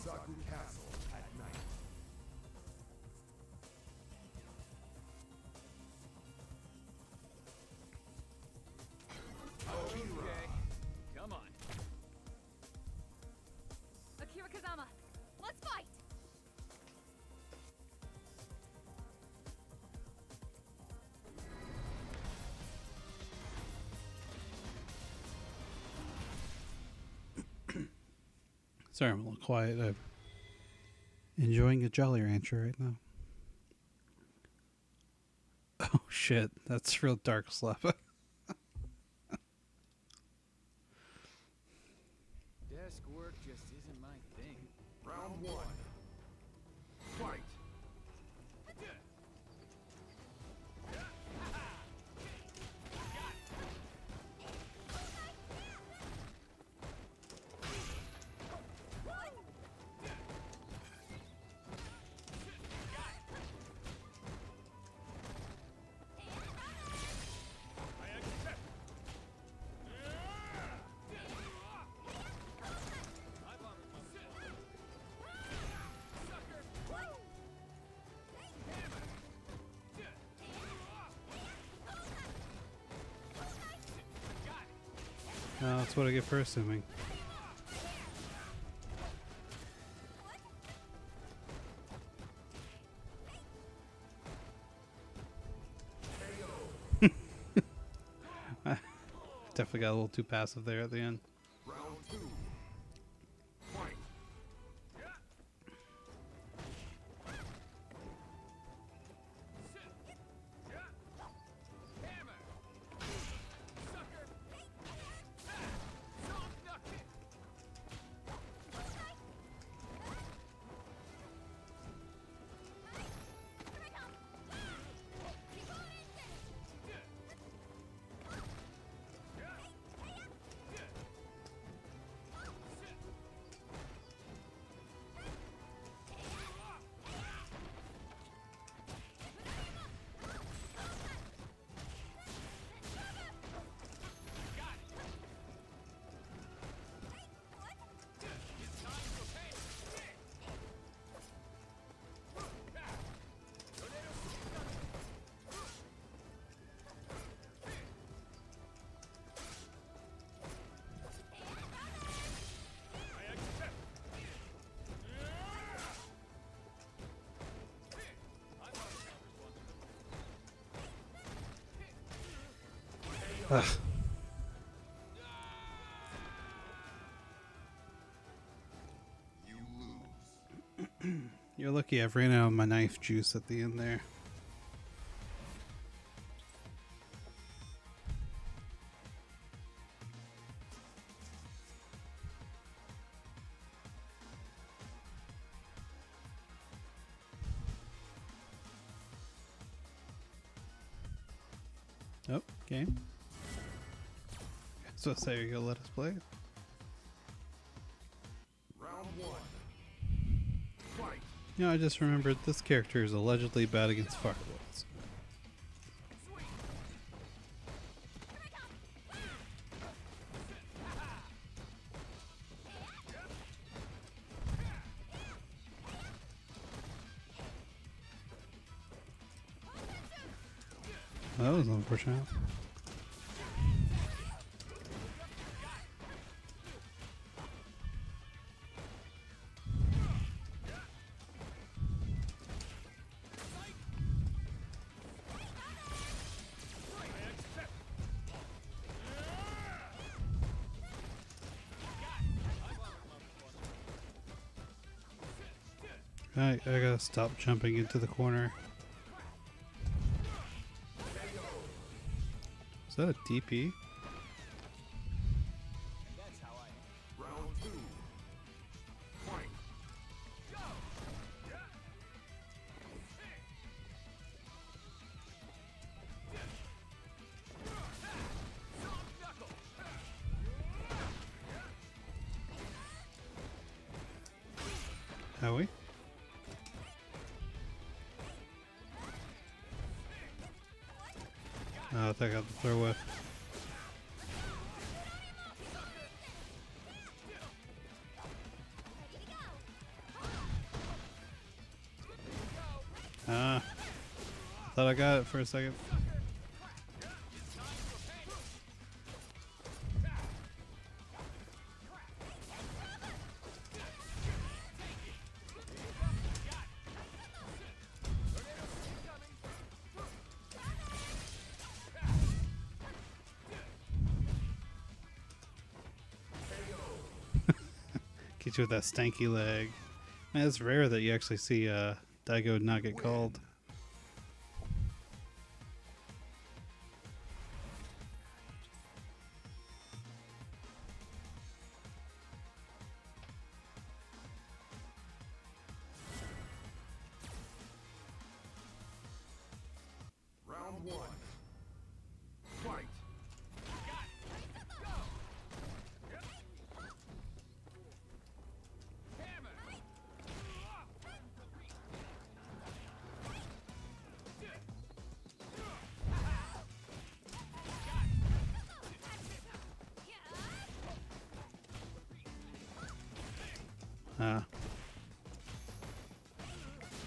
Zeku Castle at night. Okay, come on. Akira Kazama, let's fight! Sorry, I'm a little quiet. I'm enjoying a Jolly Rancher right now. Oh shit, that's real dark slap. Desk work just isn't my thing. Round one. Fight. That's what I get for assuming. I definitely got a little too passive there at the end. Round two. Fight. Ugh. You lose. You're lucky I've ran out of my knife juice at the end there. Oh, game. So say you're gonna let us play it? Round one. Fight. You know, I just remembered this character is allegedly bad against fireballs. That was unfortunate. I gotta stop jumping into the corner. Is that a DP? That's how I am. Round two. Fight. Howie? Oh, I think I got the throw whiff. Ah. I thought I got it for a second. Get you with that stanky leg. Man, it's rare that you actually see Daigo not get called. Round one. Fight.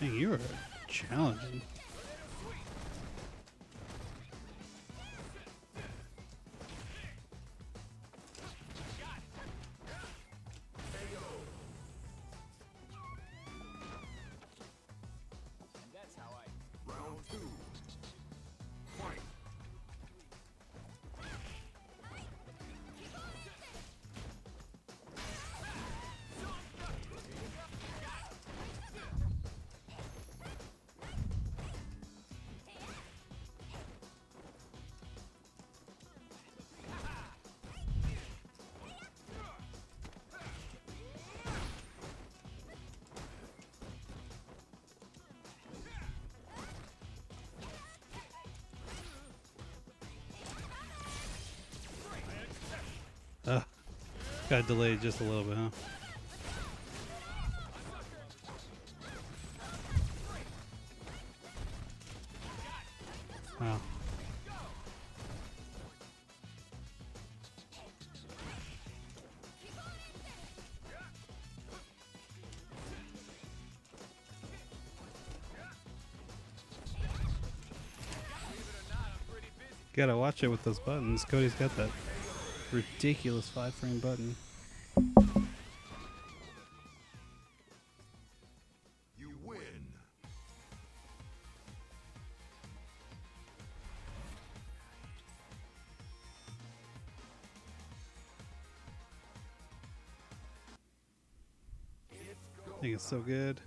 Dang, you are challenging. And that's how I. Round two. Fight. Got delayed just a little bit, huh? Wow. Gotta watch it with those buttons. Cody's got that ridiculous 5-frame button. You win. I think it's so good.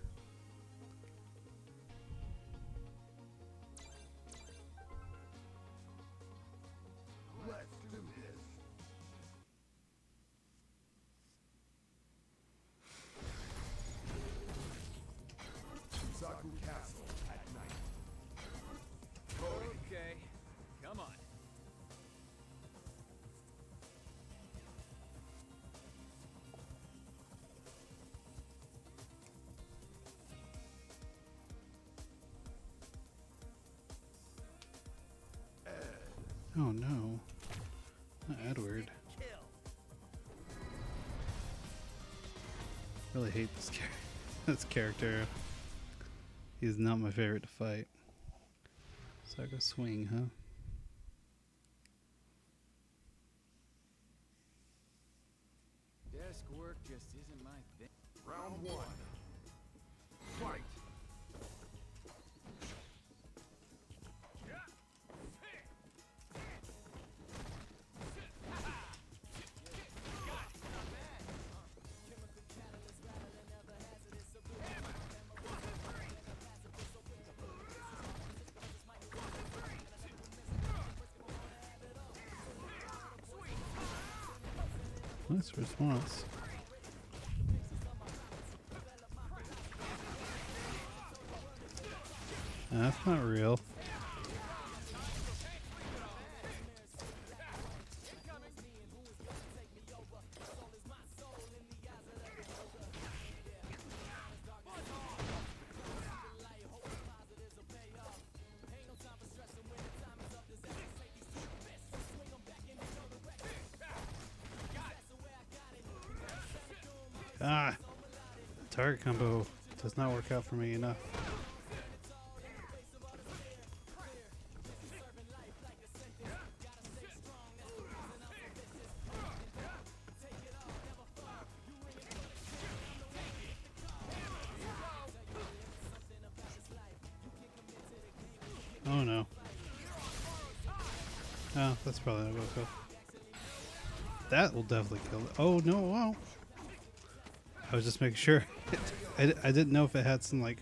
Let's do this. Zeku Castle at night. Okay. Come on. Oh no. Not Edward. Really hate this this character. He's not my favorite to fight. So I go swing, huh? Desk work just isn't my thing. Round one. Fight. Nice response. That's not real. Ah, target combo does not work out for me enough. Oh no. Oh, that's probably not gonna kill. That will definitely kill it. Oh no, wow. I was just making sure. I didn't know if it had some like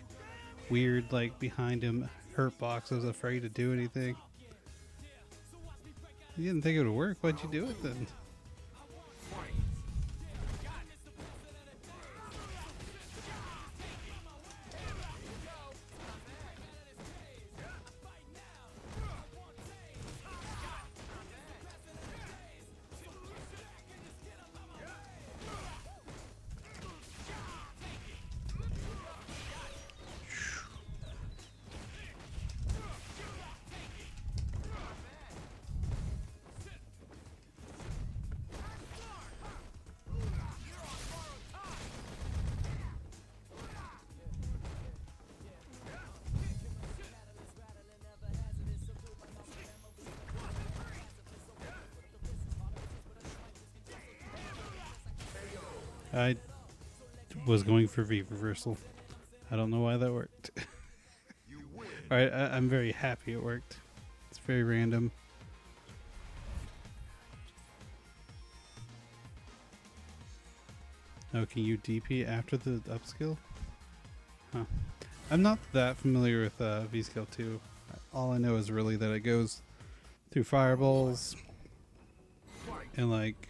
weird like behind him hurt box. I was afraid to do anything. You didn't think it would work? Why'd you do it then? I was going for V reversal. I don't know why that worked. Alright, I'm very happy it worked. It's very random. Oh, can you DP after the upskill? Huh. I'm not that familiar with V skill 2. All I know is really that it goes through fireballs and like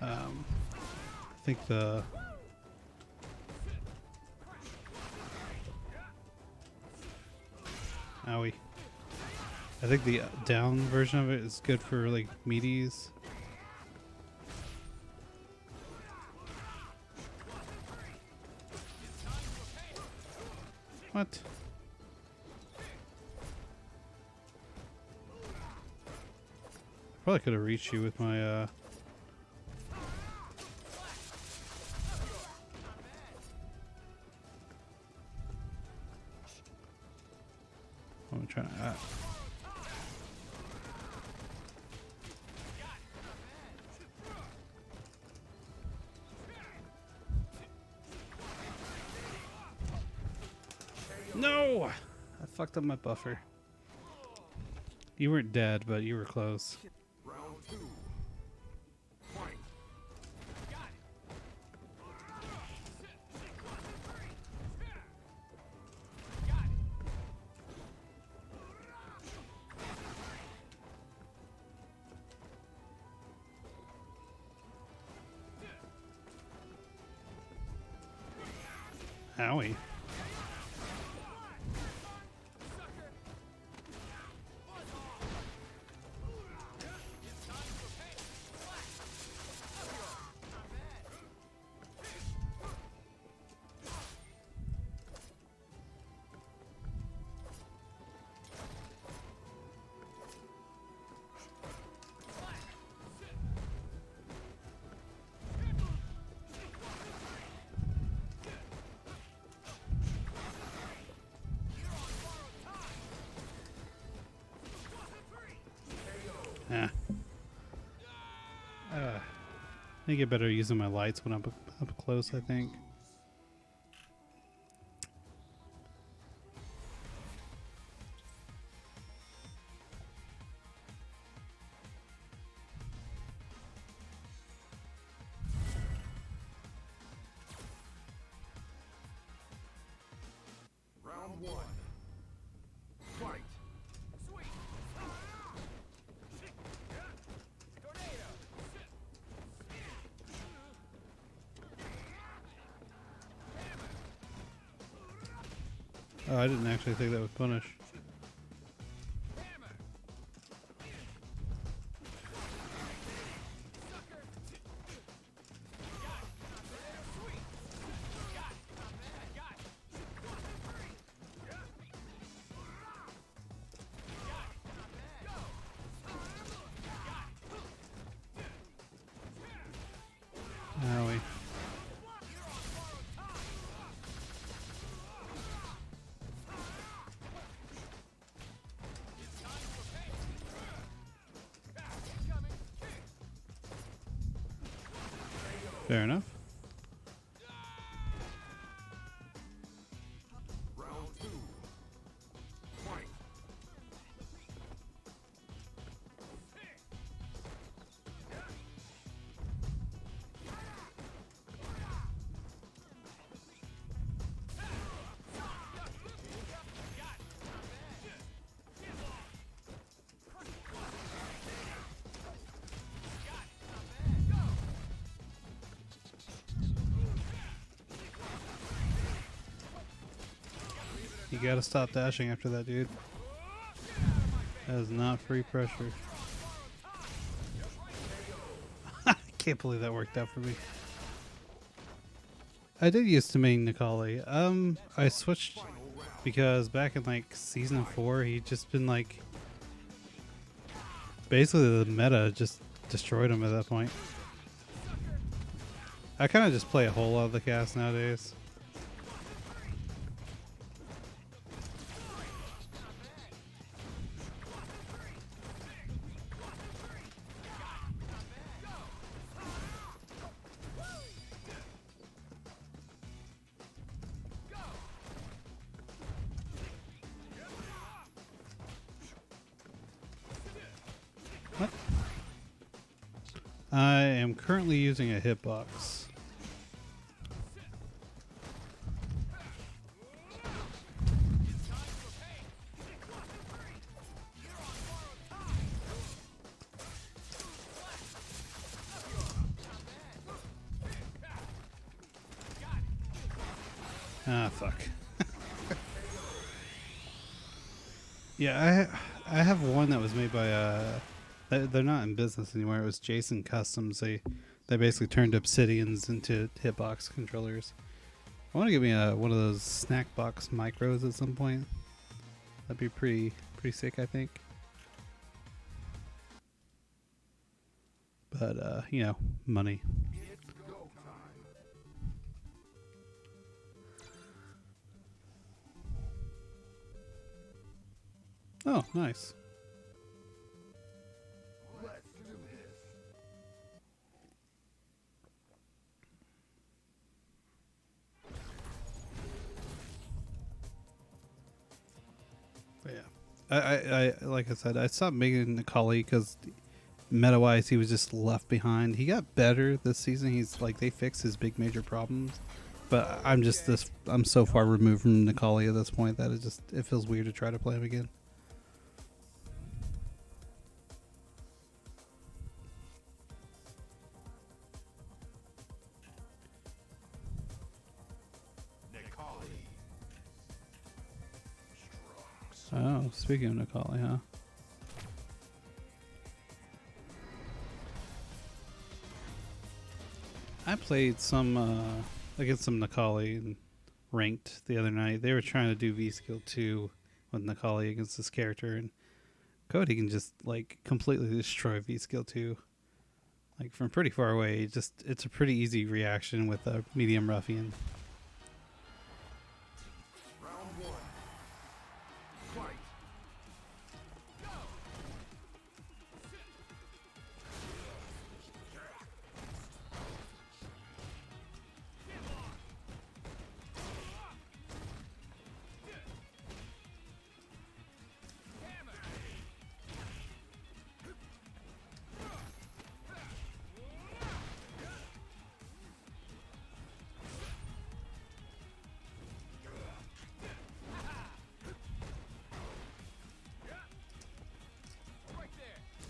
I think the owie. I think the down version of it is good for like meaties. What? Probably could have reached you with my I'm trying to No! I fucked up my buffer. You weren't dead, but you were close. Round 2. Fight. Owie. Yeah. I think I better using my lights when I'm up close, I think. Round 1. Fight. Oh, I didn't actually think that would punish. Owie. Fair enough. Round 2. Fight. You gotta stop dashing after that, dude. That is not free pressure. I can't believe that worked out for me. I did used to main Nikali. I switched because back in like season 4, he'd just been like basically the meta just destroyed him at that point. I kind of just play a whole lot of the cast nowadays. What? I am currently using a hitbox. Ah, fuck. Yeah, I have one that was made by they're not in business anymore. It was Jason Customs. They basically turned Obsidians into hitbox controllers. I want to give me one of those snack box micros at some point. That'd be pretty sick, I think. But you know, money. Oh, nice. Let's do this. But yeah, I like I said, I stopped making Nikali because meta-wise he was just left behind. He got better this season. He's like they fixed his big major problems, but I'm so far removed from Nikali at this point that it feels weird to try to play him again. Oh, speaking of Nikali, huh? I played some against some Nikali and ranked the other night. They were trying to do V skill 2 with Nikali against this character, and Cody can just like completely destroy V skill 2, like from pretty far away. It's a pretty easy reaction with a medium ruffian. Round 1. Fight.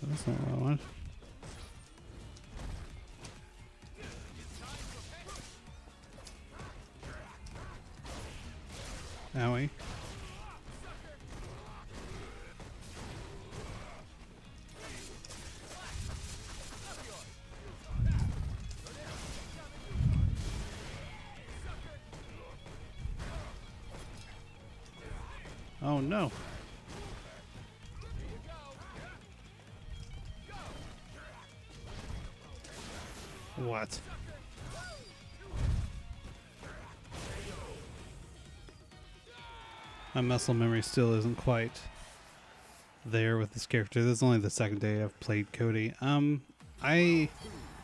That's not what I want. Owie. Oh no. What? My muscle memory still isn't quite there with this character. This is only the second day I've played Cody. I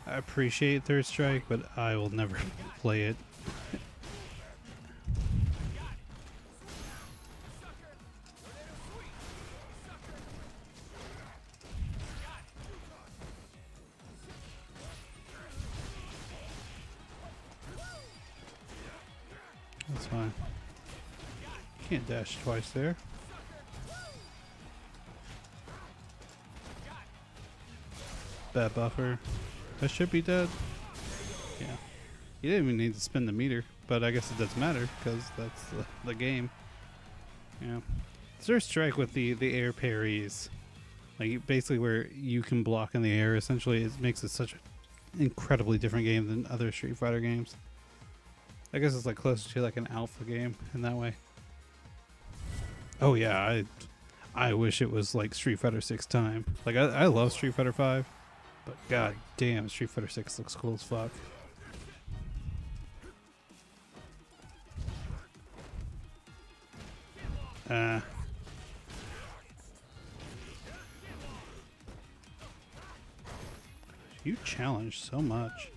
I appreciate Third Strike, but I will never play it. That's fine. Can't dash twice there. Bad buffer. That should be dead. Yeah. You didn't even need to spin the meter, but I guess it doesn't matter because that's the game. Yeah. Third Strike with the air parries, like basically where you can block in the air. Essentially, it makes it such an incredibly different game than other Street Fighter games. I guess it's like closer to like an alpha game in that way. Oh yeah, I wish it was like Street Fighter 6 time. Like I love Street Fighter 5, but god damn, Street Fighter 6 looks cool as fuck. You challenge so much.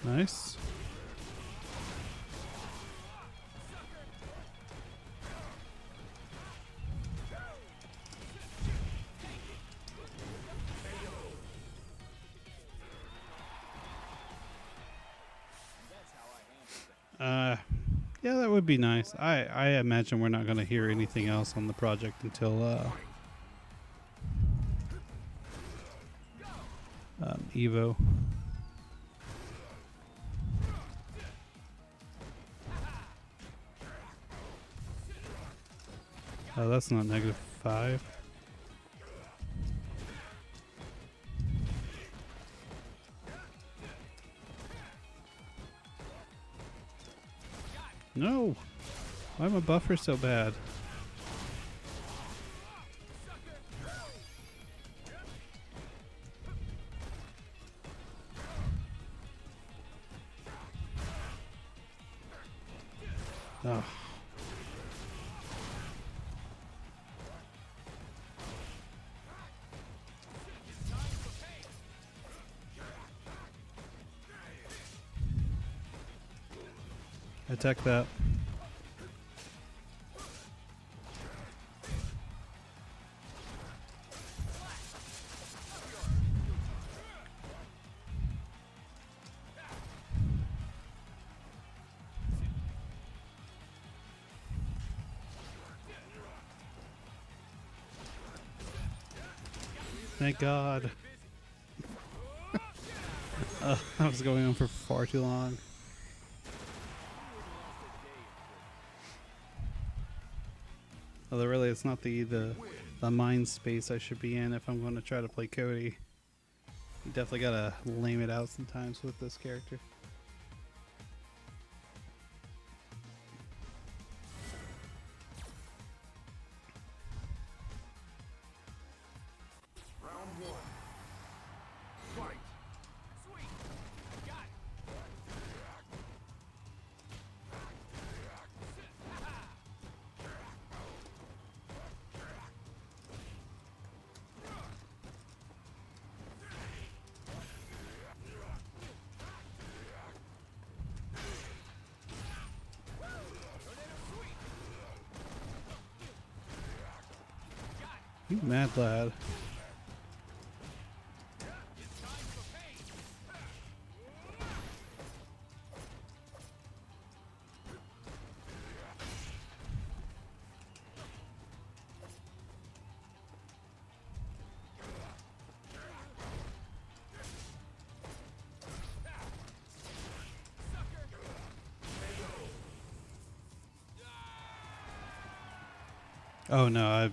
Nice. Yeah, that would be nice. I imagine we're not going to hear anything else on the project until Evo. Oh, that's not -5. No! Why am my buffer so bad? Oh. Attack that. Thank God. That was going on for far too long. Although really it's not the mind space I should be in if I'm going to try to play Cody. You definitely gotta lame it out sometimes with this character. Round one. Fight. You mad lad. Oh no, I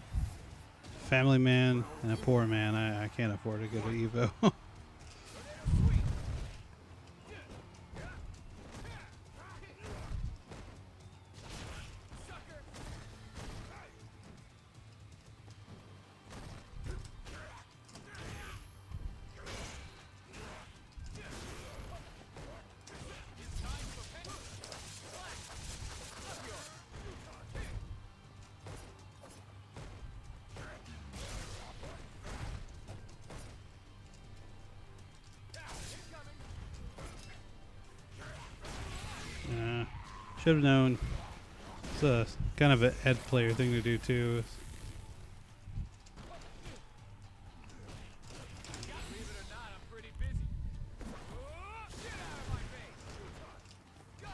family man and a poor man. I can't afford to go to Evo. Should have known. It's a kind of an ed player thing to do too. Believe it or not, I'm pretty busy. Get out of my face. Go.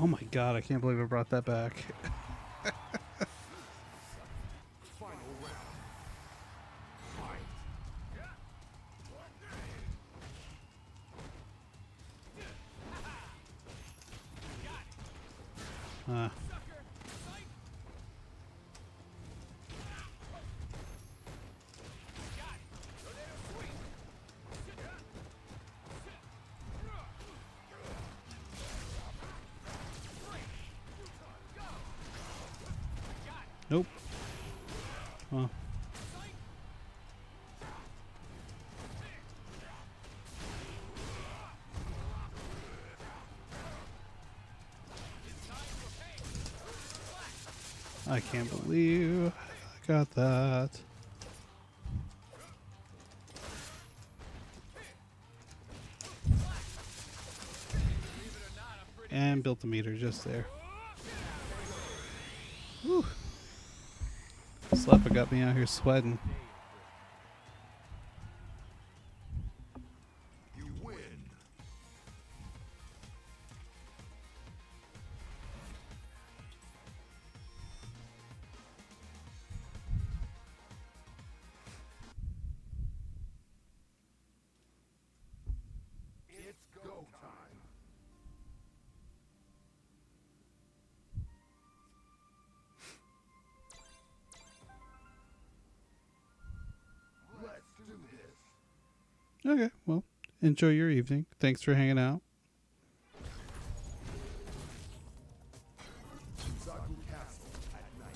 Oh my god, I can't believe I brought that back. Final round. Fight. Uh, nope. Well. I can't believe I got that. And built the meter just there. Whew. Slapper got me out here sweating. You win. It's go time. Let's do this. Okay, well, enjoy your evening. Thanks for hanging out. Zeku Castle at night.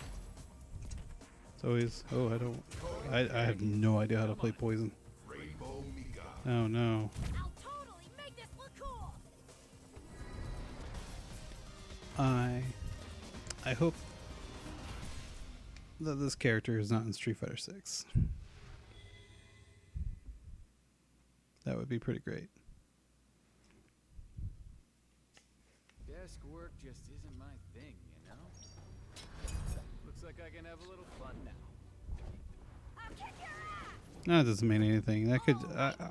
It's always, oh, I have no idea how to play poison. Rainbow Mika. Oh no. I'll totally make this look cool. I hope that this character is not in Street Fighter 6. That would be pretty great. Desk work just isn't my thing, you know? Looks like I can have a little fun now. I'll kick your ass. No, it doesn't mean anything. That could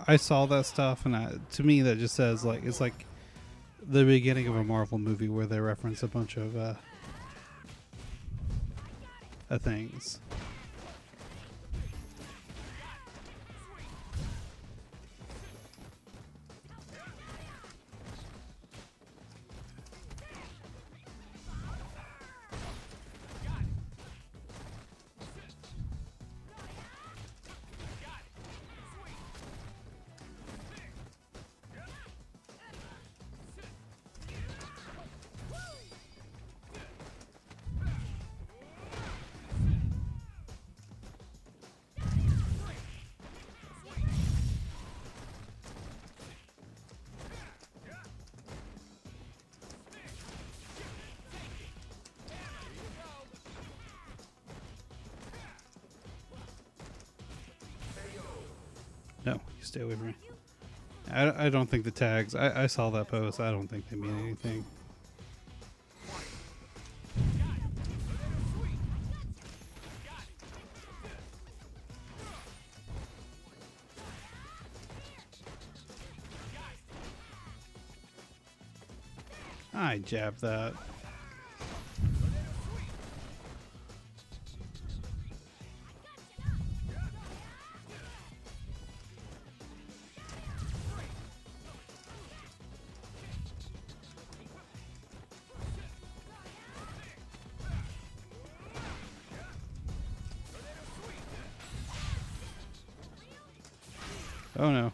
I saw that stuff, and to me that just says like it's like the beginning of a Marvel movie where they reference a bunch of things. No, you stay away from me. I don't think the tags. I saw that post. I don't think they mean anything. I jabbed that. Oh no.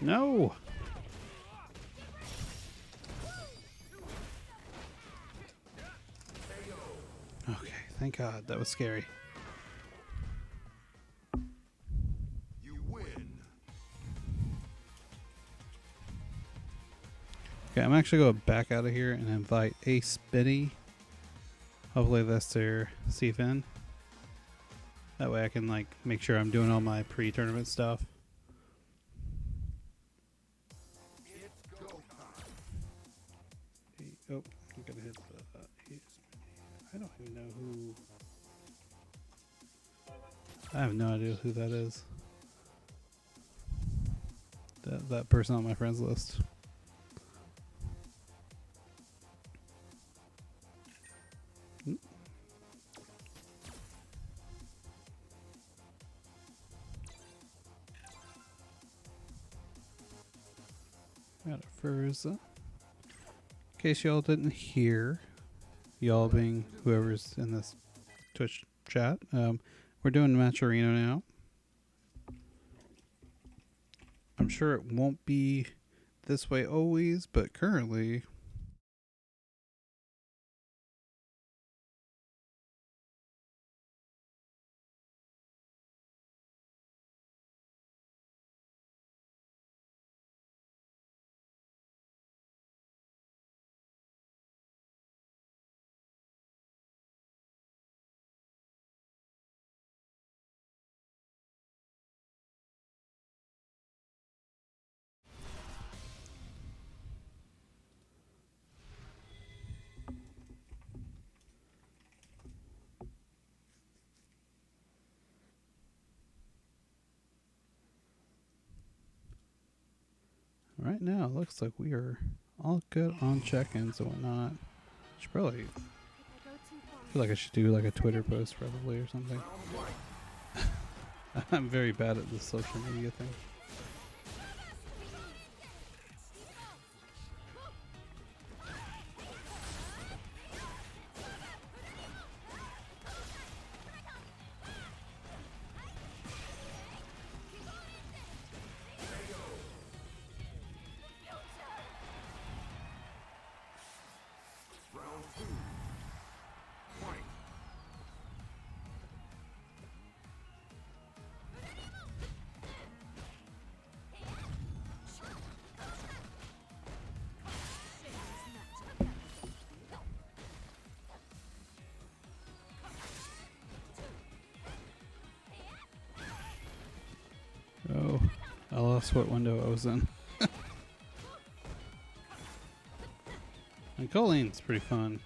No. Okay, thank God. That was scary. You win. Okay, I'm actually going back out of here and invite AceBenny. Hopefully that's their CFN. That way I can like make sure I'm doing all my pre-tournament stuff. Oh, I'm gonna hit the I don't even know who. I have no idea who that is. That person on my friends list. Got a Furza. In case y'all didn't hear, y'all being whoever's in this Twitch chat, we're doing Matcherino now. I'm sure it won't be this way always, but currently right now it looks like we are all good on check-ins and whatnot. Should probably feel like I should do like a Twitter post probably or something. I'm very bad at the social media thing. Oh, I lost what window I was in. And Kolin's pretty fun.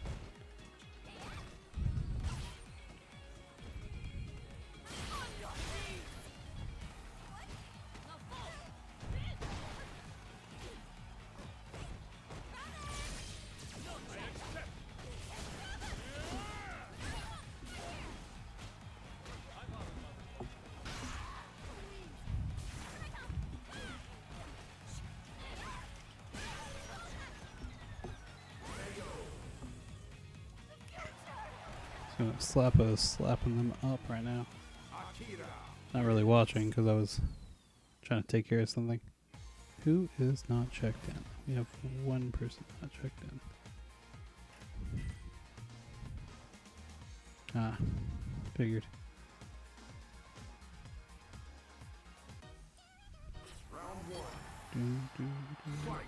Slapping them up right now. Not really watching because I was trying to take care of something. Who is not checked in? We have one person not checked in. Ah, figured. Fight.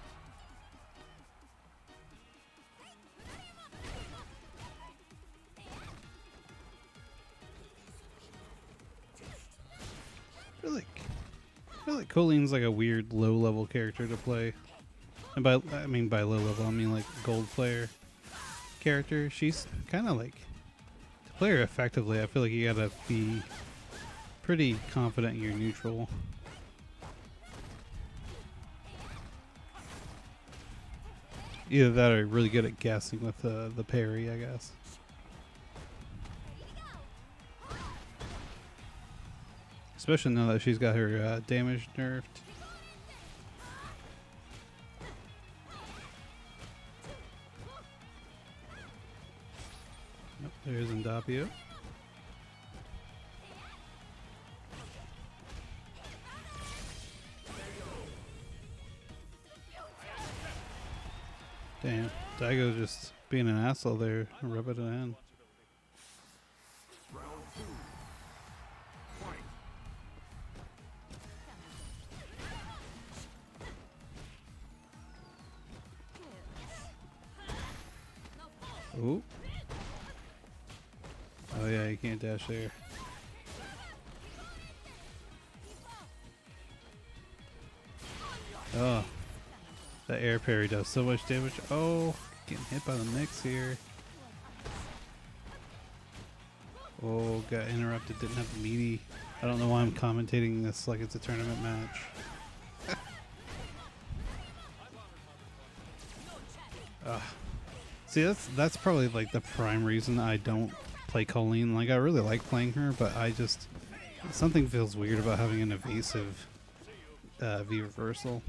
I feel like Kolin's like a weird low-level character to play. And by low level, I mean like gold player character. She's kind of like, to play her effectively, I feel like you gotta be pretty confident in your neutral. Either that or really good at guessing with the parry, I guess. Especially now that she's got her damage nerfed. Yep, there's endabio. Damn, Daigo's just being an asshole there, rubbing it in. Ooh. Oh yeah, you can't dash there. Oh, that air parry does so much damage. Oh, getting hit by the mix here. Oh, got interrupted. Didn't have the meaty. I don't know why I'm commentating this like it's a tournament match. See, that's probably like the prime reason I don't play Kolin. Like, I really like playing her, but I just something feels weird about having an evasive V reversal.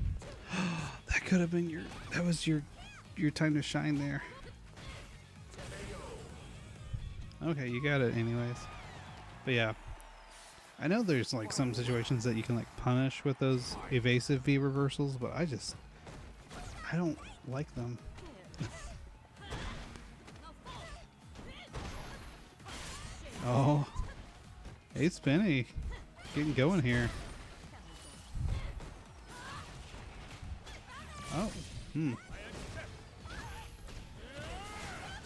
That could have been your. That was your time to shine there. Okay, you got it anyways. But yeah, I know there's like some situations that you can like punish with those evasive V reversals, but I don't like them. Oh, AceBenny getting going here. Oh,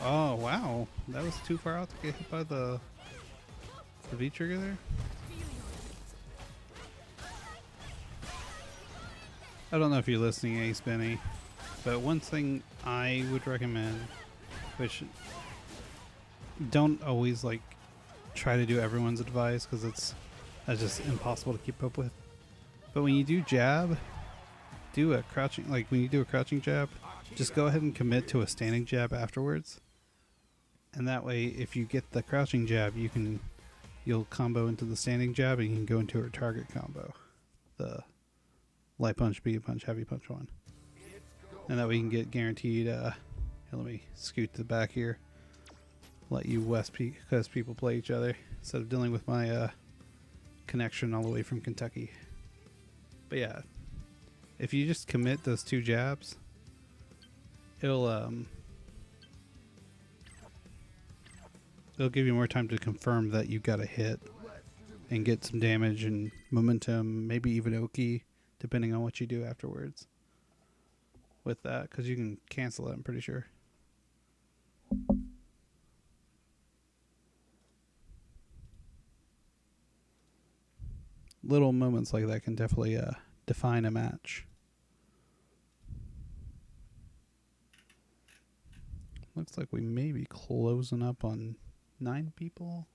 Oh wow, that was too far out to get hit by the V trigger there. I don't know if you're listening, AceBenny, but one thing I would recommend, which don't always like try to do everyone's advice because that's just impossible to keep up with. But when you do jab, do a crouching, like when you do a crouching jab, just go ahead and commit to a standing jab afterwards. And that way, if you get the crouching jab, you'll combo into the standing jab and you can go into a target combo. The light punch, beat punch, heavy punch one. And that way you can get guaranteed, here, let me scoot to the back here. Let you West Coast people play each other instead of dealing with my connection all the way from Kentucky. But yeah, if you just commit those two jabs, it'll give you more time to confirm that you got a hit and get some damage and momentum, maybe even Oki, depending on what you do afterwards with that, because you can cancel it, I'm pretty sure. Little moments like that can definitely define a match. Looks like we may be closing up on 9 people.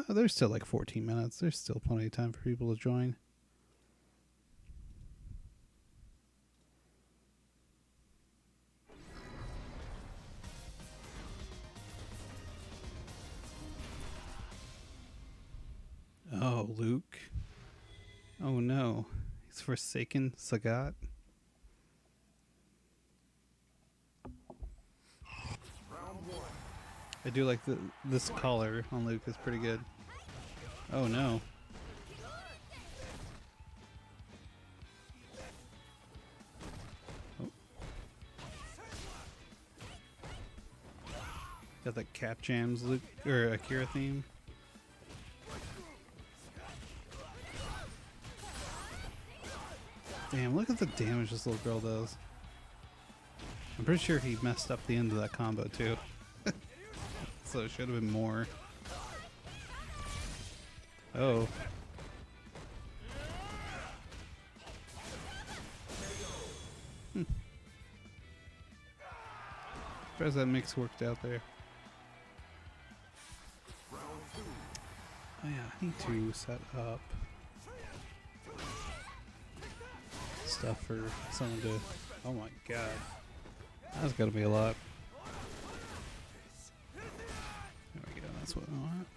There's still like 14 minutes. There's still plenty of time for people to join. Oh, Luke. Oh no. He's forsaken Sagat. I do like this collar on Luke is pretty good. Oh no. Oh. Got that Cap Jams Luke or Akira theme. Damn, look at the damage this little girl does. I'm pretty sure he messed up the end of that combo too. So it should have been more. Oh. Surprised that mix worked out there. Oh yeah, I need to set up stuff for someone to... Oh my god. That's gotta be a lot. There we go, that's what I want.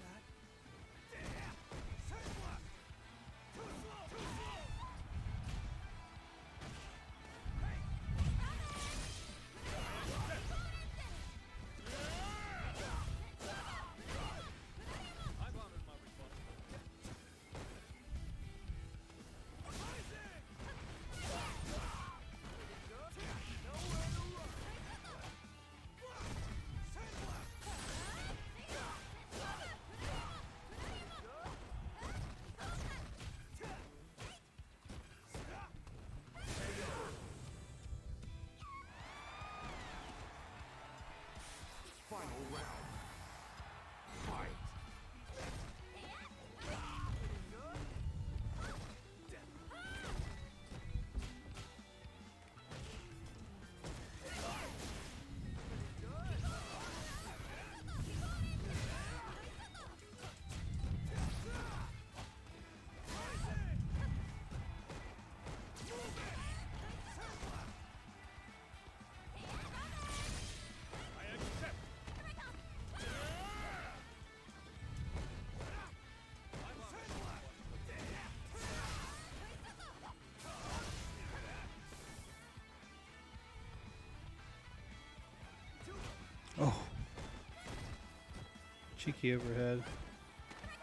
cheeky overhead.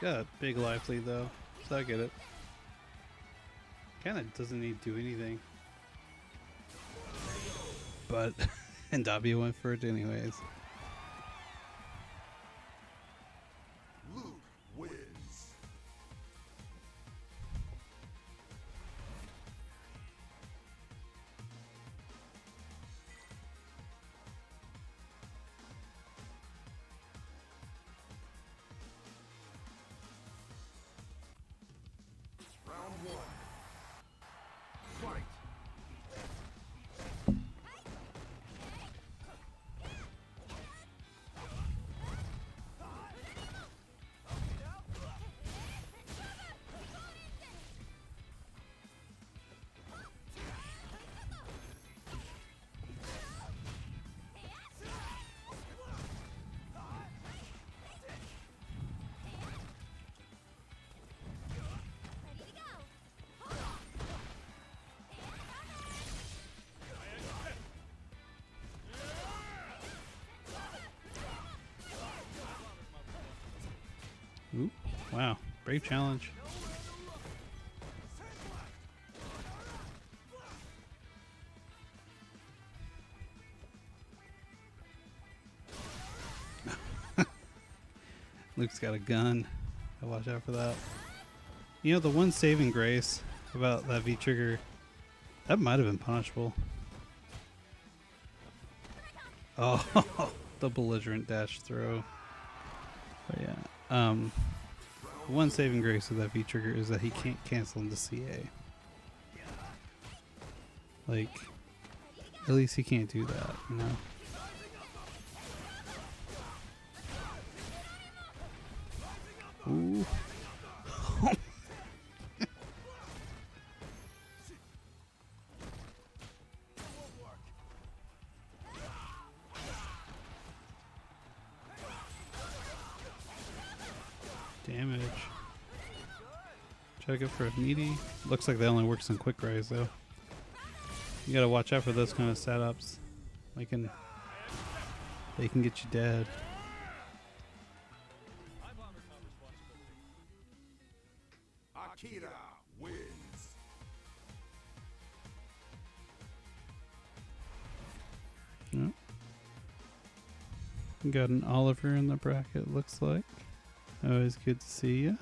Got a big life lead though, so I get it. Kinda doesn't need to do anything. But endabio went for it anyways. Luke wins. Round one. Fight. Ooh, wow, brave challenge. Luke's got a gun. Gotta watch out for that. You know, the one saving grace about that V trigger, that might have been punishable. Oh, the belligerent dash throw. But yeah, one saving grace of that V trigger is that he can't cancel into CA. Like, at least he can't do that, you know? Ooh. Damage. Try to go for a meaty. Looks like that only works on quick rise though. You gotta watch out for those kind of setups. They can get you dead. Akira wins. Yep. Got an Oliver in the bracket, looks like. Always good to see you.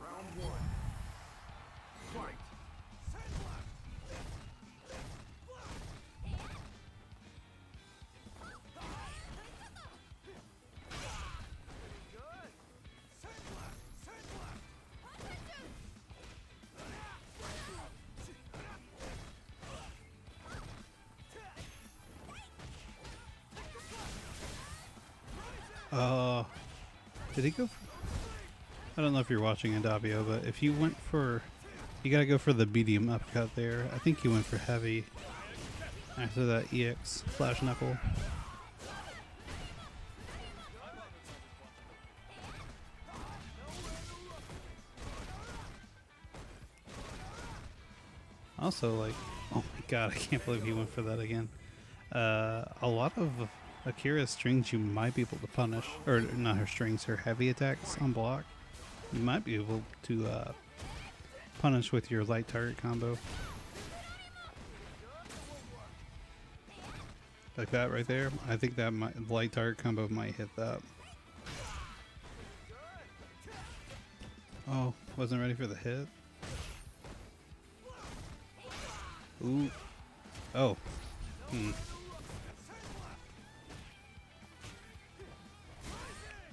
Round one. Fight. Did he go for, I don't know if you're watching endabio, but if you went for, you gotta go for the medium uppercut there. I think you went for heavy after that EX flash knuckle. Also, like, oh my god, I can't believe he went for that again. A lot of Akira's strings you might be able to punish, or not her strings, her heavy attacks on block. You might be able to punish with your light target combo. Like that right there. I think that light target combo might hit that. Oh, wasn't ready for the hit. Ooh. Oh.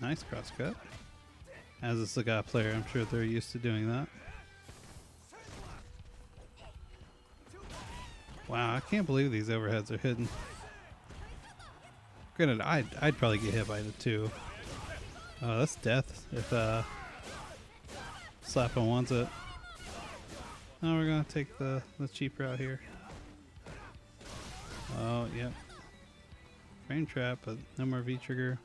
Nice crosscut. As a Sagat player, I'm sure they're used to doing that. Wow, I can't believe these overheads are hidden. Granted, I'd probably get hit by it too. Oh, that's death if Slappa wants it. Oh, we're gonna take the cheap route here. Oh, yep. Frame trap, but no more V trigger.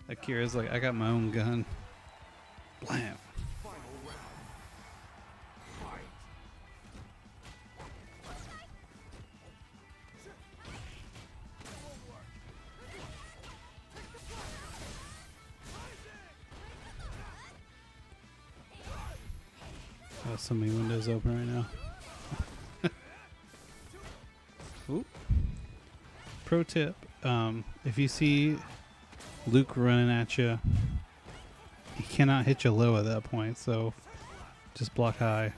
Akira's like, I got my own gun. Blam. Final round. got so many windows open right now. Oop. Pro tip, if you see Luke running at you, he cannot hit you low at that point, so just block high.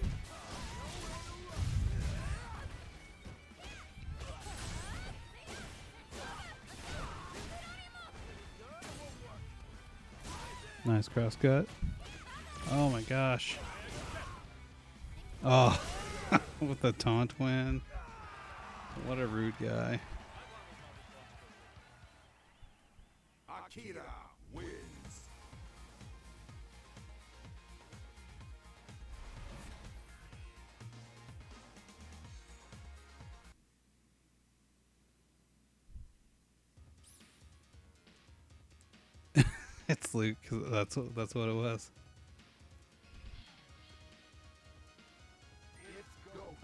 Nice cross cut. Oh my gosh. Oh, with the taunt win. What a rude guy. Akira wins. It's Luke. 'Cause that's what it was. It's go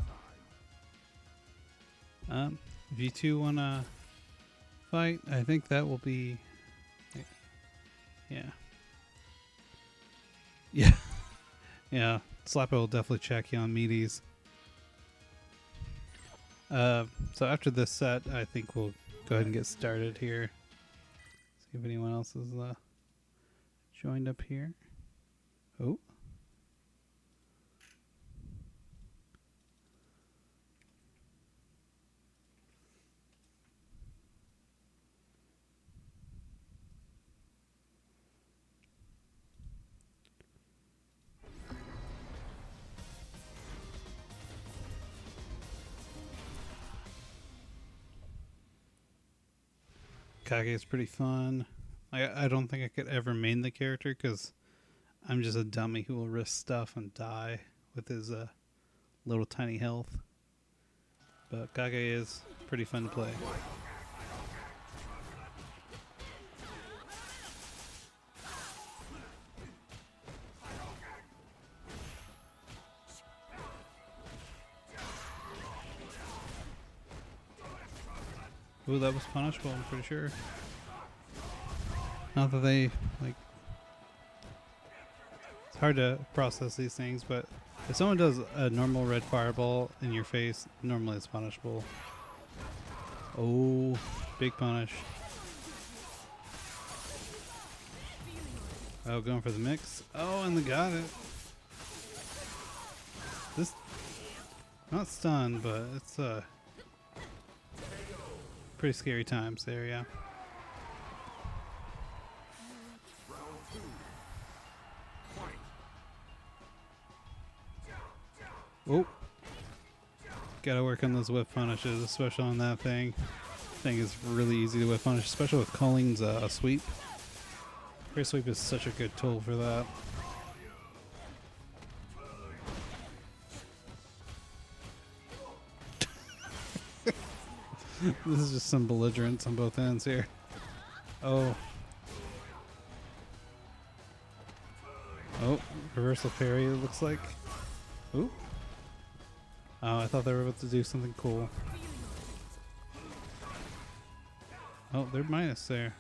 time. If you two wanna fight, I think that will be. Yeah. Yeah. Yeah. Slapper will definitely check you on meaties. So after this set, I think we'll go ahead and get started here. See if anyone else is joined up here. Oh. Kage is pretty fun. I don't think I could ever main the character because I'm just a dummy who will risk stuff and die with his little tiny health. But Kage is pretty fun to play. Ooh, that was punishable, I'm pretty sure. Not that they, like... It's hard to process these things, but if someone does a normal red fireball in your face, normally it's punishable. Oh, big punish. Oh, going for the mix. Oh, and they got it. This... Not stunned, but it's pretty scary times there, yeah. Round two. Fight. Oh. Gotta work on those whip punishes, especially on that thing. Thing is really easy to whip punish, especially with Kolin's sweep. Free sweep is such a good tool for that. This is just some belligerence on both ends here. Oh. Oh, reversal parry, it looks like. Ooh. Oh, I thought they were about to do something cool. Oh, they're minus there.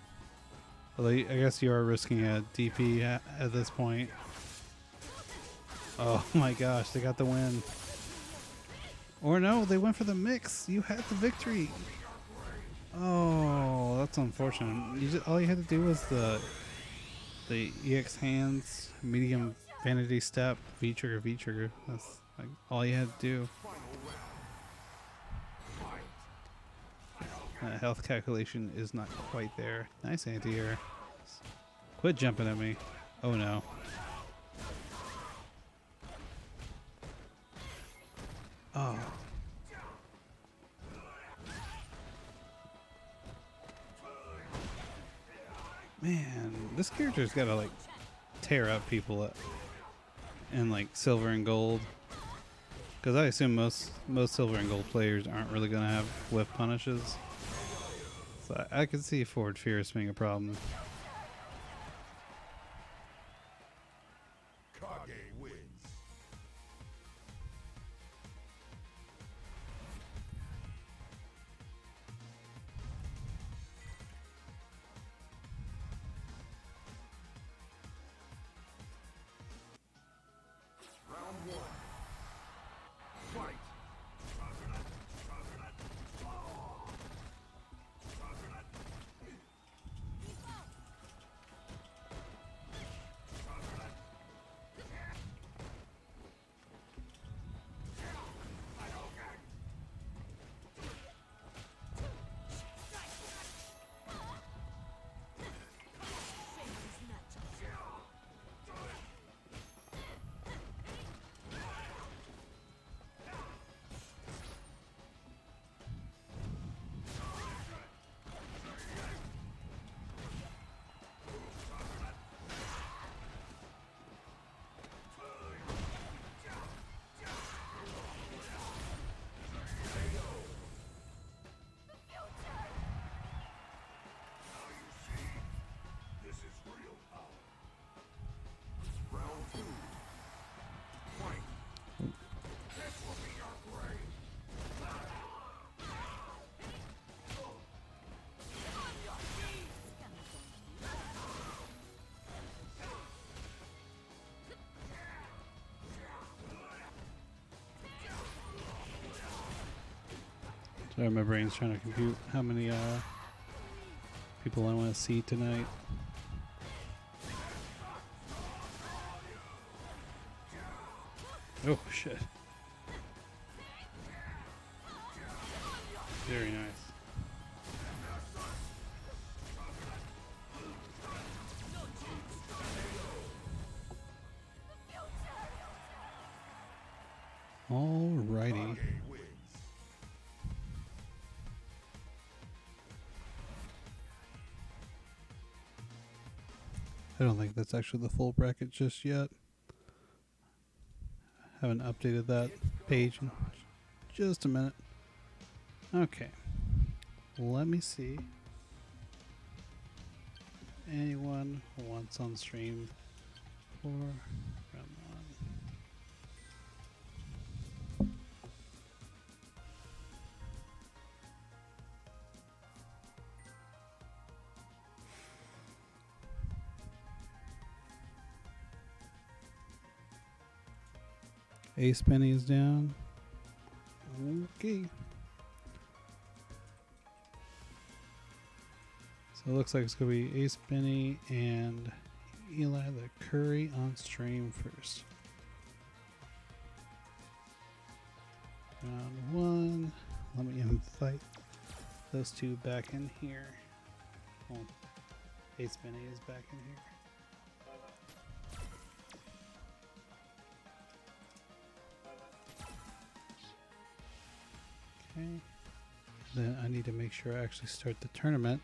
Well, I guess you are risking a DP at this point. Oh my gosh, they got the win. Or no, they went for the mix. You had the victory. Oh, that's unfortunate. All you had to do was the EX hands, medium vanity step, V trigger, V trigger. That's like all you had to do. Health calculation is not quite there. Nice anti-air. Quit jumping at me. Oh no. Oh. Man, this character's gotta like tear up people in like silver and gold. Because I assume most silver and gold players aren't really gonna have whiff punishes. So I could see forward fierce being a problem. Kage wins. Round one. Sorry, my brain's trying to compute how many people I want to see tonight. Oh shit. Very nice. Alrighty. I don't think that's actually the full bracket just yet. Haven't updated that page in just a minute. Okay. Let me see. Anyone who wants on stream for round 1. AceBenny is down. Okay. So it looks like it's going to be AceBenny and EliTheCurry on stream first. Round 1. Let me invite those two back in here. Oh, AceBenny is back in here. Okay. Then I need to make sure I actually start the tournament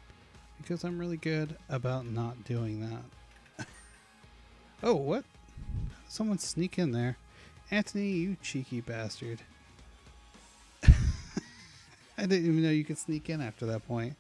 because I'm really good about not doing that. Oh, what? Someone sneak in there. Antony, you cheeky bastard. I didn't even know you could sneak in after that point.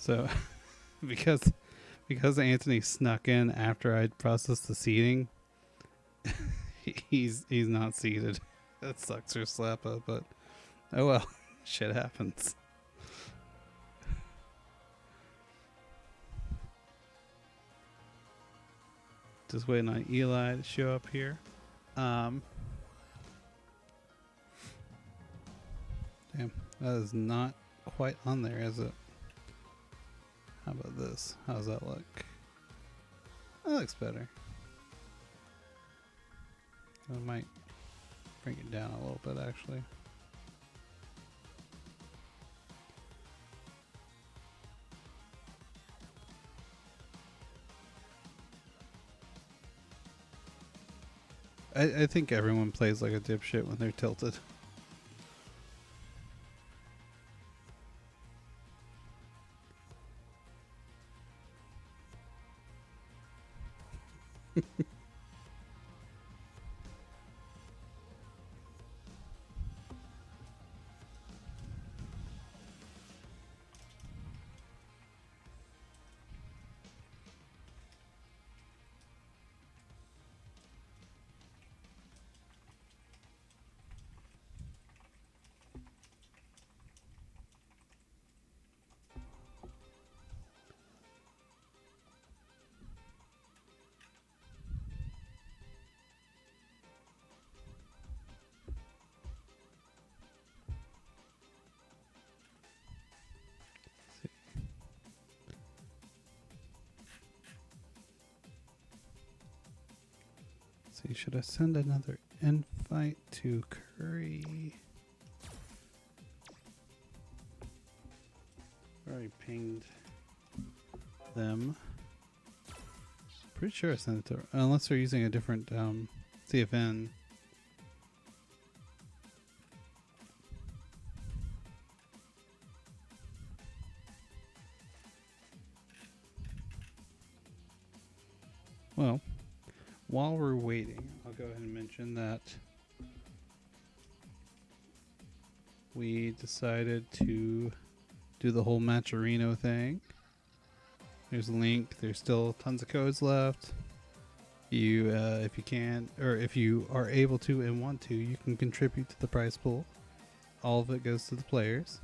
So, because Antony snuck in after I'd processed the seating, he's not seated. That sucks for Slappa, but oh well, shit happens. Just waiting on Eli to show up here. Damn, that is not quite on there, is it? How about this? How's that look? That looks better. I might bring it down a little bit, actually. I think everyone plays like a dipshit when they're tilted. See, should I send another invite to Curry? Already pinged them. Pretty sure I sent it to, unless they're using a different CFN. Well, while we're waiting, I'll go ahead and mention that we decided to do the whole Matcherino thing. There's a link. There's still tons of codes left. You, if you can, or if you are able to and want to, you can contribute to the prize pool. All of it goes to the players.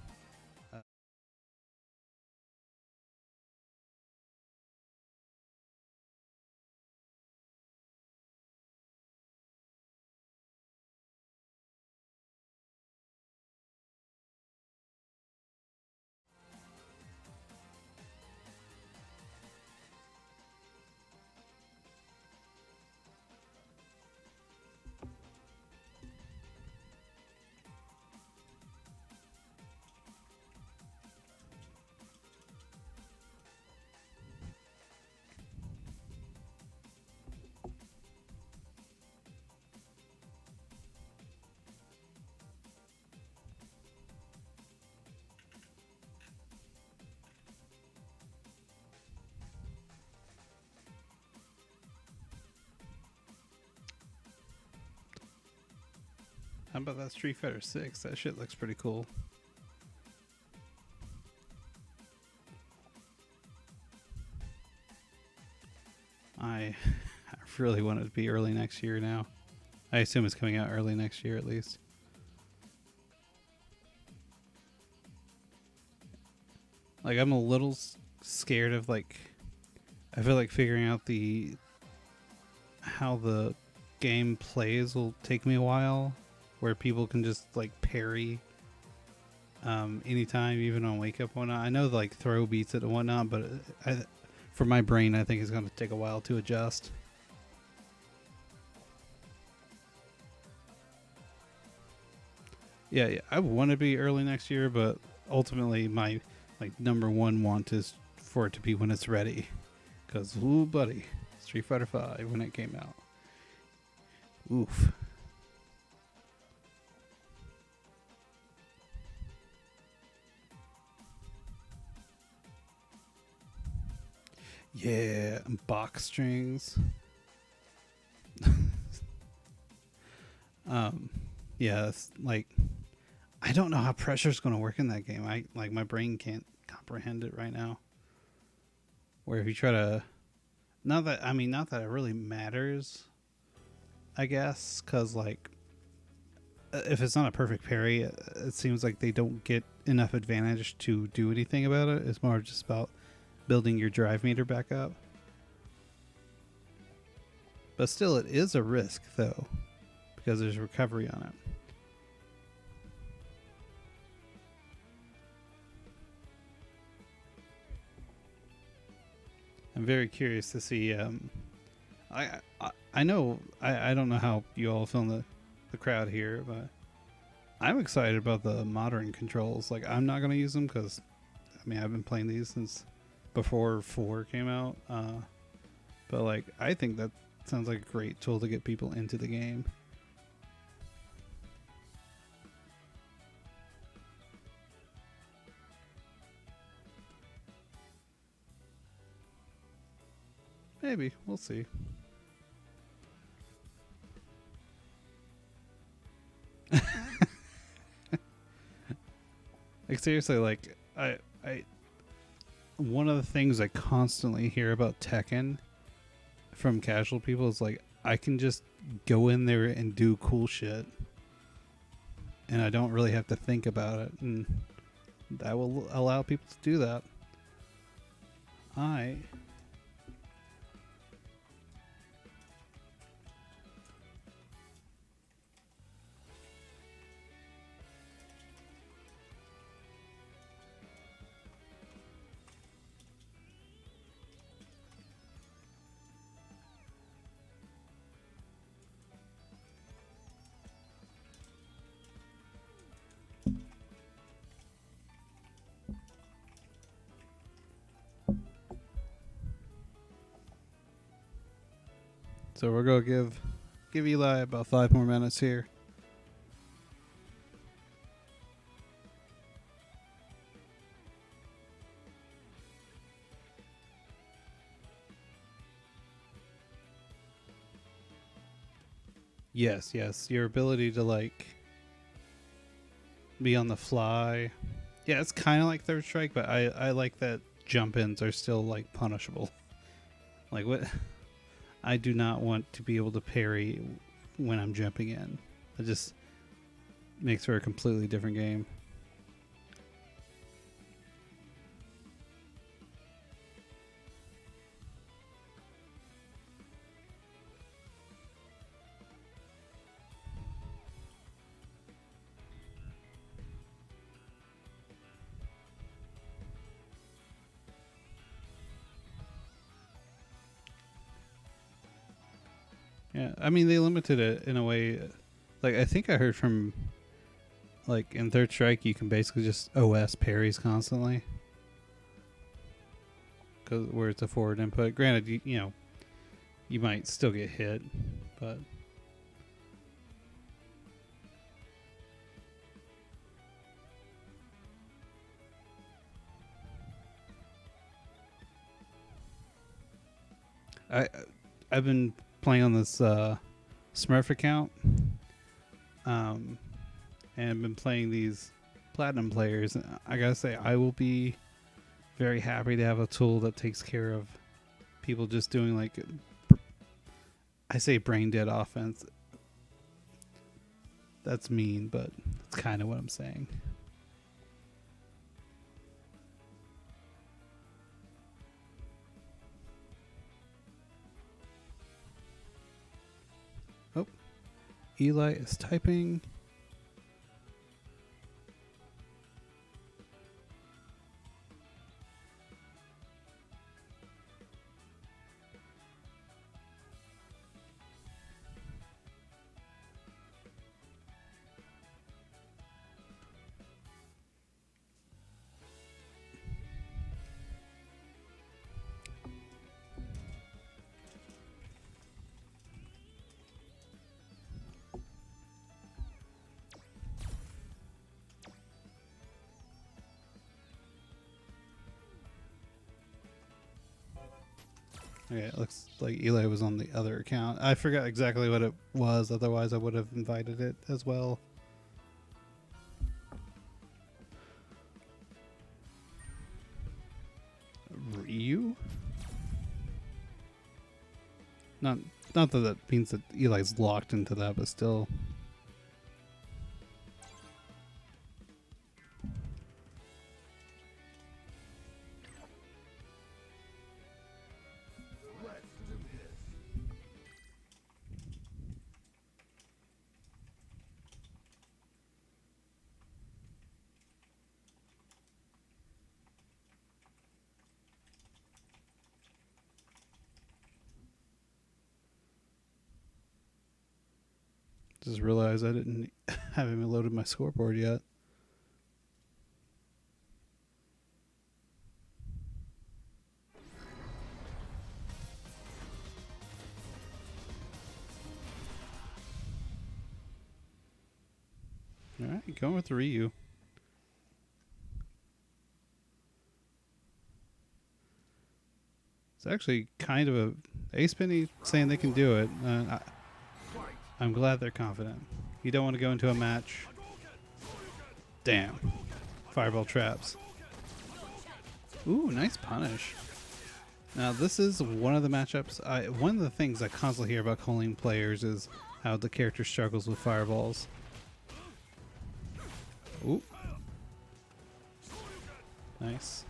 How about that Street Fighter 6? That shit looks pretty cool. I really want it to be early next year now. I assume it's coming out early next year at least. Like, I'm a little scared of, like, I feel like figuring out how the game plays will take me a while, where people can just like parry anytime, even on wake up and whatnot. I know like throw beats it and whatnot, but for my brain, I think it's going to take a while to adjust. Yeah, I want to be early next year, but ultimately my like number one want is for it to be when it's ready. Because, ooh, buddy, Street Fighter 5 when it came out. Oof. Yeah, box strings. Yeah, it's like, I don't know how pressure's going to work in that game. My brain can't comprehend it right now. Where if you try to, not that it really matters, I guess, because like, if it's not a perfect parry, it seems like they don't get enough advantage to do anything about it. It's more just about building your drive meter back up. But still, it is a risk, though, because there's recovery on it. I'm very curious to see. I know I don't know how you all feel in the crowd here, but I'm excited about the modern controls. Like, I'm not gonna use them because I mean I've been playing these since before 4 came out. But like, I think that sounds like a great tool to get people into the game. Maybe. We'll see. Like, seriously, like, I one of the things I constantly hear about Tekken from casual people is like, I can just go in there and do cool shit, and I don't really have to think about it, and that will allow people to do that. So we're gonna give Eli about 5 more minutes here. Yes. Your ability to like be on the fly. Yeah, it's kind of like Third Strike, but I like that jump ins are still like punishable. Like what? I do not want to be able to parry when I'm jumping in. It just makes for a completely different game. Yeah, I mean they limited it in a way. Like I think I heard from, like in Third Strike, you can basically just OS parries constantly, cause where it's a forward input. Granted, you know, you might still get hit, but I've been playing on this Smurf account, and I've been playing these platinum players. I gotta say, I will be very happy to have a tool that takes care of people just doing like, I say brain dead offense. That's mean, but that's kind of what I'm saying. Oh, Eli is typing. Okay, it looks like Eli was on the other account. I forgot exactly what it was, otherwise I would have invited it as well. Ryu? Not that that means that Eli's locked into that, but still. Just realized I didn't have even loaded my scoreboard yet. Alright, going with Ryu. It's actually kind of a AceBenny saying they can do it. I'm glad they're confident. You don't want to go into a match. Damn. Fireball traps. Ooh, nice punish. Now this is one of the matchups. One of the things I constantly hear about Kolin players is how the character struggles with fireballs. Ooh. Nice.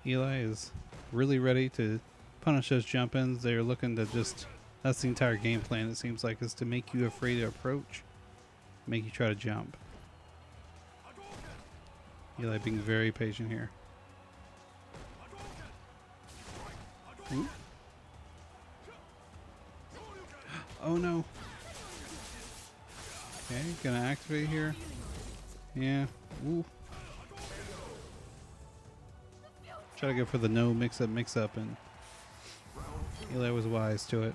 Eli is really ready to punish those jump-ins. They're looking to just... That's the entire game plan, it seems like, is to make you afraid to approach. Make you try to jump. Eli being very patient here. Ooh. Oh no. Okay, gonna activate here. Yeah. Ooh. Try to go for the no mix up, and Eli was wise to it.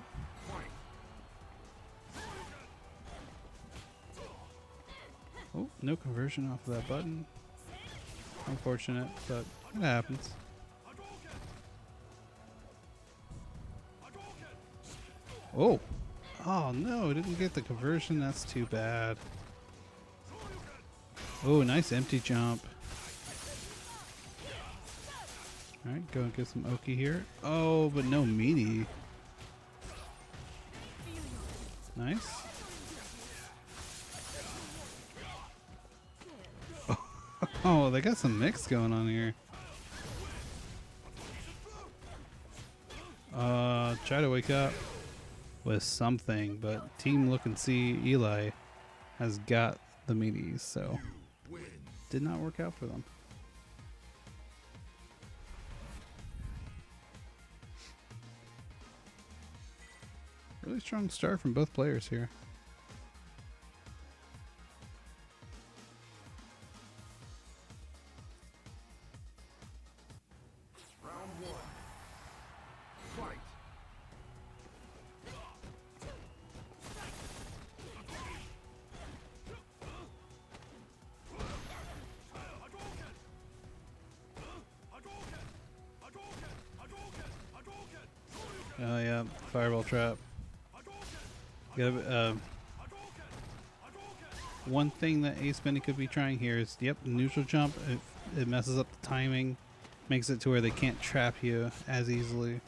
Oh, no conversion off of that button. Unfortunate, but it happens. Oh. Oh no, didn't get the conversion. That's too bad. Oh, nice empty jump. Alright, go and get some Oki here. Oh, but no meaty. Nice. Oh, they got some mix going on here. Try to wake up with something, but Team Look and See Eli has got the meaties, so did not work out for them. Really strong start from both players here. Round one. Fight. Oh yeah, fireball trap. Gotta, one thing that AceBenny could be trying here is, yep, neutral jump. It messes up the timing, makes it to where they can't trap you as easily.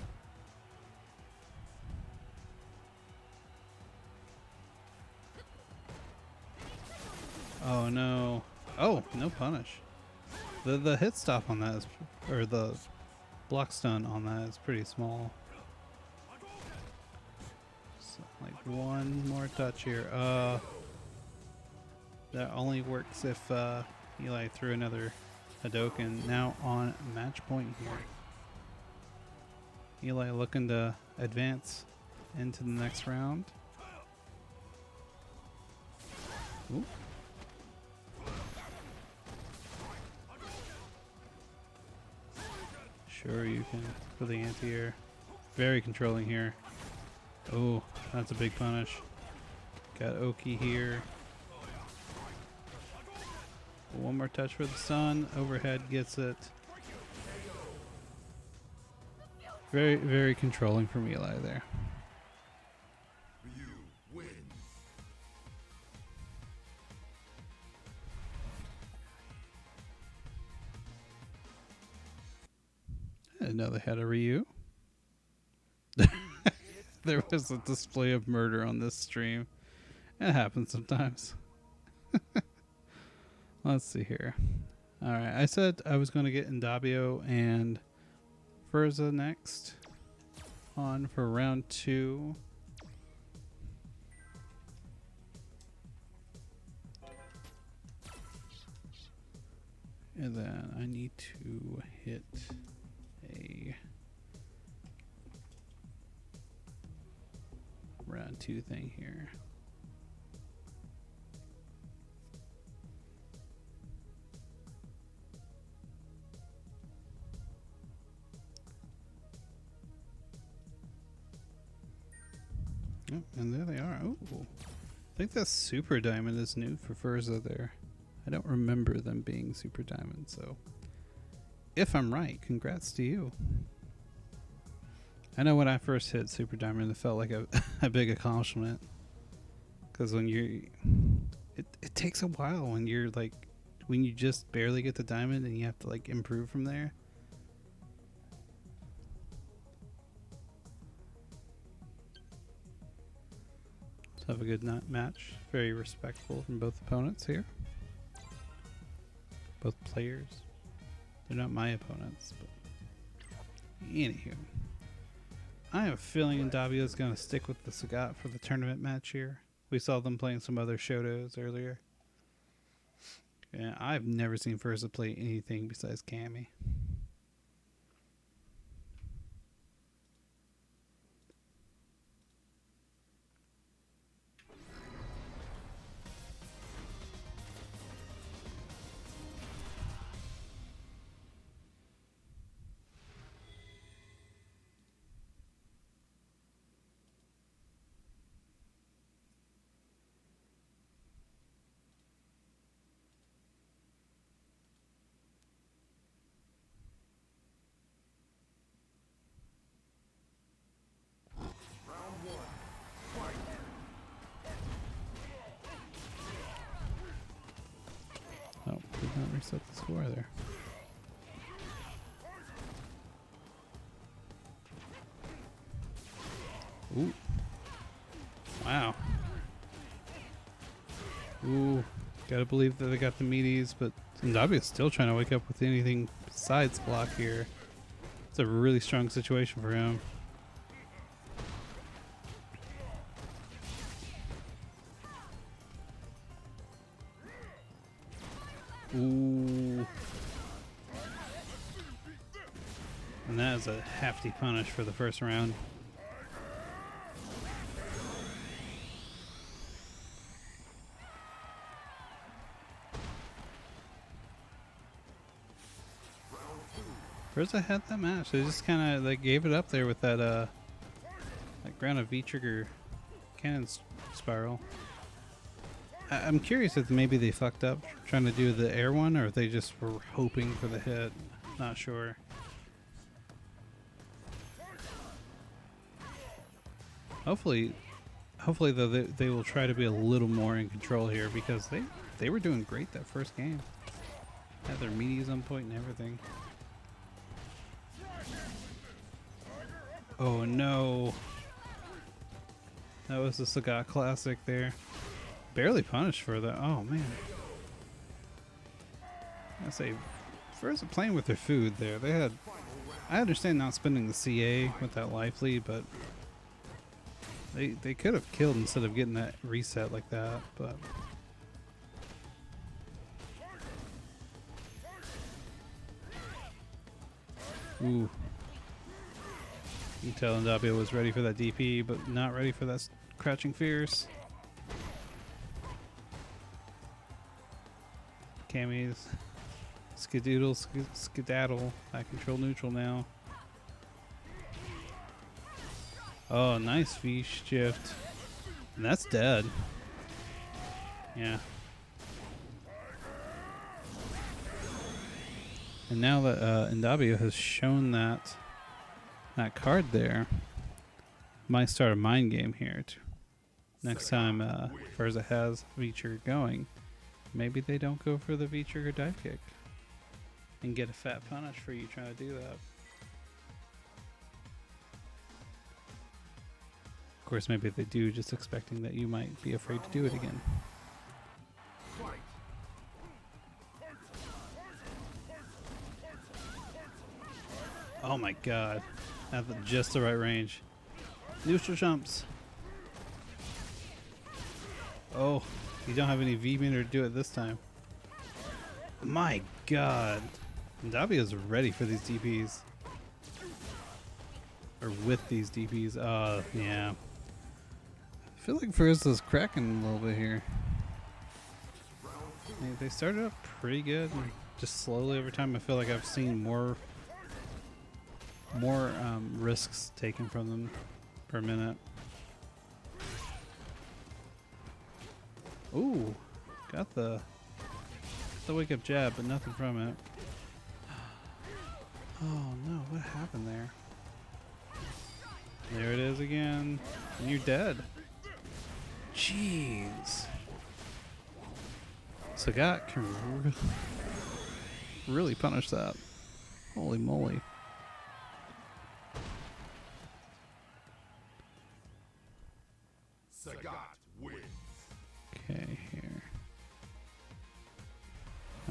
Oh no! Oh, no punish. The hit stop on that is, or the block stun on that is pretty small. So, like one more touch here. That only works if Eli threw another Hadoken. Now on match point here. Eli looking to advance into the next round. Ooh. Sure, you can for the anti-air. Very controlling here. Oh, that's a big punish. Got Oki here. One more touch for the sun. Overhead gets it. Very, very controlling from Eli there. You win. I didn't know they had a Ryu. There was a display of murder on this stream. It happens sometimes. Let's see here. Alright, I said I was going to get Endabio and Furza next on for round 2. And then I need to hit a round 2 thing here. Oh, and there they are. Oh, I think that Super Diamond is new for Furza there. I don't remember them being Super Diamond, so if I'm right, congrats to you. I know when I first hit Super Diamond, it felt like a big accomplishment. Because when it takes a while when you're like, when you just barely get the diamond and you have to like improve from there. Let's have a good match. Very respectful from both opponents here. Both players. They're not my opponents, but anywho. I have a feeling Endabio is going to stick with the Sagat for the tournament match here. We saw them playing some other Shotos earlier. Yeah, I've never seen Furza play anything besides Cammy. reset the score there. Ooh. Wow. Ooh. Gotta believe that they got the meaties, but endabio's still trying to wake up with anything besides block here. It's a really strong situation for him. Ooh. And that is a hefty punish for the first round. First I had that match. They just kind of like gave it up there with that like ground V trigger cannon spiral. I'm curious if maybe they fucked up trying to do the air one, or if they just were hoping for the hit. Not sure. Hopefully though they will try to be a little more in control here, because they were doing great that first game. Had their meaties on point and everything. Oh no. That was the Sagat classic there. Barely punished for that. Oh man. I say, first playing with their food there. They had. I understand not spending the CA with that life lead, but they could have killed instead of getting that reset like that. But ooh. You can tell endabio was ready for that DP, but not ready for that crouching fierce. Cammy's skedaddle. I control neutral now. Oh, nice V shift. And that's dead. Yeah. And now that endabio has shown that card there, might start a mind game here. Next time Furza has V-trigger going, maybe they don't go for the V-trigger dive kick and get a fat punish for you trying to do that. Of course, maybe they do, just expecting that you might be afraid to do it again. Oh my god. At just the right range. Neutral jumps. Oh, you don't have any V-meter to do it this time. My god. endabio is ready for these DPs. Or with these DPs. Yeah. I feel like Furza's cracking a little bit here. They started up pretty good. And just slowly over time, I feel like I've seen more risks taken from them per minute. Ooh, got the wake up jab, but nothing from it. Oh no, what happened there? There it is again. And you're dead. Jeez. Sagat can really punish that. Holy moly. Sagat wins. Okay, here.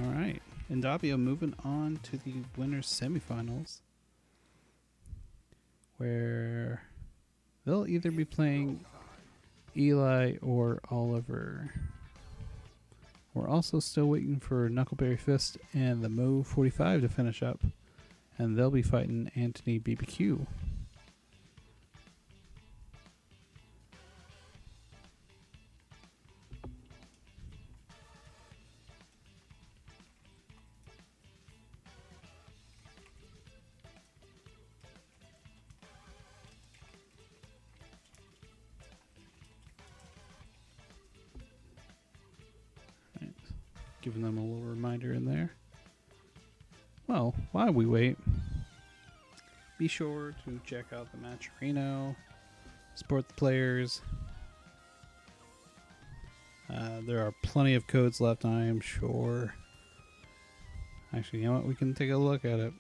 Alright. endabio moving on to the winners semifinals, where they'll either be playing Eli or Oliver. We're also still waiting for Knuckleberry Fist and the Mo 45 to finish up, and they'll be fighting AntonyBBQ. Giving them a little reminder in there. Well, while we wait, be sure to check out the Matcherino, support the players. There are plenty of codes left, I am sure. Actually, you know what? We can take a look at it.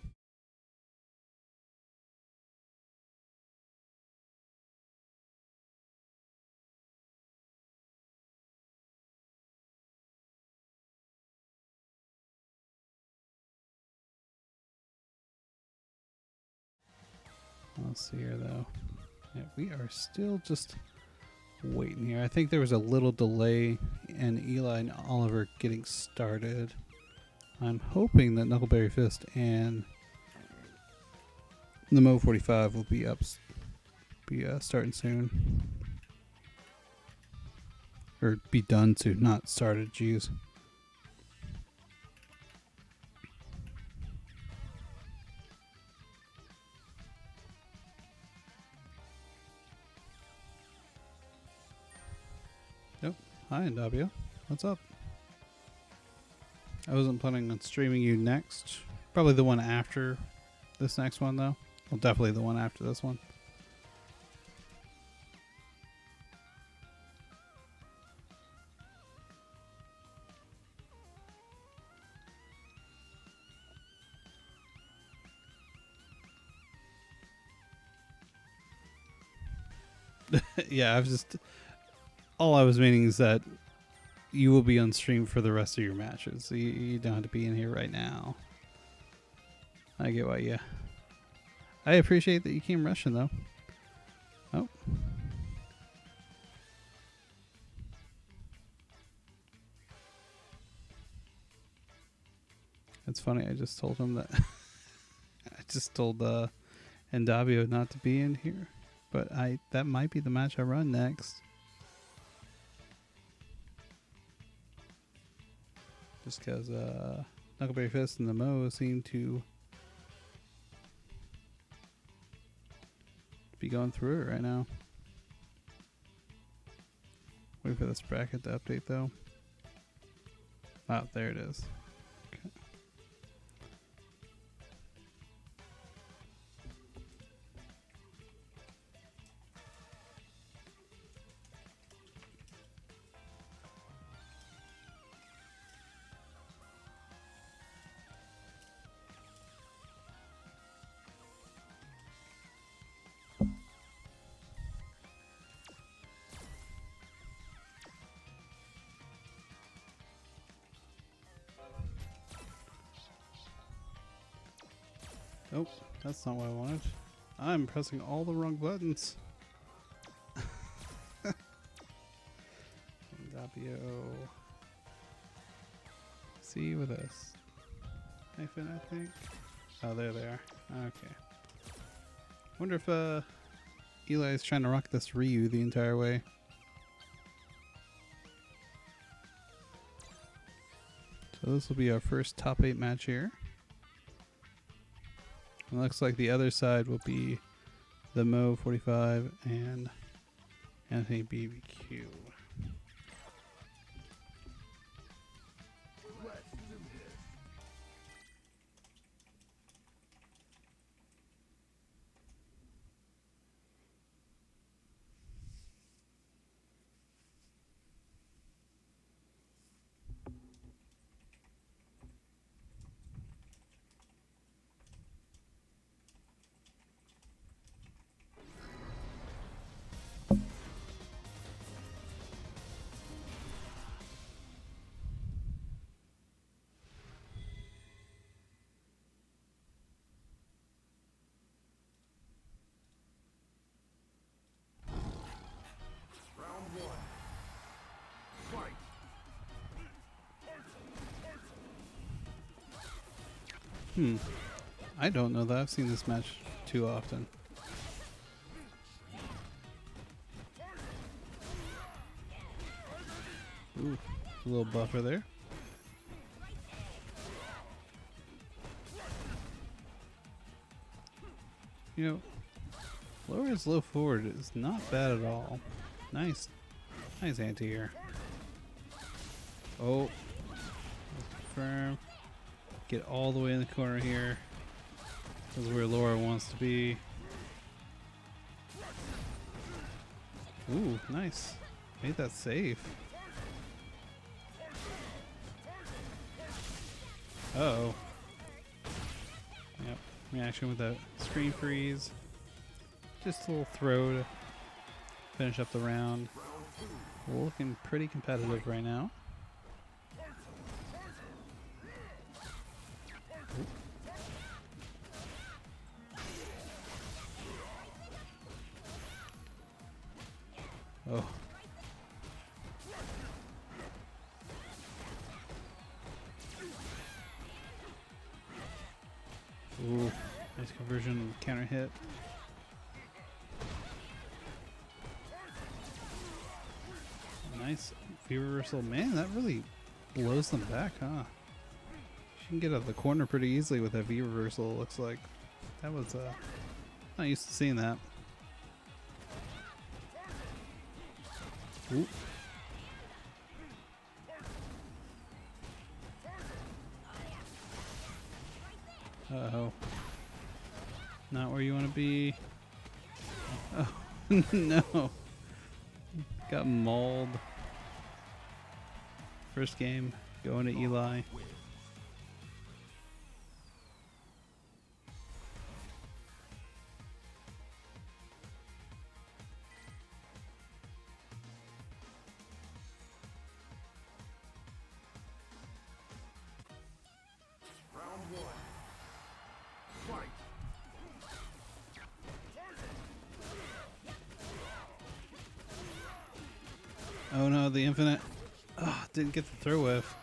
Let's see here, though. Yeah, we are still just waiting here. I think there was a little delay in Eli and Oliver getting started. I'm hoping that Knuckleberry Fist and the Mo 45 will be starting soon. Or be done soon, not started, jeez. Yep. Hi, endabio. What's up? I wasn't planning on streaming you next. Probably the one after this next one, though. Well, definitely the one after this one. Yeah, all I was meaning is that you will be on stream for the rest of your matches. So you don't have to be in here right now. I get why you. I appreciate that you came rushing, though. Oh. It's funny, I just told him that. I just told endabio not to be in here. But that might be the match I run next. Just because Knuckleberry Fist and the Mo seem to be going through it right now. Wait for this bracket to update, though. Oh, there it is. Okay. Oh, that's not what I wanted. I'm pressing all the wrong buttons. endabio. See with us. Hyphen, I think. Oh, there they are. Okay. Wonder if Eli is trying to rock this Ryu the entire way. So this will be our first top 8 match here. It looks like the other side will be the Mo 45 and AntonyBBQ. I don't know that I've seen this match too often. Ooh, a little buffer there. You know, lower his low forward is not bad at all. Nice anti-air. Oh, confirm. Get all the way in the corner here. This is where Laura wants to be. Ooh, nice. Made that safe. Uh-oh. reaction with a screen freeze. Just a little throw to finish up the round. We're looking pretty competitive right now. Oh. Ooh, nice conversion, counter hit. Nice V-reversal. Man, that really blows them back, huh? She can get out of the corner pretty easily with that V-reversal, it looks like. That was, not used to seeing that. Ooh. Uh-oh. Not where you want to be. Oh, no. Got mauled. First game, going to Eli. Round one. Fight. Oh no, the infinite. Oh, didn't get the throw whiff.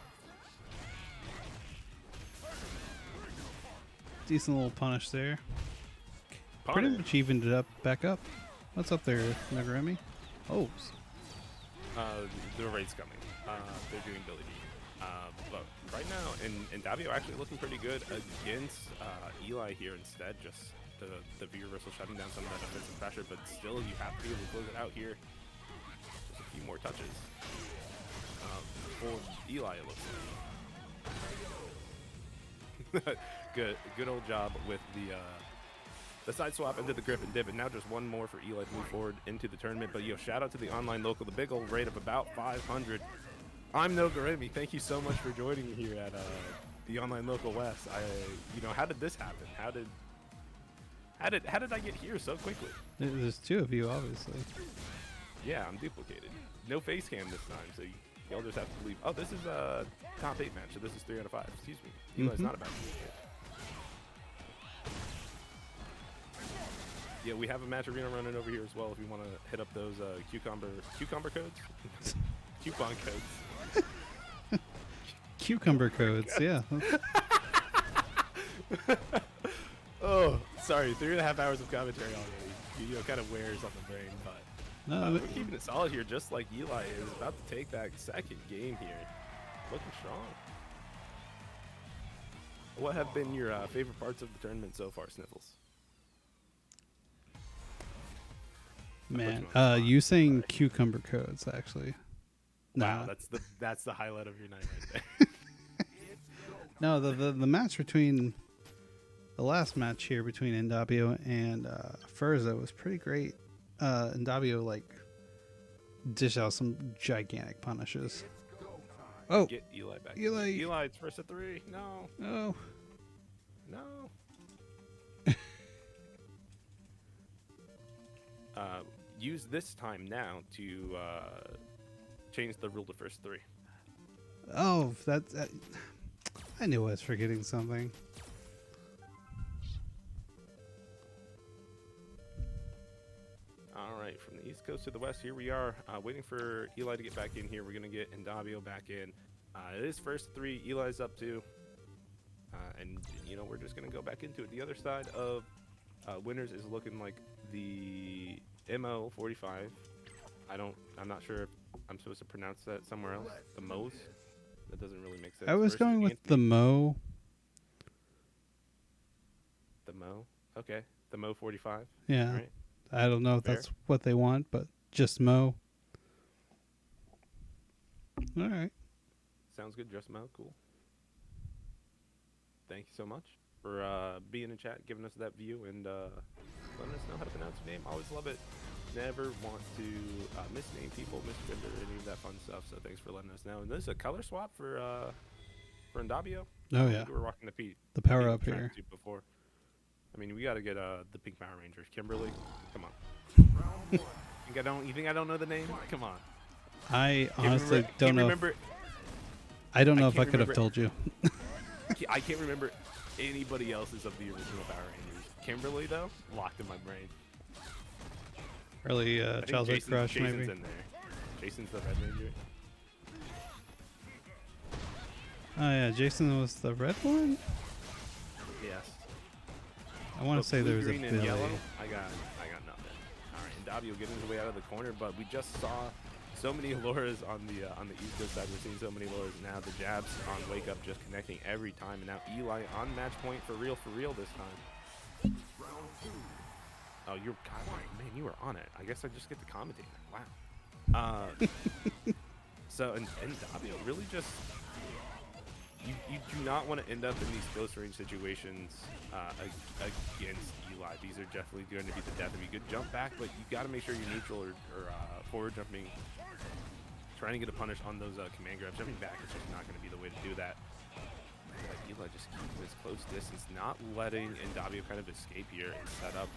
Decent little punish there. Pretty much evened it up, back up. What's up there, Nagaremi? Oh. The raid's coming. They're doing Billy D. But right now, endabio actually looking pretty good against Eli here instead. Just the V reversal shutting down some of that offensive pressure, but still you have to be able to close it out here. Just a few more touches. For Eli, it looks like. Good old job with the side swap into the grip and dip, and now just one more for Eli to move forward into the tournament. But shout out to the online local, the big old rate of about 500. I'm Nagaremi. Thank you so much for joining me here at the online local West. How did this happen? How did I get here so quickly? There's two of you, obviously. Yeah, I'm duplicated. No face cam this time, so y'all just have to believe. Oh, this is a top 8 match, so this is 3 out of 5. Excuse me. Eli's not about to be here. Yeah, we have a match arena running over here as well if you want to hit up those cucumber codes? Coupon codes. Cucumber codes, yeah. Oh, sorry, 3.5 hours of commentary already. Kind of wears on the brain, but No, we're keeping it solid here, just like Eli is about to take that second game here. Looking strong. What have been your favorite parts of the tournament so far, Sniffles? man, you saying cucumber codes, actually. Wow, Nah. that's the highlight of your night right there. No, the match between the last match here between endabio and Furza was pretty great. endabio dish out some gigantic punishes. Oh, Get Eli back. Eli. Eli, it's first at 3. No. oh, No. Use this time now to change the rule to first 3. oh, that I knew I was forgetting something. All right, from the East Coast to the West, here we are, waiting for Eli to get back in here. We're going to get endabio back in. It is first 3, Eli's up 2. And, we're just going to go back into it. The other side of winners is looking like the MO45. I'm not sure if I'm supposed to pronounce that somewhere else. The Mo's? That doesn't really make sense. I was Versus going with Anthony. the Mo. The Mo? Okay. The Mo 45. Yeah. All right. I don't know if Fair. that's what they want, but just Mo. All right. Sounds good. Just Mo. Cool. Thank you so much for being in chat, giving us that view, and letting us know how to pronounce your name. Always love it. Never want to misname people, misgender, any of that fun stuff. So thanks for letting us know. And this is a color swap for endabio. Oh I yeah. think we're rocking the The power Pete up here. tracksuit before. I mean, we gotta get the Pink Power Rangers. Kimberly, come on. You think I don't know the name? Come on. I honestly remember, don't know. Remember, I don't know if I can't could have remember- told you. I can't remember anybody else's of the original Power Rangers. Kimberly though, locked in my brain. Early I think childhood crush, Jason's maybe. in there. Jason's the Red Ranger. Oh yeah, Jason was the red one. Yes. I want But to say blue, there was a green, and Billy. yellow. I got nothing. All right, endabio getting his way out of the corner, but we just saw so many lures on the East Coast side. We're seeing so many lures now. The jabs on Wake Up just connecting every time, and now Eli on match point for real this time. Oh, you're God, man, you were on it. I guess I just get to commentate. Wow. So endabio really just. You do not want to end up in these close range situations against Eli. These are definitely going to be the death of you. Good jump back, but you got to make sure you're neutral or forward jumping, trying to get a punish on those command grabs. Jumping back is just not going to be the way to do that. Eli just keeping his close distance, not letting endabio kind of escape here and set up.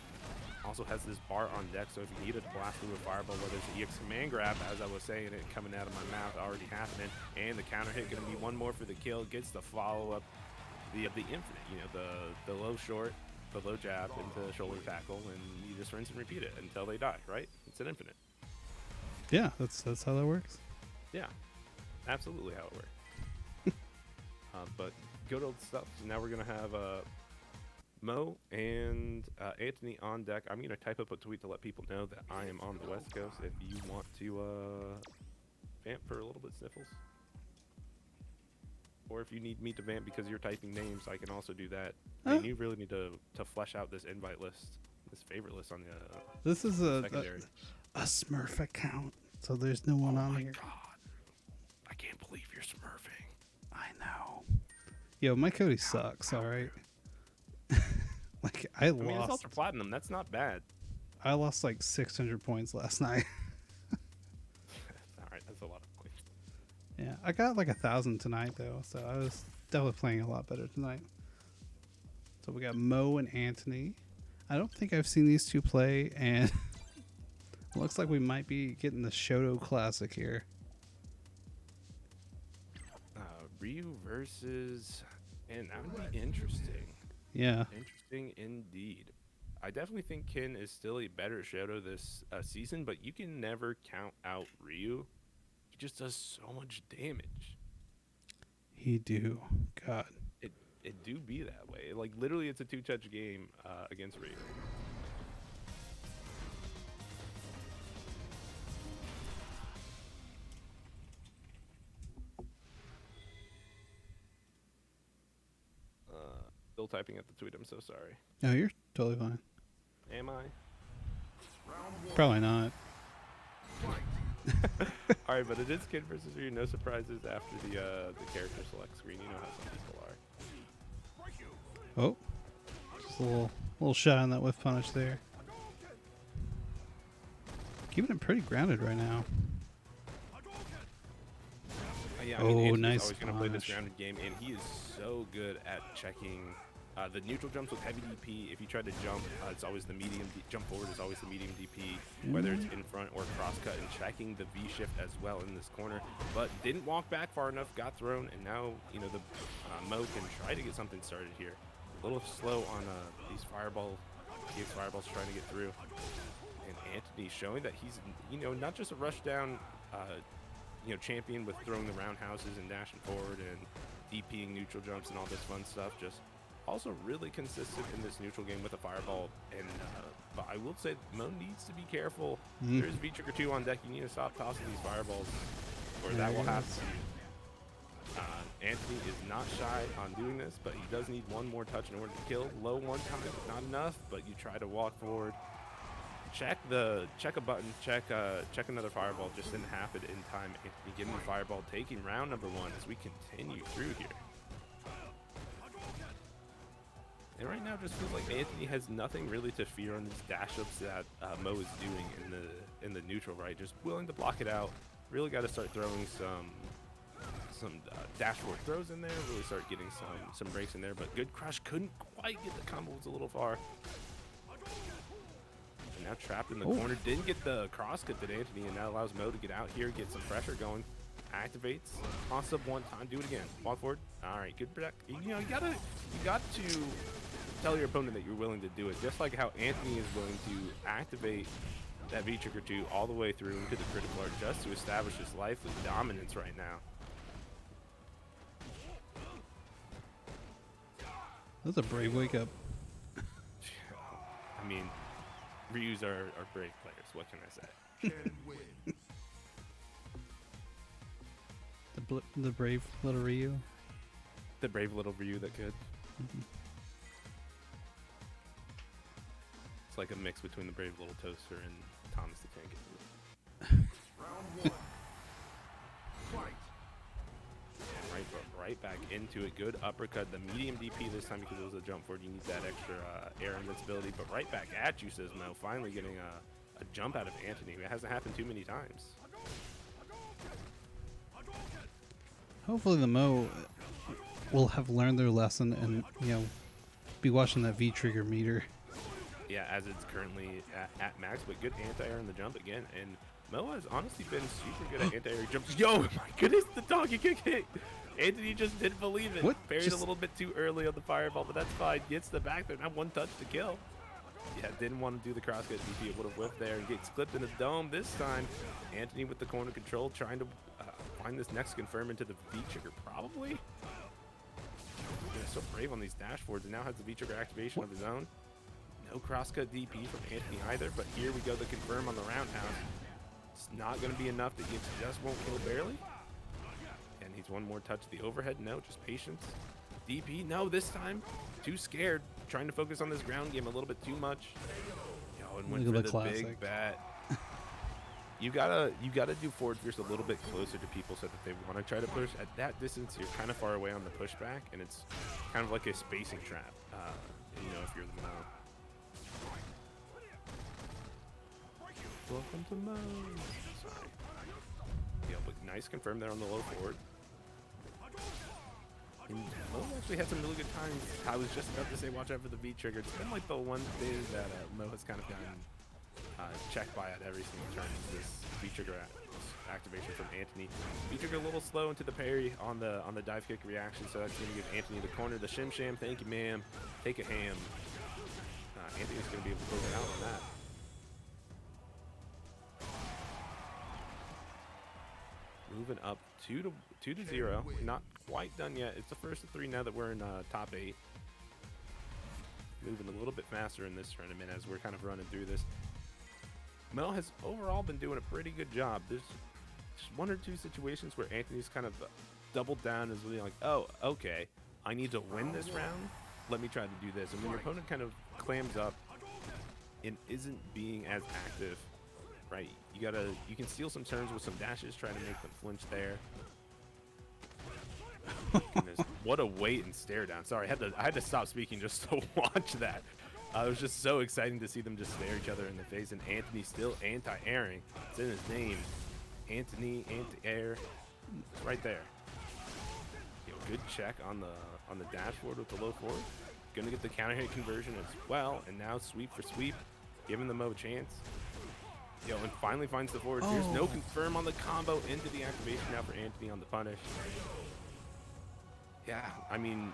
Also has this bar on deck, so if you needed to blast through a fireball, whether it's an EX command grab, as I was saying, it coming out of my mouth already happening, and the counter hit going to be one more for the kill, gets the follow up, the infinite, you know, the low short, the low jab into shoulder tackle, and you just rinse and repeat it until they die, right? It's an infinite. Yeah, that's how that works. Yeah, absolutely how it works. But good old stuff. So now we're gonna have Mo and Antony on deck. I'm gonna type up a tweet to let people know that I am on the West Coast. If you want to vamp for a little bit, Sniffles, or if you need me to vamp because you're typing names, I can also do that. And you really need to flesh out this invite list, this favorite list on the. This is a secondary. a Smurf account, so there's no one on here. God, I can't believe you're smurfing. I know. Yo, my Cody sucks. All right. Like I I mean, it's lost. ultra platinum. That's not bad. I lost like 600 points last night. All right, that's a lot of points. Yeah, I got like 1,000 tonight though, so I was definitely playing a lot better tonight. So we got Mo and Antony. I don't think I've seen these two play, and it looks like we might be getting the Shoto Classic here. Ryu versus, and that would be interesting. Yeah. Interesting indeed. I definitely think Kin is still a better Shoto this season, but you can never count out Ryu. He just does so much damage. He do. God. It do be that way. Like literally, it's a two-touch game against Ryu. Still typing at the tweet. I'm so sorry. No, you're totally fine. Am I? Probably not. All right, but it is Kid versus Ryu. No surprises after the character select screen. You know how some people are. Oh, just a little shot on that whiff punish there. Keeping it pretty grounded right now. Yeah, I mean, Anthony's nice always going to play this punish. grounded game, and he is so good at checking the neutral jumps with heavy DP. If you try to jump, it's always the medium. Jump forward is always the medium DP, whether it's in front or cross cut, and checking the V shift as well in this corner. But didn't walk back far enough, got thrown, and now you know the Mo can try to get something started here. A little slow on these fireballs trying to get through, and Antony showing that he's not just a rush down. Champion with throwing the roundhouses and dashing forward and DPing neutral jumps and all this fun stuff. Just also really consistent in this neutral game with a fireball. And but I will say Mo needs to be careful. There's V-Trigger 2 on deck. You need to stop tossing these fireballs, or that will happen to you. Antony is not shy on doing this, but he does need one more touch in order to kill. Low one time, not enough, but you try to walk forward. Check a button, check another fireball. Just didn't happen in time. Antony getting the fireball, taking round number 1 as we continue through here. And right now, it just feels like Antony has nothing really to fear on these dash ups that Mo is doing in the neutral, right? Just willing to block it out. Really got to start throwing some dashboard throws in there, really start getting some breaks in there. But good crush, couldn't quite get the combo, was a little far. And now trapped in the corner, didn't get the cross cut to Antony, and that allows Mo to get out here, get some pressure going. Activates, toss up one time, do it again. Walk forward. All right, good protect. You know, you got to tell your opponent that you're willing to do it, just like how Antony is willing to activate that V-trigger 2 all the way through into the critical art just to establish his life with dominance right now. That's a brave wake up. I mean, Ryus are brave players. What can I say? Ken wins. The brave little Ryu. The brave little Ryu that could. It's like a mix between the brave little toaster and Thomas the Tank Engine. Round 1. Fight. And right back into it. Good uppercut. The medium DP this time because it was a jump forward. You need that extra air invincibility. But right back at you, says Mo. Finally getting a jump out of Antony. It hasn't happened too many times. Hopefully the Mo will have learned their lesson and, you know, be watching that V-trigger meter. Yeah, as it's currently at max, but good anti-air in the jump again. And Mo has honestly been super good at anti-air jumps. Yo, my goodness, the doggy kick hit. Antony just didn't believe it. What? Buried a little bit too early on the fireball, but that's fine. Gets the back there, not one touch to kill. Yeah, didn't want to do the crosscut DP. It would have whiffed there and gets clipped in the dome this time. Antony with the corner control, trying to find this next confirm into the V-trigger, probably. Yeah, so brave on these dashboards, and now has the V-trigger activation of his own. No crosscut DP from Antony either, but here we go, the confirm on the roundhouse. It's not going to be enough that he just won't kill barely. And he's one more touch. The overhead, no, just patience. DP, no, this time, too scared. Trying to focus on this ground game a little bit too much. Yo, and went for the big bat. You gotta do forward fierce a little bit closer to people so that they want to try to push. At that distance, you're kind of far away on the pushback, and it's kind of like a spacing trap. You know, if you're the Mo. Welcome to Mo. Sorry. Yeah, but nice confirm there on the low forward. And Mo actually had some really good times. I was just about to say watch out for the V trigger. It's been like the one thing that Mo has kind of gotten checked by at every single turn. This V trigger activation from Antony. V trigger a little slow into the parry on the dive kick reaction, so that's going to give Antony the corner. The shim sham, thank you, ma'am. Take a ham. Antony's going to be able to close it out on that. Moving up 2-0. Not quite done yet. It's the first of 3 now that we're in top 8. Moving a little bit faster in this tournament as we're kind of running through this. Mo has overall been doing a pretty good job. There's just 1 or 2 situations where Antony's kind of doubled down and is really like, oh, okay, I need to win this round. Let me try to do this. And when your opponent kind of clams up and isn't being as active, right? You can steal some turns with some dashes, try to make them flinch there. Goodness, what a wait and stare down. Sorry, I had to stop speaking just to watch that. It was just so exciting to see them just stare each other in the face, and Antony still anti-airing. It's in his name. Antony, anti-air. It's right there. Yo, good check on the dashboard with the low forward. Gonna get the counter hit conversion as well, and now sweep for sweep, giving the Mo a chance. Yo, and finally finds the forward. There's no confirm on the combo into the activation now for Antony on the punish. Yeah, I mean,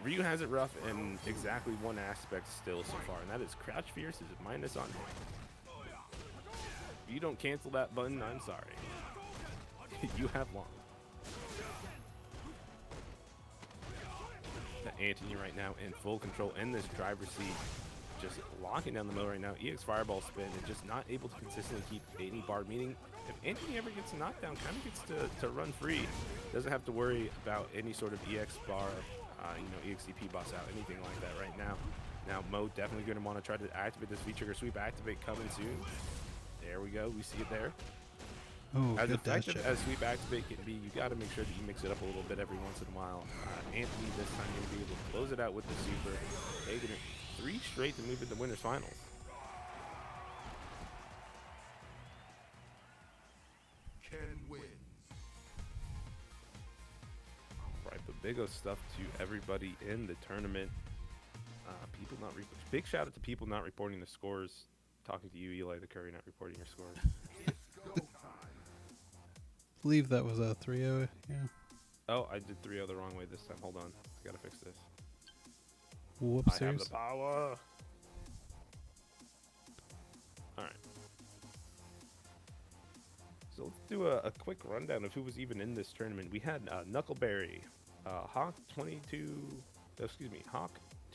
Ryu has it rough in exactly one aspect still so far, and that is crouch fierce is a minus on him. If you don't cancel that button, I'm sorry. You have long. The Antony right now in full control in this driver's seat. Just locking down the Mo right now. EX Fireball spin and just not able to consistently keep any bar. Meaning, if Antony ever gets knocked down, kind of gets to run free. Doesn't have to worry about any sort of EX bar, EXCP boss out, anything like that right now. Now, Mo definitely going to want to try to activate this V-trigger sweep. Activate coming soon. There we go. We see it there. Oh, as good dash effective check. as sweep activate can be, you got to make sure that you mix it up a little bit every once in a while. Antony this time going to be able to close it out with the super, taking it 3 straight to move into winners finals. Ken wins. big O stuff to everybody in the tournament. People not big shout out to people not reporting the scores. Talking to you, EliTheCurry, not reporting your scores. I believe that was a 3-0. Yeah. Oh, I did 3-0 the wrong way this time. Hold on, I gotta fix this. Whoops. I have the power. All right. So let's do a quick rundown of who was even in this tournament. We had Knuckleberry, Hawk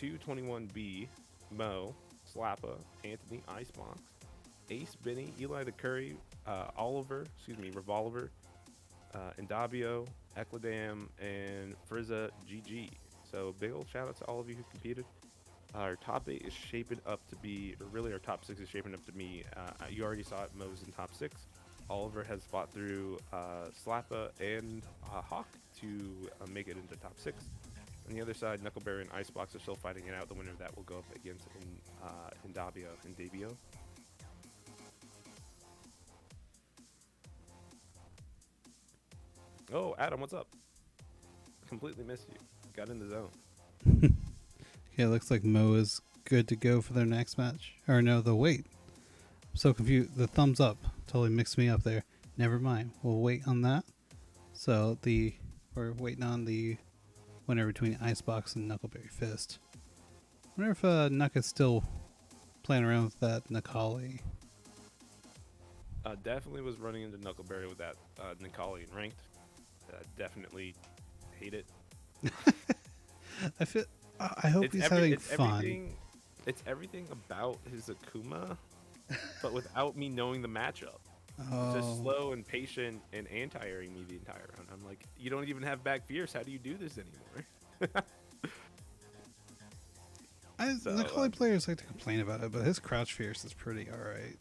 221B, Mo, Slappa, Antony, Icebox, AceBenny, EliTheCurry, revilOliver, Endabio, Ekladam, and Frizza GG. So big old shout out to all of you who competed. Our top 8 is shaping up to be, or really our top 6 is shaping up to be, you already saw it, Mo's in top 6. Oliver has fought through Slappa and Hawk to make it into top 6. On the other side, Knuckleberry and Icebox are still fighting it out. The winner of that will go up against endabio. Oh, Adam, what's up? Completely missed you. Got in the zone. Okay, looks like Mo is good to go for their next match. Or no, the wait. I'm so confused. The thumbs up totally mixed me up there. Never mind. We'll wait on that. So we're waiting on the winner between Icebox and Knuckleberry Fist. I wonder if Nuck is still playing around with that Nakali. Definitely was running into Knuckleberry with that Nikali in ranked. Definitely hate it. I hope he's having fun. It's everything about his Akuma, but without me knowing the matchup. Just slow and patient and anti-airing me the entire round. I'm like, you don't even have back fierce. How do you do this anymore? Nakali players like to complain about it, but his crouch fierce is pretty alright.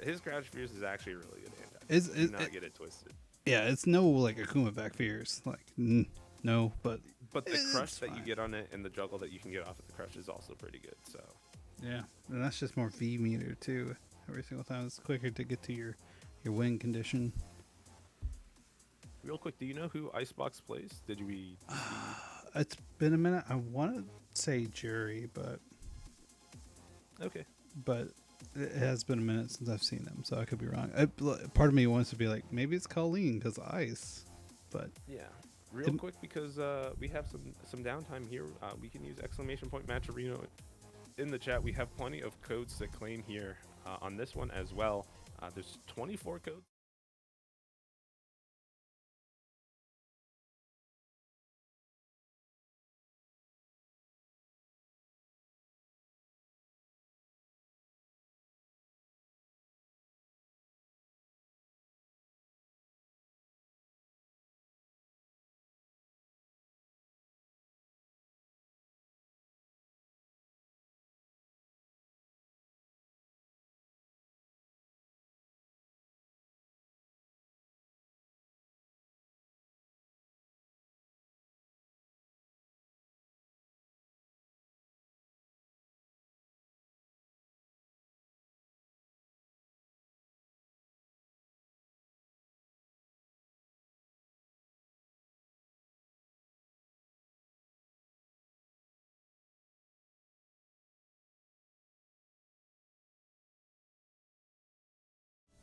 His crouch fierce is actually really good anti. Do not get it twisted. Yeah, it's no like Akuma back fierce. Like, no, but the crush that you get on it and the juggle that you can get off of the crush is also pretty good. So yeah, and that's just more V meter too. Every single time it's quicker to get to your win condition. Real quick, do you know who Icebox plays? Did we? It's been a minute. I want to say Juri, but okay. But it has been a minute since I've seen them, so I could be wrong. Part of me wants to be like, maybe it's Kolin because ice, but yeah. Real quick, because we have some downtime here, we can use !Matcherino in the chat. We have plenty of codes to claim here on this one as well. There's 24 codes.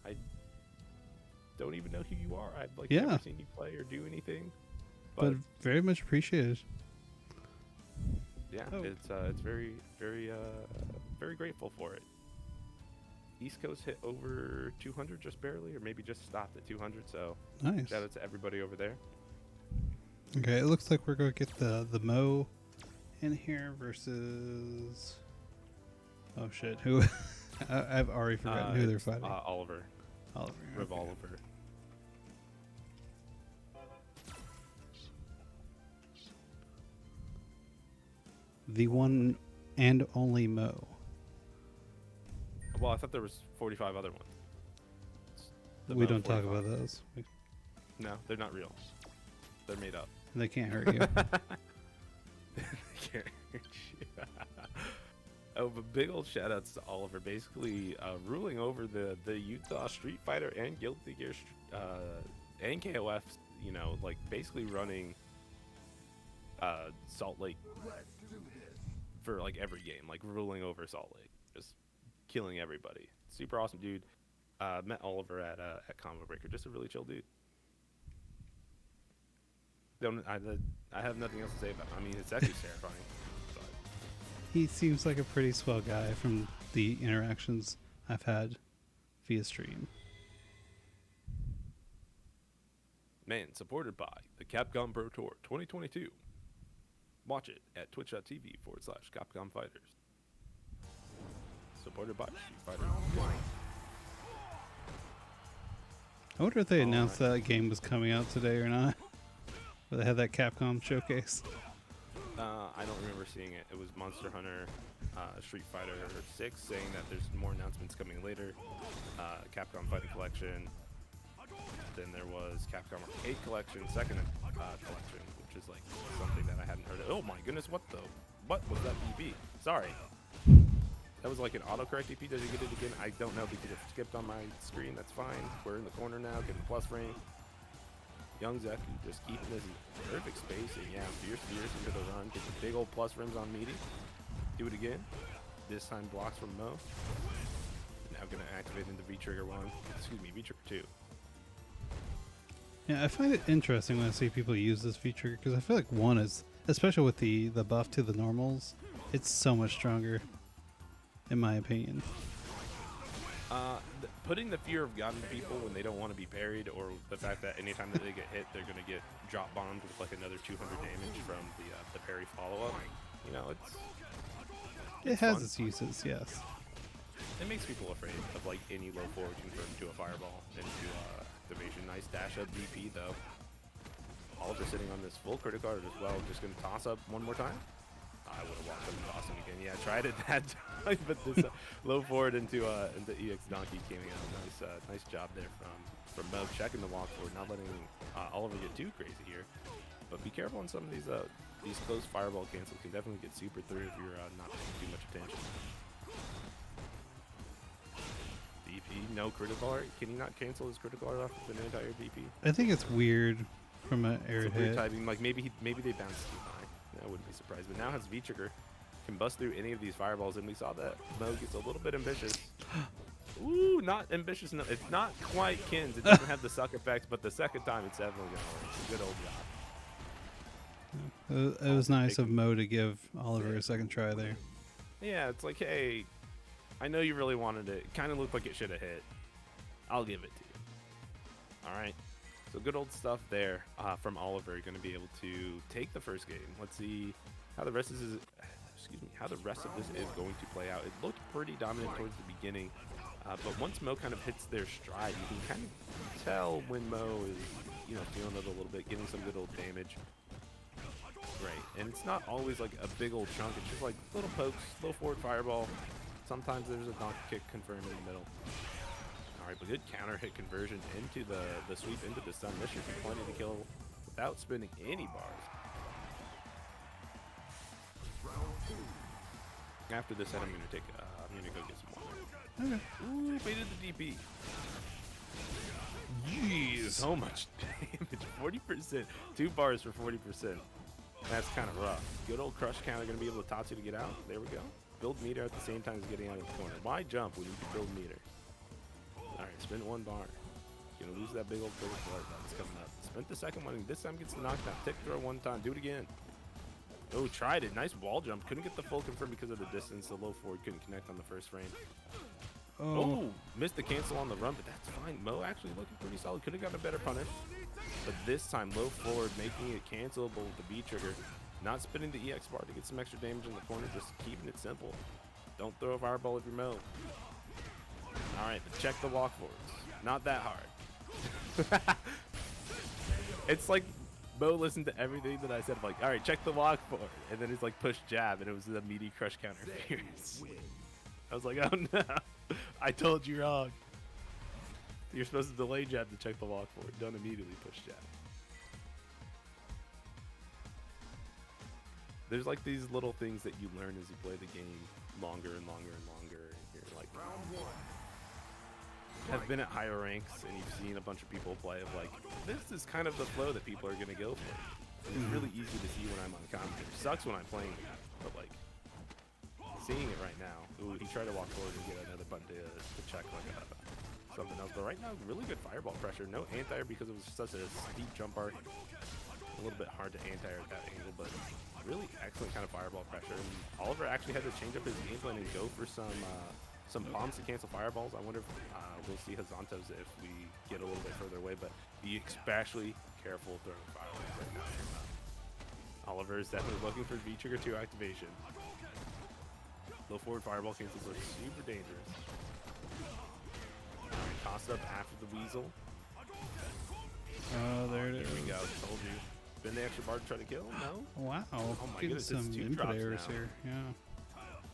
I don't even know who you are. I've never seen you play or do anything. But very much appreciated. Yeah, it's very very grateful for it. East Coast hit over 200 just barely, or maybe just stopped at 200. So nice. Shout out to everybody over there. Okay, it looks like we're going to get the Mo in here versus. Oh shit! Who? I've already forgotten who they're fighting. Oliver. revilOliver. The one and only Mo. Well, I thought there was 45 other ones. We don't talk about those. No, they're not real. They're made up. They can't hurt you. They can't hurt you. Oh, but big old shout outs to Oliver, basically ruling over the Utah Street Fighter and Guilty Gear and KOF, you know, like basically running Salt Lake for like every game, like ruling over Salt Lake, just killing everybody. Super awesome dude. Met Oliver at Combo Breaker, just a really chill dude. I have nothing else to say about him. I mean, his Zeku's terrifying. But He seems like a pretty swell guy from the interactions I've had via stream. man, supported by the Capcom Pro Tour 2022. Watch it at twitch.tv/Capcom Fighters. Supported by Street Fighter. I wonder if they announced that game was coming out today or not. But they had that Capcom showcase. I don't remember seeing it. It was Monster Hunter, Street Fighter 6 saying that there's more announcements coming later. Capcom Fighting Collection. Then there was Capcom Arcade Collection, second collection, which is like something that I hadn't heard of. Oh my goodness, what was that DP? Sorry. That was like an autocorrect DP. Does he get it again? I don't know because it skipped on my screen. That's fine. We're in the corner now, getting plus frame. Young Zeku just keeping this perfect spacing. Yeah, fierce into the run. Get the big old plus rims on meaty. Do it again. This time blocks from Mo. Now gonna activate into V-Trigger 1. Excuse me, V-Trigger 2. Yeah, I find it interesting when I see people use this feature because I feel like one is, especially with the buff to the normals, it's so much stronger, in my opinion. Putting the fear of God in people when they don't want to be parried, or the fact that anytime that they get hit, they're going to get drop bombed with like another 200 damage from the parry follow-up. You know, It has fun. its uses, yes. It makes people afraid of like any low forward confirm to a fireball into activation. Nice dash up DP though. Oliver sitting on this full critical card as well. Just going to toss up one more time. I would have walked up and tossed him again. Yeah, tried it that time, but this low forward into EX Donkey came out. Nice job there from Mo, checking the walk forward, not letting Oliver get too crazy here. But be careful on some of these close fireball cancels. Can definitely get super through if you're not paying too much attention. DP, no critical art. Can he not cancel his critical art off with an entire DP? I think it's weird from an air It's a weird hit. typing. Like maybe they bounced too high. I wouldn't be surprised. But now has V-Trigger, can bust through any of these fireballs, and we saw that Mo gets a little bit ambitious. Ooh, not ambitious. No, it's not quite Kins. It doesn't have the suck effects, but the second time it's definitely gonna work. It's a good old job. It was nice of Mo to give Oliver a second try there. Yeah, it's like, hey, I know you really wanted it. It kind of looked like it should have hit. I'll give it to you. All right. So good old stuff there from Oliver. Going to be able to take the first game. Let's see how the rest of this is. How the rest of this is going to play out. It looked pretty dominant towards the beginning, but once Mo kind of hits their stride, you can kind of tell when Mo is, feeling it a little bit, getting some good old damage. Great, and it's not always like a big old chunk. It's just like little pokes, low forward fireball. Sometimes there's a donkey kick confirmed in the middle. All right, but good counter hit conversion into the sweep into the stun. This should be plenty to kill without spending any bars. After this set, I'm gonna go get some water. Okay. Ooh, baited the DP. Jeez, so much damage. 40%, 2 bars for 40%. That's kind of rough. Good old crush counter gonna be able to Tatsu to get out. There we go. Build meter at the same time as getting out of the corner. Why jump when you can build meter? All right, spend 1 bar. Gonna lose that big old critical art that's coming up. Spent the second one, and this time gets the knockdown. Tick throw 1 time. Do it again. Oh, tried it. Nice wall jump. Couldn't get the full confirm because of the distance. The low forward couldn't connect on the first frame. Oh, missed the cancel on the run, but that's fine. Mo actually looking pretty solid. Could have gotten a better punish. But this time, low forward, making it cancelable with the V-Trigger. Not spinning the EX bar to get some extra damage in the corner. Just keeping it simple. Don't throw a fireball if you're Mo. All right, but check the walk forwards. Not that hard. It's like Mo listened to everything that I said. I'm like, all right, check the walk forward. And then it's like push jab, and it was the meaty crush counter fierce. I was like, oh no. I told you wrong. You're supposed to delay jab to check the walk forward. Don't immediately push jab. There's like these little things that you learn as you play the game longer and longer and longer. And you're like, have been at higher ranks and you've seen a bunch of people play of like, this is kind of the flow that people are going to go for. It's really easy to see when I'm on commentary. Sucks when I'm playing it, but like seeing it right now. Ooh, he tried to walk forward and get another button to check like something else. But right now, really good fireball pressure. No anti-air because it was such a steep jump arc. A little bit hard to anti-air at that angle, but really excellent kind of fireball pressure. And Oliver actually had to change up his game plan and go for some bombs to cancel fireballs. I wonder if we'll see Hazantos if we get a little bit further away, but be especially careful throwing fireballs right now. Oliver is definitely looking for V-Trigger 2 activation. Low forward fireball cancels are super dangerous. Toss up after the weasel. Oh, there it is. Here we go. Told you. Been the extra bar to try to kill? No? Wow. Oh my Getting goodness, some it's 2 input drops errors now. here. Yeah.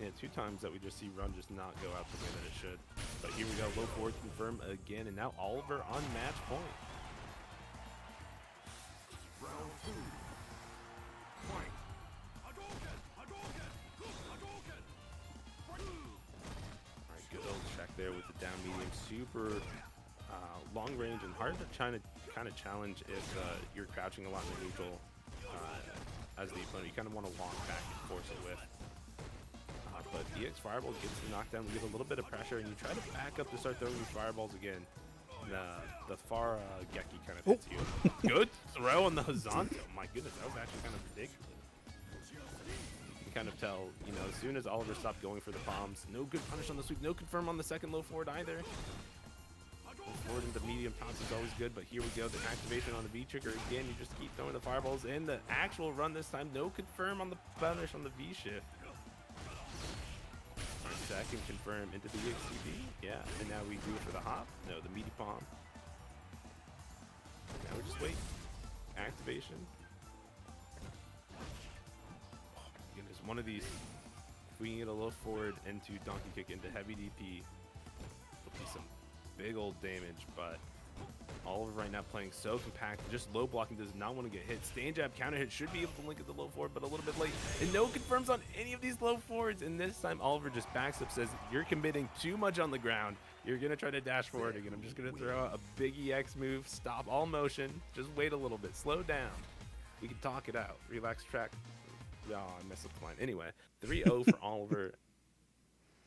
Yeah, 2 times that we just see run just not go out the way that it should. But here we go. Low forward confirm again, and now Oliver on match point. Round 2. Fight. Alright, good old check there with the down medium. Super long range and hard to kind of challenge if you're crouching a lot in the neutral as the opponent. You kind of want to walk back and force it with. But EX Fireball gets the knockdown. We get a little bit of pressure, and you try to back up to start throwing these fireballs again. The far Geki kind of hits you. Good throw on the Hazanto. My goodness, that was actually kind of ridiculous. You can kind of tell, you know, as soon as Oliver stopped going for the bombs, no good punish on the sweep, no confirm on the second low forward either. Low forward into medium toss is always good, but here we go. The activation on the V-Trigger again. You just keep throwing the fireballs in. The actual run this time, no confirm on the punish on the V-shift. Second confirm into the EXCB. Yeah, and now we do it for the hop. No, the meaty palm. Now we just wait. Activation. Oh my goodness, one of these. If we can get a low forward into donkey kick into heavy DP, it'll be some big old damage, but Oliver right now playing so compact, just low blocking, does not want to get hit. Stand jab counter hit should be able to link at the low forward, but a little bit late. And no confirms on any of these low forwards. And this time Oliver just backs up, says, you're committing too much on the ground. You're going to try to dash forward again. I'm just going to throw out a big EX move, stop all motion, just wait a little bit, slow down. We can talk it out. Relax track. Oh, I messed up the line. Anyway, 3-0 for Oliver.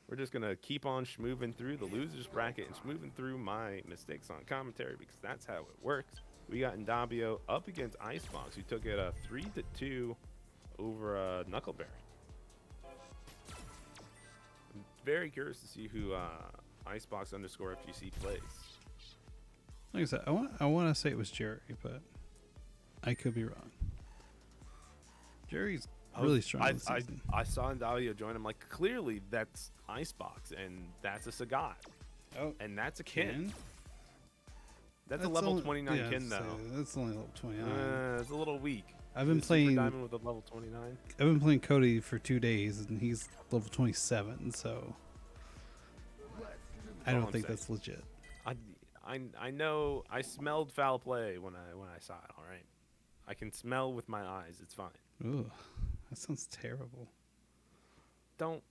We're just going to keep on schmoving through the losers bracket and schmoving through my mistakes on commentary because that's how it works. We got Endabio up against Icebox, who took it a 3-2 over Knuckleberry. I'm very curious to see who Icebox_FGC plays. Like I said, I want to say it was Juri, but I could be wrong. Juri's really strong this season. I saw Endabio join. I'm like, clearly that's Icebox, and that's a Sagat. Oh, and that's a Kin. That's a That's level only- 29 yeah, Kin, so though. that's only level 29. It's a little weak. I've been Is Super playing. Diamond with a level 29. I've been playing Cody for 2 days, and he's level 27. So I all don't I'm think saying. that's legit. I know. I smelled foul play when I saw it. All right, I can smell with my eyes. It's fine. Ugh, that sounds terrible. Don't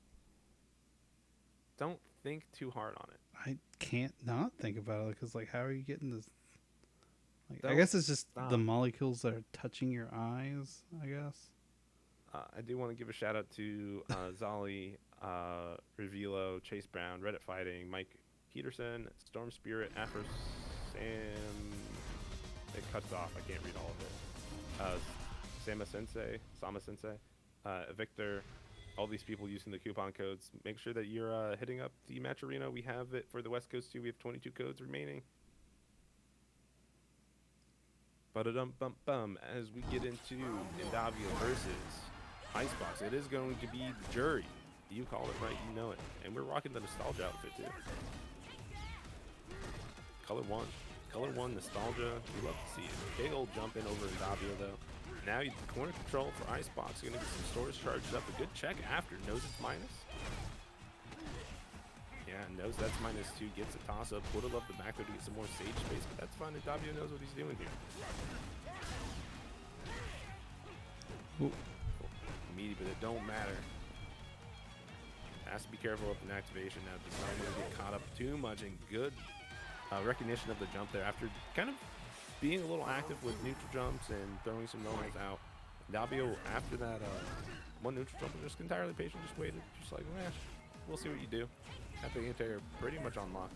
think too hard on it. I can't not think about it because, like, how are you getting this? Like, I Don't guess it's just stop. the molecules that are touching your eyes. I guess. I do want to give a shout out to Zolly, Revilo, Chase Brown, Reddit Fighting, Mike Peterson, Storm Spirit, Afro Sam. It cuts off. I can't read all of it. Sama Sensei, Victor. All these people using the coupon codes. Make sure that you're hitting up the match arena. We have it for the West Coast too. We have 22 codes remaining. Ba-da-dum-bum-bum. As we get into Endabio versus Icebox, it is going to be the Juri. You call it right, you know it. And we're rocking the nostalgia outfit too. Color one nostalgia. We love to see it. Big old jump in over Endabio though. Now the corner control for Icebox. Gonna get some stores charged up. A good check after. Knows it's minus. Yeah, knows that's -2. Gets a toss up. Would have loved the back there to get some more sage space, but that's fine. Endabio knows what he's doing here. Ooh. Meaty, but it don't matter. Has to be careful with an activation now. Does not want to get caught up too much. And good recognition of the jump there after kind of being a little active with neutral jumps and throwing some normals out. endabio, after that one neutral jump, was just entirely patient, just waited, just like, we'll see what you do. That big anti-air pretty much on lock.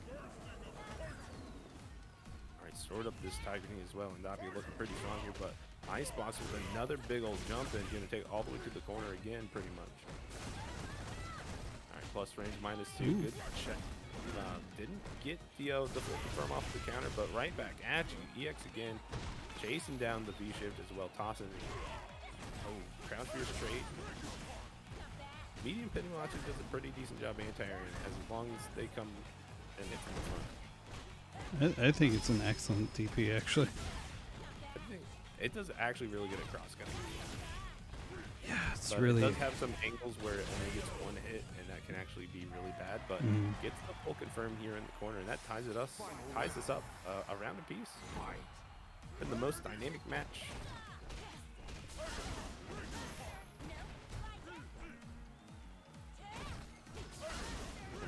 Alright, stored up this Tiger Knee as well. endabio looking pretty strong here, but Icebox with another big old jump and gonna take all the way to the corner again, pretty much. Alright, plus range -2, good check. Didn't get the full confirm off the counter, but right back at you. EX again, chasing down the V shift as well, tossing it. Oh, crown fear straight. Medium Penny actually does a pretty decent job anti-airing as long as they come and hit from the front. I think it's an excellent DP actually. I think it does actually really good at cross cutting. Yeah, it's But really. it does have some angles where it only gets one hit, and that can actually be really bad. But gets the full confirm here in the corner, and that ties us up around a piece. Been the most dynamic match.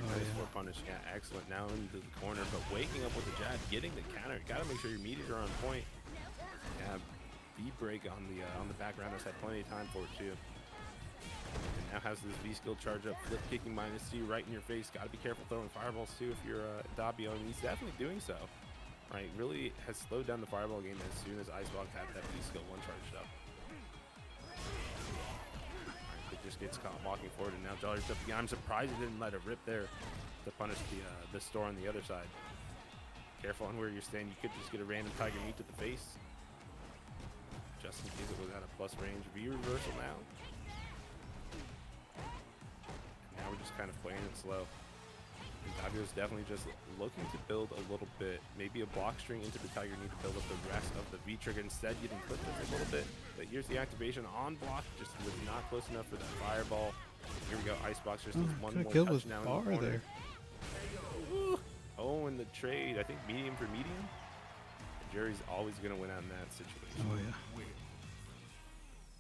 Nice for punish, yeah, excellent. Now into the corner, but waking up with the jab, getting the counter. Got to make sure your meteors are on point. Yeah, V break on the background has had plenty of time for it too. And now has this V skill charge up, flip kicking -2 right in your face. Got to be careful throwing fireballs too if you're endabio, and he's definitely doing so. Right, really has slowed down the fireball game as soon as Icebox had that V skill 1 charged up. Alright, it just gets caught walking forward, and now Jolly's up again. I'm surprised he didn't let it rip there to punish the store on the other side. Careful on where you're standing. You could just get a random Tiger Knee to the face. Just in case it was out of plus range. V reversal now. And now we're just kind of playing it slow. endabio is definitely just looking to build a little bit, maybe a block string into the Tiger Knee to build up the rest of the V trigger, instead getting clipped a little bit. But here's the activation on block, just was not close enough for that fireball. Here we go, Icebox just needs one more touch now in the corner. There. Ooh. Oh, and the trade, I think medium for medium. Juri's always going to win out in that situation. Oh yeah.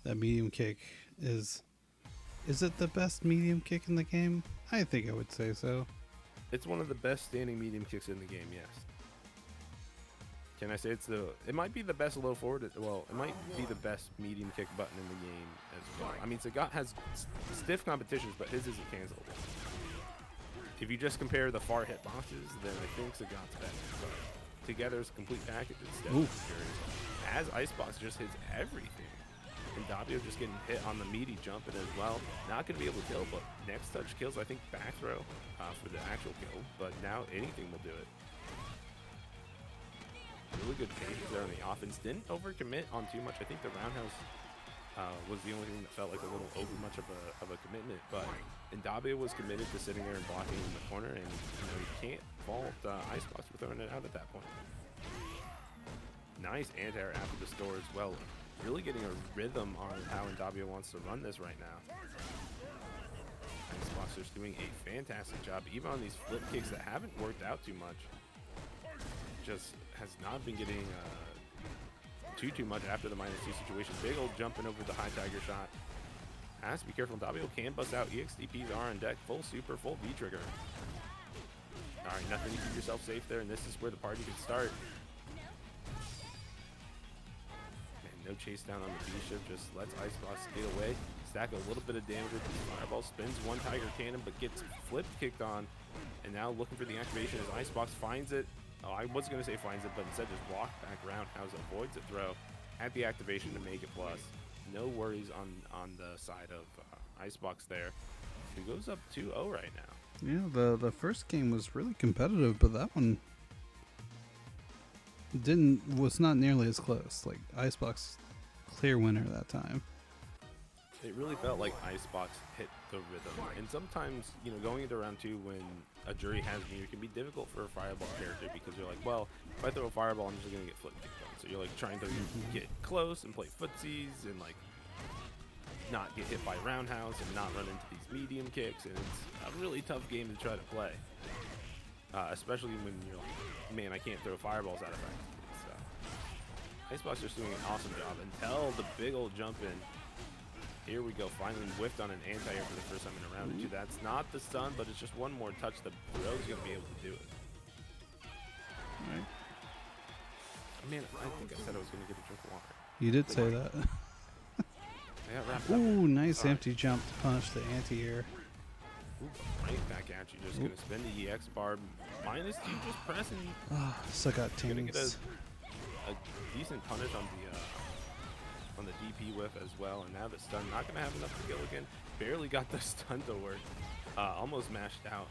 That medium kick is it the best medium kick in the game? I think I would say so. It's one of the best standing medium kicks in the game, yes. Can I say it might be the best low forward, well, it might be the best medium kick button in the game as well. I mean, Sagat has stiff competitions, but his isn't cancelable. If you just compare the far hit boxes, then I think Sagat's better. But together as a complete package, it's definitely Juri's. As Icebox just hits everything. endabio just getting hit on the meaty jump as well. Not going to be able to kill, but next touch kills, I think back throw for the actual kill. But now anything will do it. Really good patience there on the offense. Didn't overcommit on too much. I think the roundhouse was the only thing that felt like a little over much of a commitment. But endabio was committed to sitting there and blocking in the corner, and you can't fault Icebox for throwing it out at that point. Nice anti-air after the store as well. Really getting a rhythm on how endabio wants to run this right now. Icebox is doing a fantastic job, even on these flip kicks that haven't worked out too much. Just has not been getting too much after the -2 situation. Big old jumping over the high tiger shot. Has to be careful. endabio can bust out. EXDPs are on deck. Full super, full V trigger. All right, nothing to keep yourself safe there, and this is where the party can start. No chase down on the B shift, just lets Icebox get away. Stack a little bit of damage with the fireball. Spins one Tiger Cannon, but gets flipped kicked on. And now looking for the activation as Icebox finds it. Oh, I was going to say finds it, but instead just walks back roundhouse, avoids the throw. Had the activation to make it plus. No worries on the side of Icebox there. He goes up 2-0 right now. Yeah, the first game was really competitive, but that one was not nearly as close. Like Icebox clear winner that time. It really felt like Icebox hit the rhythm. And sometimes, going into round 2 when a Juri has meter can be difficult for a fireball character, because you're like, well, if I throw a fireball, I'm just gonna get flip kicked on. So you're like trying to get close and play footsies and like not get hit by roundhouse and not run into these medium kicks, and it's a really tough game to try to play. Especially when you're like, man, I can't throw fireballs out of effectively. So Icebox just doing an awesome job until the big old jump in. Here we go, finally whiffed on an anti-air for the first time in a round 2. That's not the stun, but it's just one more touch. The throw's gonna be able to do it. Right. Man, I think I said I was going to get a drink of water. You did say that. I got wrapped up. Ooh, nice Sorry. empty jump to punish the anti-air. Ooh, right back at you. Just going to spend the EX bar. -2 just pressing. Sagat Going to get teams. a decent punish on the DP whiff as well. And now the stun not going to have enough to kill again. Barely got the stun to work. Almost mashed out,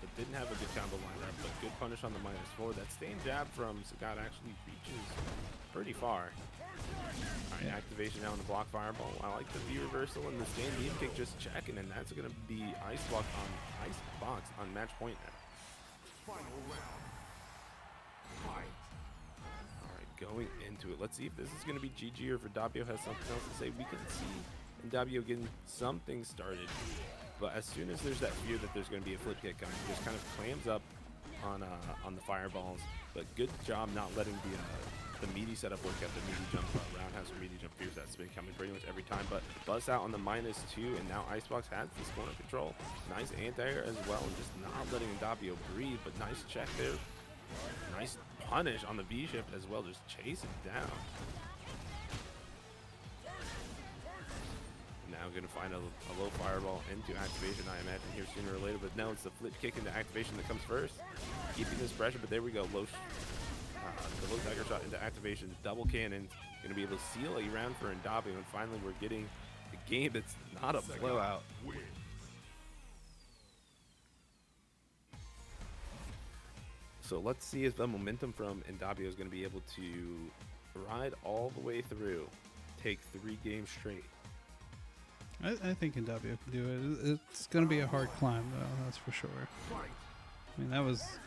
but didn't have a good combo lineup. But good punish on the -4. That staying jab from Sagat actually reaches pretty far. All right, activation now on the block fireball. I like the V reversal and the stand beam kick just checking, and that's going to be Icebox on match point now. Final round. Fight. All right, going into it. Let's see if this is going to be GG or if endabio has something else to say. We can see endabio getting something started, but as soon as there's that fear that there's going to be a flip kick coming, he just kind of clams up on the fireballs. But good job not letting the meaty setup work out. The meaty jump roundhouse or meaty jump fears that's been coming pretty much every time. But buzz out on the -2, and now Icebox has this corner control. Nice anti-air as well, and just not letting endabio breathe. But nice check there. Nice punish on the V shift as well, just chase it down. Now going to find a low fireball into activation, I imagine, here sooner or later. But no, it's the flip kick into activation that comes first. Keeping this pressure, but there we go. The low tiger shot into activation. Double cannon. Going to be able to seal a round for endabio. And finally, we're getting a game that's not a blowout. So let's see if the momentum from endabio is going to be able to ride all the way through. Take 3 games straight. I think endabio can do it. It's going to be a hard climb, though, that's for sure. I mean, that was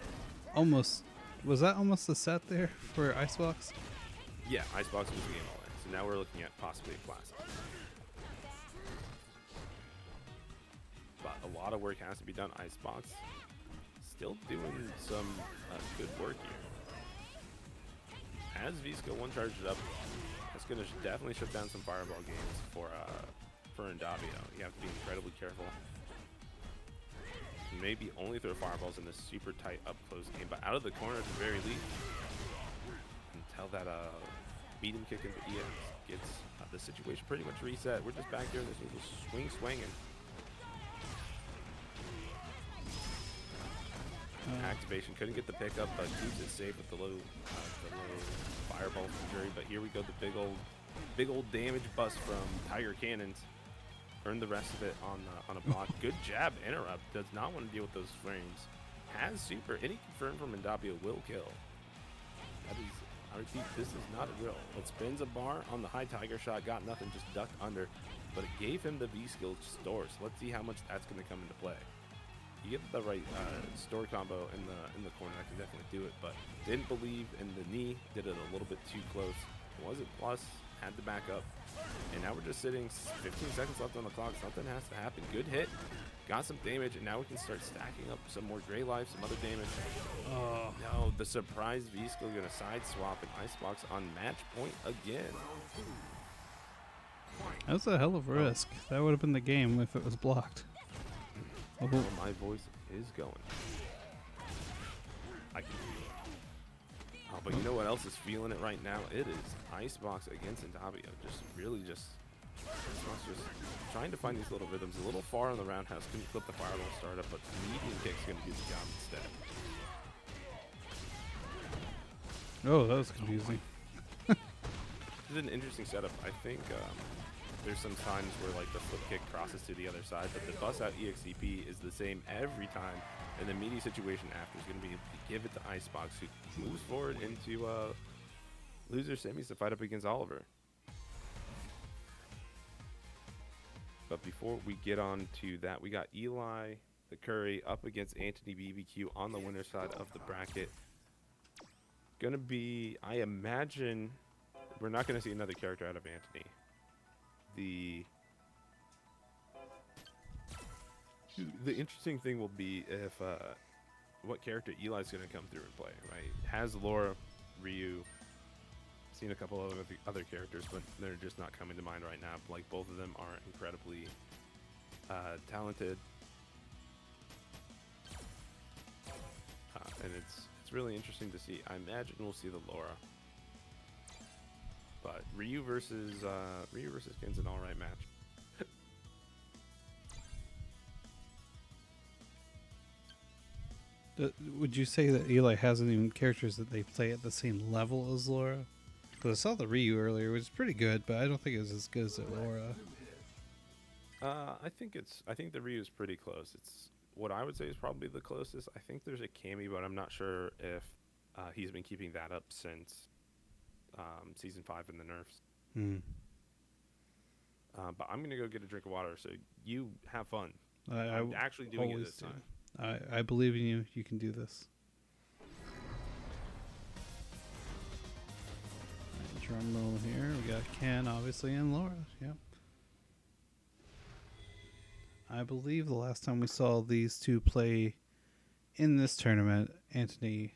almost... Was that almost a set there for Icebox? Yeah, Icebox was the game all in. So now we're looking at possibly a classic. But a lot of work has to be done. Icebox still doing some good work here. As V-Skill 1 charges up, that's going to definitely shut down some fireball games for endabio. You have to be incredibly careful. Maybe only throw fireballs in this super tight up close game, but out of the corner at the very least, until that beating kick into EX gets the situation pretty much reset. We're just back here in this little swinging. Activation couldn't get the pickup, but keeps it safe with the low fireball from Juri. But here we go, the big old damage bust from Tiger Cannons. Earned the rest of it on a block. Good jab interrupt. Does not want to deal with those frames. Has super. Any confirm from endabio will kill. That is, I repeat, this is not a drill. It spins a bar on the high tiger shot. Got nothing, just ducked under. But it gave him the V skill store. So let's see how much that's going to come into play. You get the right store combo in the corner. I can definitely do it, but didn't believe in the knee. Did it a little bit too close. Wasn't plus. Had to back up. And now we're just sitting 15 seconds left on the clock. Something has to happen. Good hit. Got some damage, and now we can start stacking up some more gray life, some other damage. Oh, no. The surprise V-Skill going to side swap an Icebox on match point again. That was a hell of a risk. That would have been the game if it was blocked. Oh. Well, my voice is going. I can feel it. Oh, but you know what else is feeling it right now? It is Icebox against endabio. Icebox just trying to find these little rhythms. A little far on the roundhouse. Couldn't flip the fireball startup, but the medium kick's going to do the job instead. Oh, that was confusing. This is an interesting setup. I think there's some times where like the flip kick crosses to the other side, but the bust out EXCP is the same every time. And the meaty situation after is going to be able to give it to Icebox, who moves forward into loser semis to fight up against Oliver. But before we get on to that, we got EliTheCurry up against AntonyBBQ on the winner's side of the bracket. Gonna be, I imagine, we're not gonna see another character out of Antony. The interesting thing will be if what character Eli's going to come through and play, right? Has Laura, Ryu, seen a couple of other characters, but they're just not coming to mind right now. Like, both of them are incredibly talented. And it's really interesting to see. I imagine we'll see the Laura. Ryu versus Kin's an alright match. Would you say that Eli hasn't even characters that they play at the same level as Laura? Because I saw the Ryu earlier, which is pretty good, but I don't think it was as good as the Laura. I think the Ryu is pretty close. It's what I would say is probably the closest. I think there's a Cammy, but I'm not sure if he's been keeping that up since season 5 in the nerfs. But I'm gonna go get a drink of water. So you have fun. I'm actually doing it this time. I believe in you. You can do this. Drum roll here. We got Ken, obviously, and Laura. Yep. I believe the last time we saw these two play in this tournament, Antony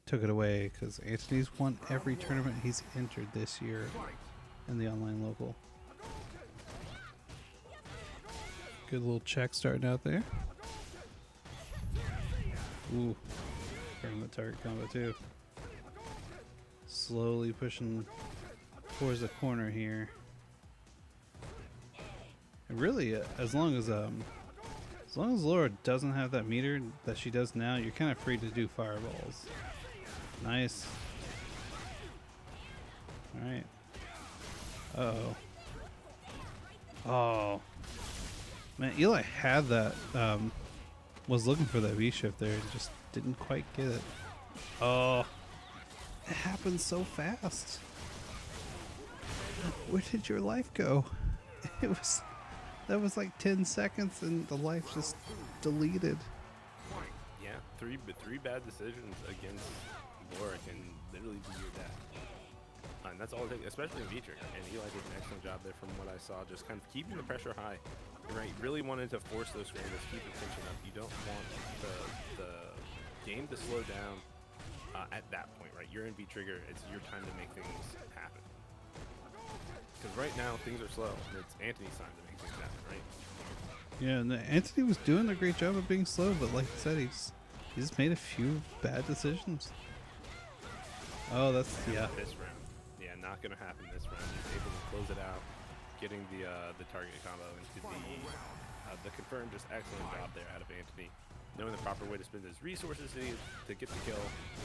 took it away because Antony's won every tournament he's entered this year in the online local. Good little check starting out there. Ooh, bring the target combo too. Slowly pushing towards the corner here. And really, as long as Laura doesn't have that meter that she does now, you're kind of free to do fireballs. Nice. All right. Uh-oh. Oh. Man, Eli had that. Was looking for that V shift there and just didn't quite get it. Oh, it happened so fast. Where did your life go? That was like 10 seconds and the life just deleted. Yeah, three bad decisions against Laura can literally be your death. And that's all it takes, especially in V-Trigger. And Eli did an excellent job there from what I saw, just kind of keeping the pressure high. Right, really wanted to force those scrambles, keep the tension up. You don't want the game to slow down at that point, right? You're in V-Trigger, it's your time to make things happen. Because right now, things are slow, and it's Antony's time to make things happen, right? Yeah, and Antony was doing a great job of being slow, but like I said, he just made a few bad decisions. Oh, that's, yeah. This round. Yeah, not going to happen this round. He's able to close it out. Getting the target combo into the confirmed, just excellent job there out of Antony, knowing the proper way to spend his resources to get the kill,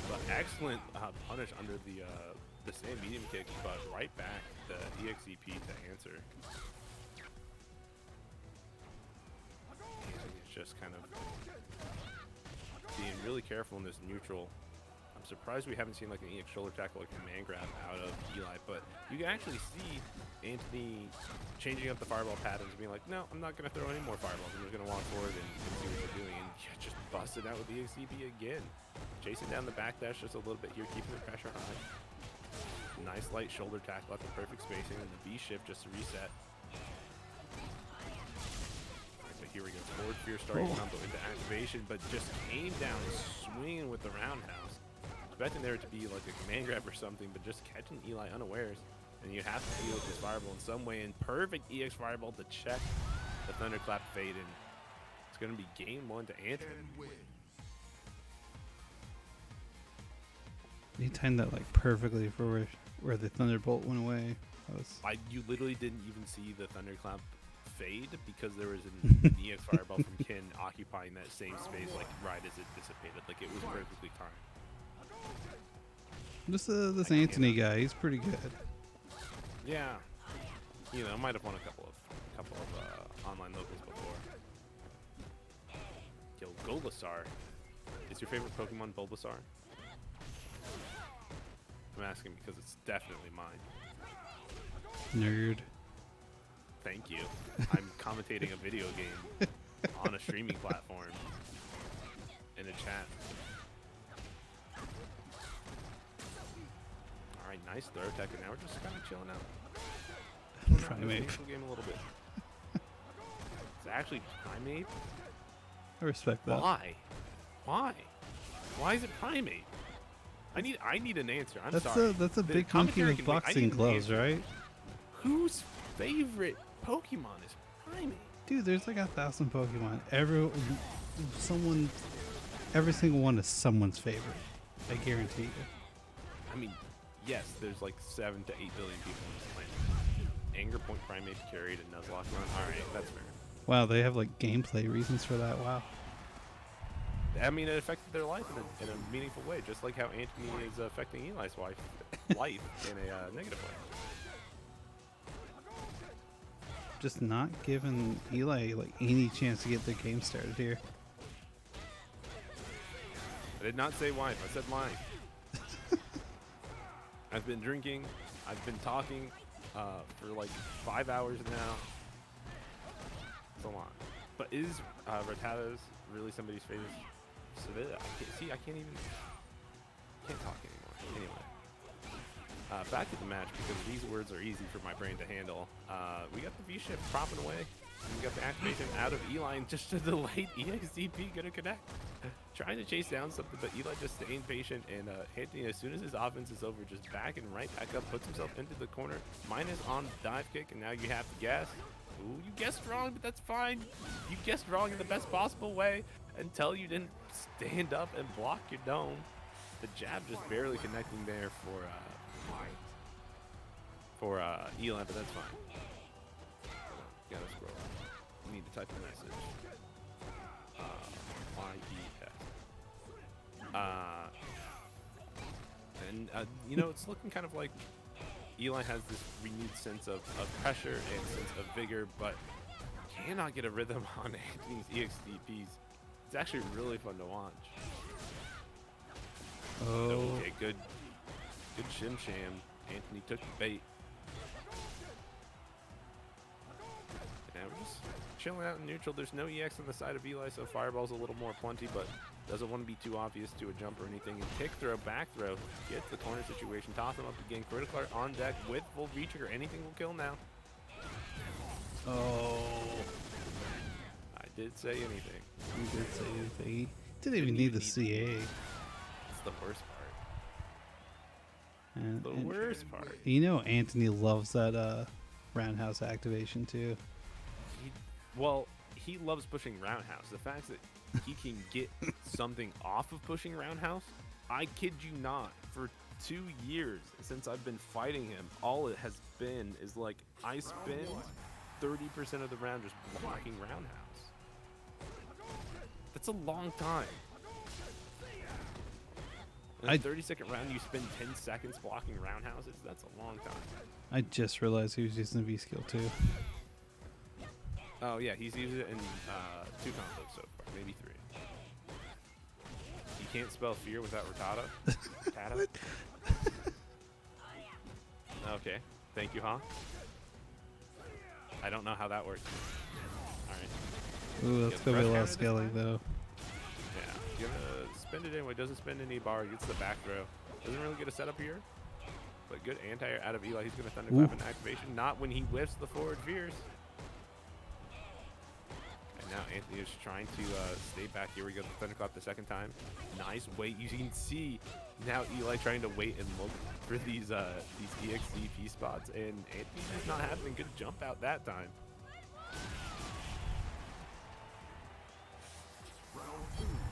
but excellent punish under the same medium kick, but right back the EXEP to answer. He's just kind of being really careful in this neutral. I'm surprised we haven't seen like an EX shoulder tackle or command grab out of Eli, but you can actually see Antony changing up the fireball patterns, being like, no, I'm not going to throw any more fireballs. I'm just going to walk forward and see what you're doing. And yeah, just busted out with the EXCP again. Chasing down the backdash just a little bit here, keeping the pressure high. Nice light shoulder tackle at the perfect spacing, and the B shift just to reset. But here we go, forward fear starting combo into activation, but just came down swinging with the roundhouse. Expecting there to be like a command grab or something, but just catching Eli unawares. And you have to deal with this fireball in some way, and perfect EX fireball to check the thunderclap fade, and it's going to be game 1 to Antony. He timed that like perfectly for where the thunderbolt went away. You literally didn't even see the thunderclap fade because there was an EX fireball from Ken occupying that same space like right as it dissipated. Like it was perfectly timed. This Antony guy, he's pretty good. Yeah, you know, might have won a couple of online locals before. Yo, Bulbasaur. Is your favorite Pokemon Bulbasaur? I'm asking because it's definitely mine. Nerd. Thank you. I'm commentating a video game on a streaming platform in a chat. Alright, nice throw tech, and now we're just kind of chilling out. Primate. Game a little bit. It's actually Primate? I respect that. Why? Why is it Primate? I need an answer. I'm That's sorry. That's a The big monkey commentary with can wait. I boxing need an gloves, answer. right? Whose favorite Pokemon is Primate? Dude, there's like 1,000 Pokemon. Every single one is someone's favorite. I guarantee you. I mean, yes, there's like 7 to 8 billion people on this planet. Anger Point Primate carried a Nuzlocke run. Alright, that's fair. Wow, they have like gameplay reasons for that. Wow. I mean, it affected their life in a meaningful way, just like how Antony is affecting Eli's life in a negative way. Just not giving Eli like any chance to get their game started here. I did not say wife, I said life. I've been drinking, I've been talking for like 5 hours now. It's a lot. But is Rattatas really somebody's favorite? I can't talk anymore. Anyway, back to the match because these words are easy for my brain to handle. We got the V-shift propping away. And we got the activation out of Eli and just a delayed EXDP gonna connect. Trying to chase down something, but Eli just staying patient. And Antony, as soon as his offense is over, just backing right back up, puts himself into the corner. Minus on dive kick, and now you have to guess. Ooh, you guessed wrong, but that's fine. You guessed wrong in the best possible way until you didn't stand up and block your dome. The jab just barely connecting there for Eli, but that's fine. Gotta scroll up. You need to type a message. You know, it's looking kind of like Eli has this renewed sense of pressure and sense of vigor, but cannot get a rhythm on Antony's EXDPs. It's actually really fun to watch. Oh. Okay, good shim sham. Antony took the bait. Now we're just chilling out in neutral. There's no EX on the side of Eli, so Fireball's a little more plenty, but doesn't want to be too obvious to a jump or anything. And kick throw, back throw, gets the corner situation, toss him up again. Critical Art on deck with full V-trigger. Anything will kill now. Oh. I did say anything. You did say anything. He didn't even need the CA. It's the worst part. And, The worst part. You know Antony loves that roundhouse activation too. He loves pushing roundhouse. The fact that he can get something off of pushing roundhouse, I kid you not, for 2 years since I've been fighting him, all it has been is like I spend 30% of the round just blocking roundhouse. That's a long time. In a 30-second round, you spend 10 seconds blocking roundhouses. That's a long time. I just realized he was using the V skill too. Oh yeah, he's used it in 2 combos so far, maybe 3. You can't spell fear without Rattata. Rattata? Okay, thank you, huh? I don't know how that works. All right. Ooh, that's gonna be a lot of scaling though. Yeah, gonna spend it anyway. Doesn't spend any bar. Gets the back throw. Doesn't really get a setup here. But good anti-air out of Eli. He's gonna thunderclap an activation. Not when he whiffs the forward fears. Now Antony is trying to stay back. Here we go, the thunderclap the second time. Nice wait. You can see now Eli trying to wait and look for these EXDP spots, and Antony is not having a good jump out that time.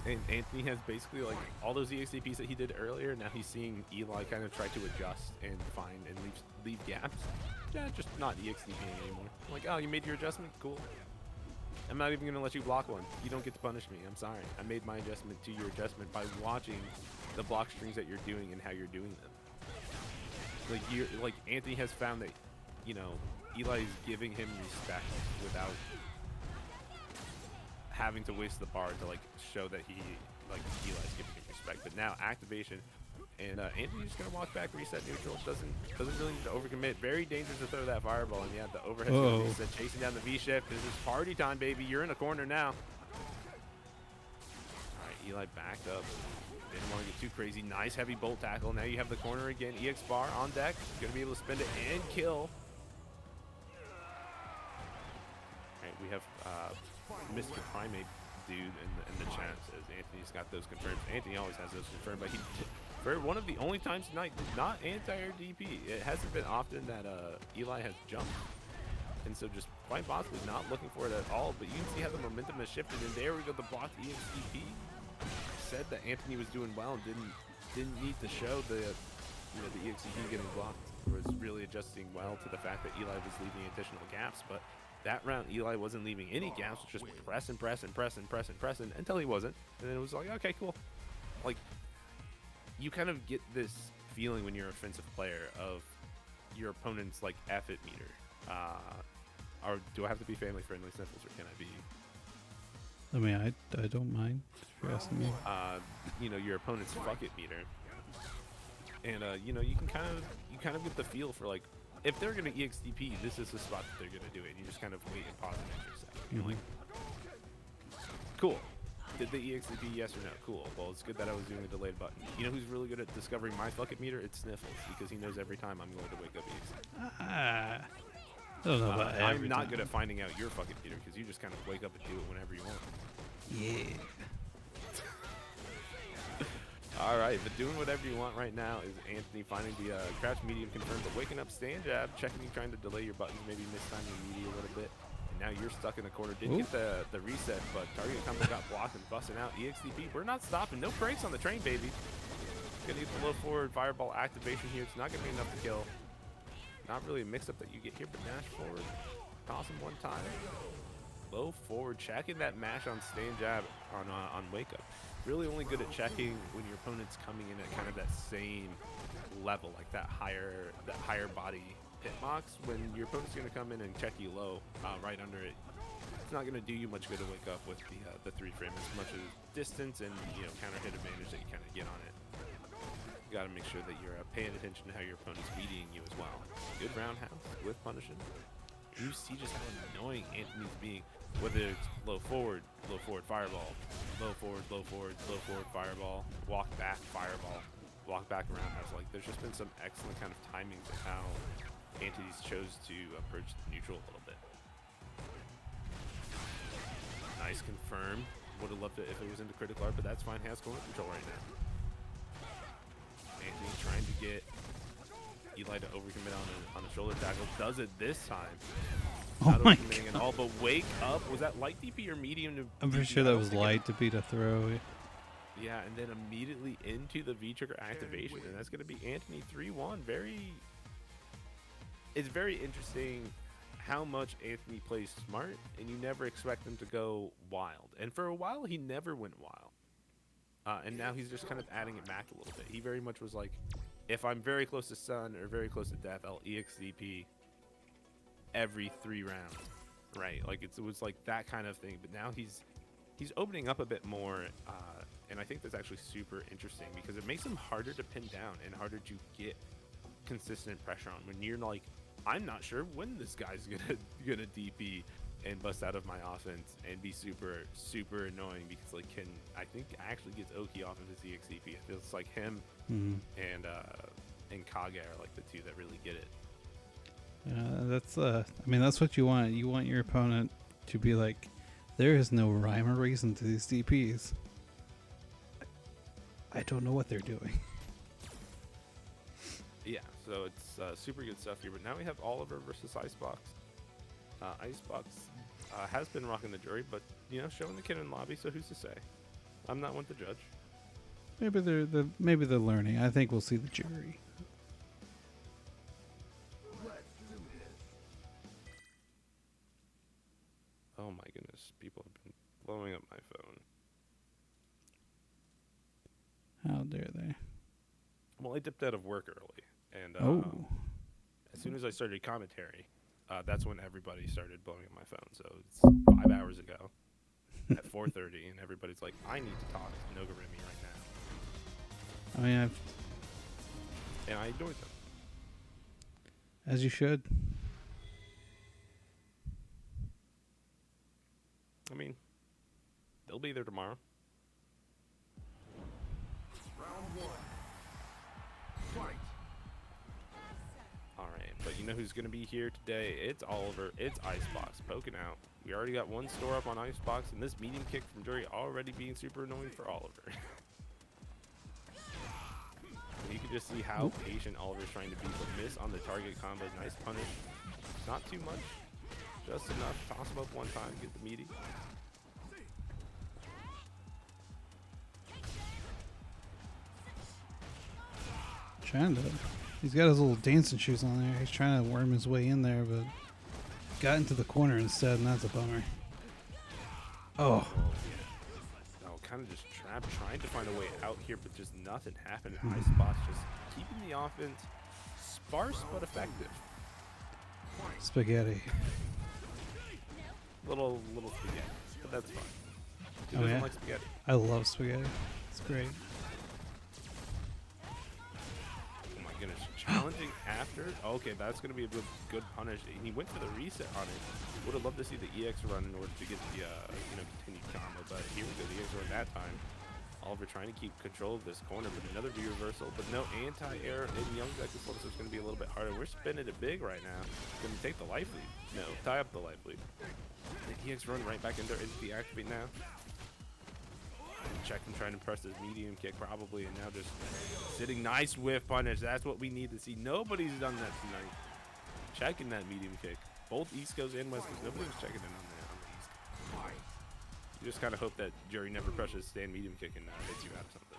And Antony has basically like all those EXDPs that he did earlier. Now he's seeing Eli kind of try to adjust and find and leave gaps. Yeah, just not EXDPing anymore. Like, oh, you made your adjustment? Cool. I'm not even going to let you block one. You don't get to punish me. I'm sorry. I made my adjustment to your adjustment by watching the block strings that you're doing and how you're doing them. Like Antony has found that, you know, Eli is giving him respect without having to waste the bar to like show that Eli's giving him respect. But now activation, and Antony's just gonna walk back, reset neutral. Doesn't really need to overcommit. Very dangerous to throw that fireball, and yeah, the overhead reset, chasing down the V shift. This is party time, baby. You're in a corner now. All right, Eli backed up. Didn't want to get too crazy. Nice heavy bolt tackle. Now you have the corner again. EX bar on deck. Gonna be able to spend it and kill. All right, we have Mr. Primate dude in the chat says Antony's got those confirmed. Antony always has those confirmed, but he for one of the only times tonight did not anti-air DP. It hasn't been often that Eli has jumped, and so just quite possibly not looking for it at all. But you can see how the momentum has shifted, and there we go, the blocked EXDP. Said that Antony was doing well and didn't need to show the you know, the EXP getting blocked was really adjusting well to the fact that Eli was leaving additional gaps, but that round Eli wasn't leaving any gaps, just pressing until he wasn't, and then it was like, okay, cool. Like, you kind of get this feeling when you're an offensive player of your opponent's like effort meter. Or do I have to be family friendly Sniffles, or can I be? I mean, I don't mind if you're asking me. You know, your opponent's fuck it meter, and you know, you kind of get the feel for like, if they're gonna EXDP, this is the spot that they're gonna do it. You just kind of wait and pause it for a second. You're like, cool. Did they EXDP? Yes or no? Cool. Well, it's good that I was doing a delayed button. You know who's really good at discovering my fuck it meter? It's Sniffles, because he knows every time I'm going to wake up EXDP. I don't know about I'm every not time. good at finding out your fuck it meter, because you just kind of wake up and do it whenever you want. Yeah. All right, but doing whatever you want right now is Anthony finding the crouch medium confirmed, but waking up stand jab, checking you, trying to delay your buttons, maybe mistime your media a little bit. And now you're stuck in the corner. Didn't get the reset, but target combo got blocked and busting out. EXDP, we're not stopping. No brakes on the train, baby. Gonna get the low forward fireball activation here. It's not gonna be enough to kill. Not really a mix-up that you get here, but mash forward. Toss him one time. Low forward, checking that mash on stand jab on wake up. Really only good at checking when your opponent's coming in at kind of that same level, like that higher body hitbox. When your opponent's gonna come in and check you low, right under it, it's not gonna do you much good to wake up with the 3-frame as much as distance and, you know, counter hit advantage that you kind of get on it. You gotta make sure that you're paying attention to how your opponent's beating you as well. Good roundhouse with punishing. You see just how annoying Anthony's being, whether it's low forward fireball, low forward fireball, walk back fireball, walk back roundhouse. Like, there's just been some excellent kind of timings of how Anthony's chose to approach the neutral a little bit. Nice confirm. Would have loved it if it was into critical art, but that's fine. Has going control right now. Anthony trying to get Eli to overcommit on a shoulder tackle. Does it this time. Oh Not my overcommitting at all, but wake up. Was that light DP or medium to I'm pretty DP? sure I that don't was think it- light to beat a throw. Yeah, and then immediately into the V-trigger activation, and that's going to be Anthony 3-1. It's very interesting how much Anthony plays smart, and you never expect him to go wild. And for a while, he never went wild. And now he's just kind of adding it back a little bit. He very much was like, if I'm very close to stun or very close to death, I'll EXDP every 3 rounds, right? Like, it was like that kind of thing. But now he's opening up a bit more, and I think that's actually super interesting because it makes him harder to pin down and harder to get consistent pressure on. When you're like, I'm not sure when this guy's gonna DP and bust out of my offense and be super annoying, because like I think actually gets Oki off of his EXDP. It feels like him and Kage are like the two that really get it. That's I mean, that's what you want. You want your opponent to be like, there is no rhyme or reason to these DPs. I don't know what they're doing. Yeah, so it's super good stuff here. But now we have Oliver versus Icebox. Icebox has been rocking the Juri, but you know, showing the kid in lobby. So who's to say? I'm not one to judge. Maybe they're learning. I think we'll see the jury. Oh my goodness, people have been blowing up my phone. How dare they? Well, I dipped out of work early, and as soon as I started commentary, that's when everybody started blowing up my phone. So it's 5 hours ago at 4:30, and everybody's like, I need to talk to Nogurimi right now. I mean, And I ignored them. as you should. I mean, they'll be there tomorrow. Round 1. Fight. All right, but you know who's going to be here today? It's Oliver. It's Icebox poking out. We already got one store up on Icebox, and this medium kick from Juri already being super annoying for Oliver. You can just see how patient Oliver's trying to be, but miss on the target combo. Nice punish. Not too much. Just enough. Toss him up one time. Get the meaty. Trying to. He's got his little dancing shoes on there. He's trying to worm his way in there, but got into the corner instead, and that's a bummer. Oh. Oh, kind of just trapped, trying to find a way out here, but just nothing happening. High spots, just keeping the offense sparse but effective. Spaghetti. Little spaghetti, but that's fine. Who Oh, doesn't yeah? like spaghetti? I love spaghetti. It's great. Oh my goodness, challenging after. Okay, that's gonna be a good punish. He went for the reset on it. Would have loved to see the EX run in order to get the continued combo, but here we go, the EX run that time. Oliver trying to keep control of this corner, but another V reversal, but no anti-air in Young Zeku, so it's going to be a little bit harder. We're spinning it big right now. Going to take the life lead. No, tie up the life lead. The EX run right back in there into the activate now. Check him trying to press his medium kick probably, and now just sitting nice whiff punish. That's what we need to see. Nobody's done that tonight. Checking that medium kick. Both East Coast and West Coast. Nobody's checking in on the East. You just kind of hope that Juri never presses stand medium kick and hits you out of something.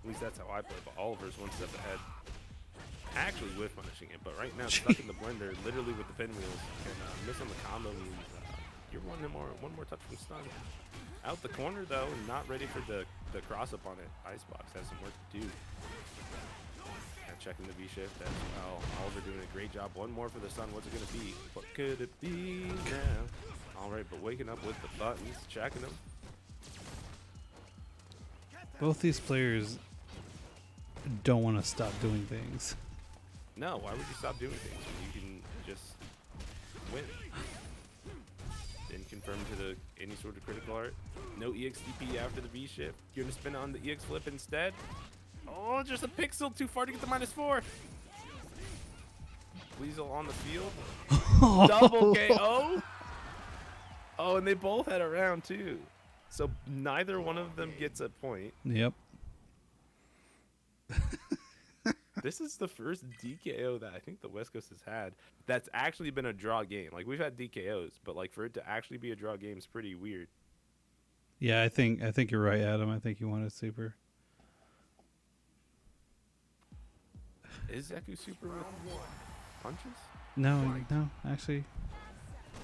At least that's how I play, but Oliver's one step ahead. Actually whiff punishing it, but right now stuck in the blender, literally with the pinwheels, and missing the combo means you're one more touch from stun. Out the corner though, not ready for the cross up on it. Icebox has some work to do. And checking the V shift as well. Oliver doing a great job. One more for the sun. What's it gonna be? What could it be now? All right, but waking up with the buttons, checking them. Both these players don't want to stop doing things. No, why would you stop doing things when you can just win? Didn't confirm to any sort of critical art. No EXDP after the V shift. You're gonna spin on the EX flip instead. Oh, just a pixel too far to get the -4. Weasel on the field. Double KO. Oh, and they both had a round too. So neither one of them gets a point. Yep. This is the first DKO that I think the West Coast has had that's actually been a draw game. Like, we've had DKOs, but like for it to actually be a draw game is pretty weird. Yeah, I think you're right, Adam. I think you wanted super. Is Zeku super with punches? No, actually,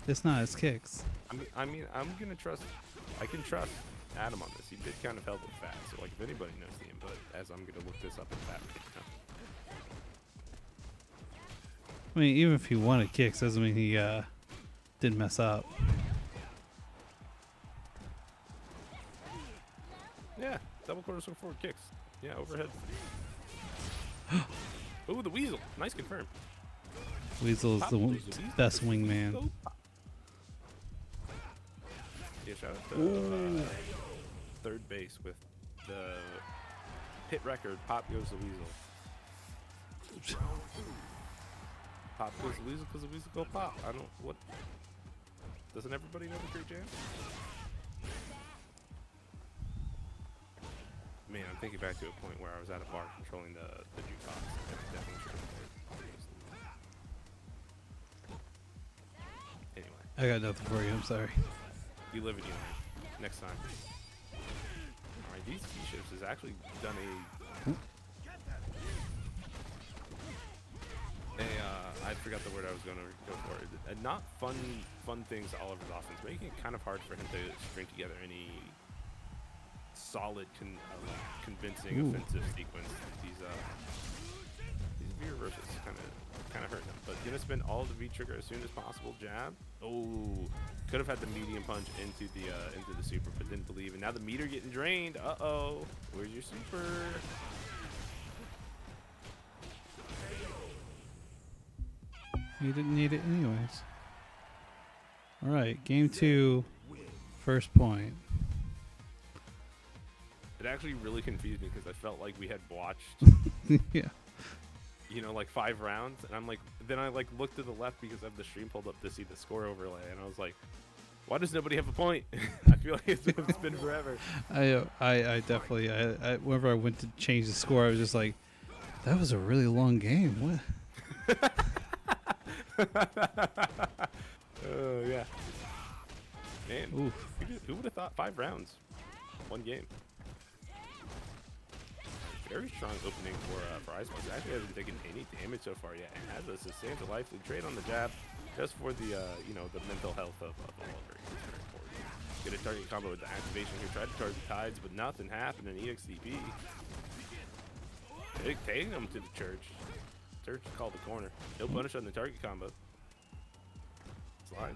it's not. It's kicks. I mean, I'm gonna trust. I can trust Adam on this. He did kind of help with fat. So like, if anybody knows the input, as I'm gonna look this up in fat right now. I mean, even if he wanted kicks, doesn't mean he didn't mess up. Yeah, double quarter swing forward kicks. Yeah, overhead. Ooh, the Weasel. Nice confirm. Weasel is the best wingman. Yeah, shout out to third base with the hit record. Pop goes the Weasel. Pop goes the Weasel because the Weasel go pop. I don't, what? Doesn't everybody know the Great Jam? Man, I'm thinking back to a point where I was at a bar controlling the jukebox. And I definitely should have. Anyway. I got nothing for you. I'm sorry. You live and you learn. Next time. Alright, these V-shifts has actually done I forgot the word I was going to go for. Not fun things to Oliver's offense, making it kind of hard for him to string together any solid, convincing offensive sequence. These V reversals kind of hurt him. But gonna spin all the V trigger as soon as possible. Jab. Oh, could have had the medium punch into the super, but didn't believe. And now the meter getting drained. Uh-oh. Where's your super? You didn't need it anyways. All right, game 2, first point. It actually really confused me because I felt like we had watched, Yeah. you know, like 5 rounds, and I'm like, then I like looked to the left because I have the stream pulled up to see the score overlay, and I was like, why does nobody have a point? I feel like it's been forever. I definitely, whenever I went to change the score, I was just like, that was a really long game. What? Oh yeah, man. Oof. Who would have thought 5 rounds, 1 game? very strong opening for Icebox. Actually hasn't taken any damage so far yet, and has a substantial life lead. Trade on the jab, just for the you know, the mental health of Oliver. He's very important. Get a target combo with the activation here. Tried to target Tides, but nothing happened in EXDP. Taking him to the church. Church called the corner. No punish on the target combo. Slide.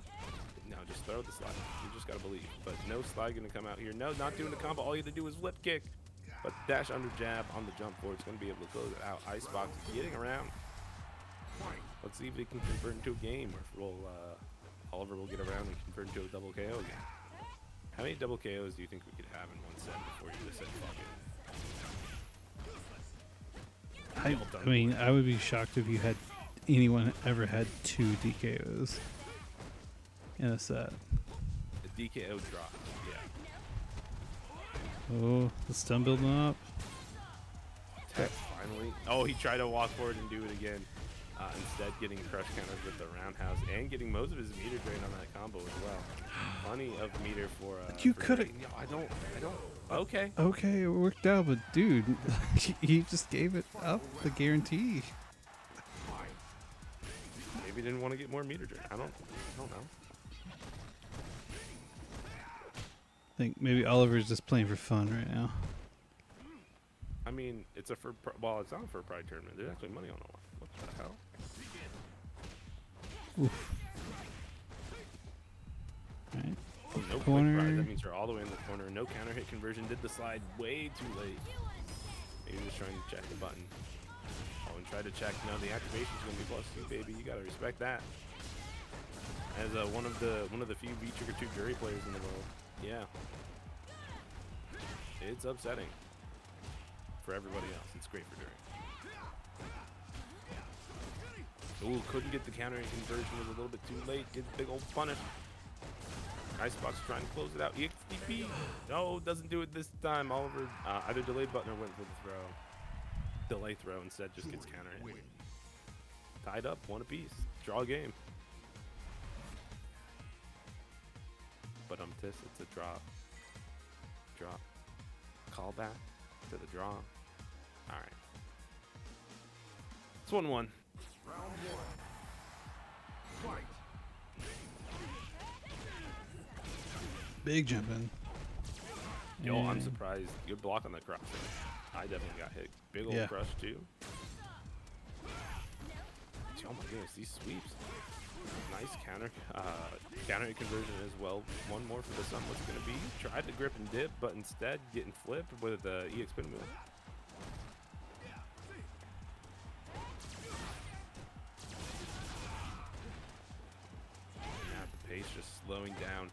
No, just throw the slide. You just gotta believe. But no slide gonna come out here. No, not doing the combo. All you have to do is flip kick. But dash under jab on the jump forward. It's gonna be able to close it out. Icebox getting around. Let's see if they can convert into a game, or if we'll, Oliver will get around and convert into a double KO again. How many double KOs do you think we could have in one set before you just said fuck it? I mean, I would be shocked if you had anyone ever had 2 DKOs in a set. The DKO drop, yeah. Oh, the stun building up. Tech finally. Oh, he tried to walk forward and do it again. Instead, getting crush counters with the roundhouse and getting most of his meter drain on that combo as well. Plenty of meter for. You could have. No, I don't. Okay. Okay, it worked out, but dude, he just gave it up the guarantee. Maybe he didn't want to get more meter drain. I don't know. I think maybe Oliver's just playing for fun right now. I mean, it's a well, it's not for a pride tournament. There's actually money on the line. What the hell? Oof. Right. Oh, no Corner. prize. That means you're all the way in the corner. No counter hit conversion. Did the slide way too late. Maybe just trying to check the button. Oh, and try to check. No, the activation's gonna be +2, baby. You gotta respect that. As one of the few V-Trigger 2 Juri players in the world. Yeah. It's upsetting for everybody else. It's great for Juri. Ooh, couldn't get the counter in conversion. Was a little bit too late. Did the big old punish. Icebox trying to close it out. EXDP. No, doesn't do it this time. Oliver either delayed button or went for the throw. Delay throw instead, just gets counter hit. Tied up, 1 apiece. Draw game. But it's a draw. Draw. Call back to the draw. Alright. It's 1-1. Round 1. Fight. Big jump in. Yo, I'm And- surprised. Good block on the crush. I definitely got hit. Big old Yeah. crush too. Oh my goodness, these sweeps. Nice counter hit conversion as well. One more for the sun. What's it gonna be? Tried to grip and dip, but instead getting flipped with the EX spin move. Now the pace just slowing down.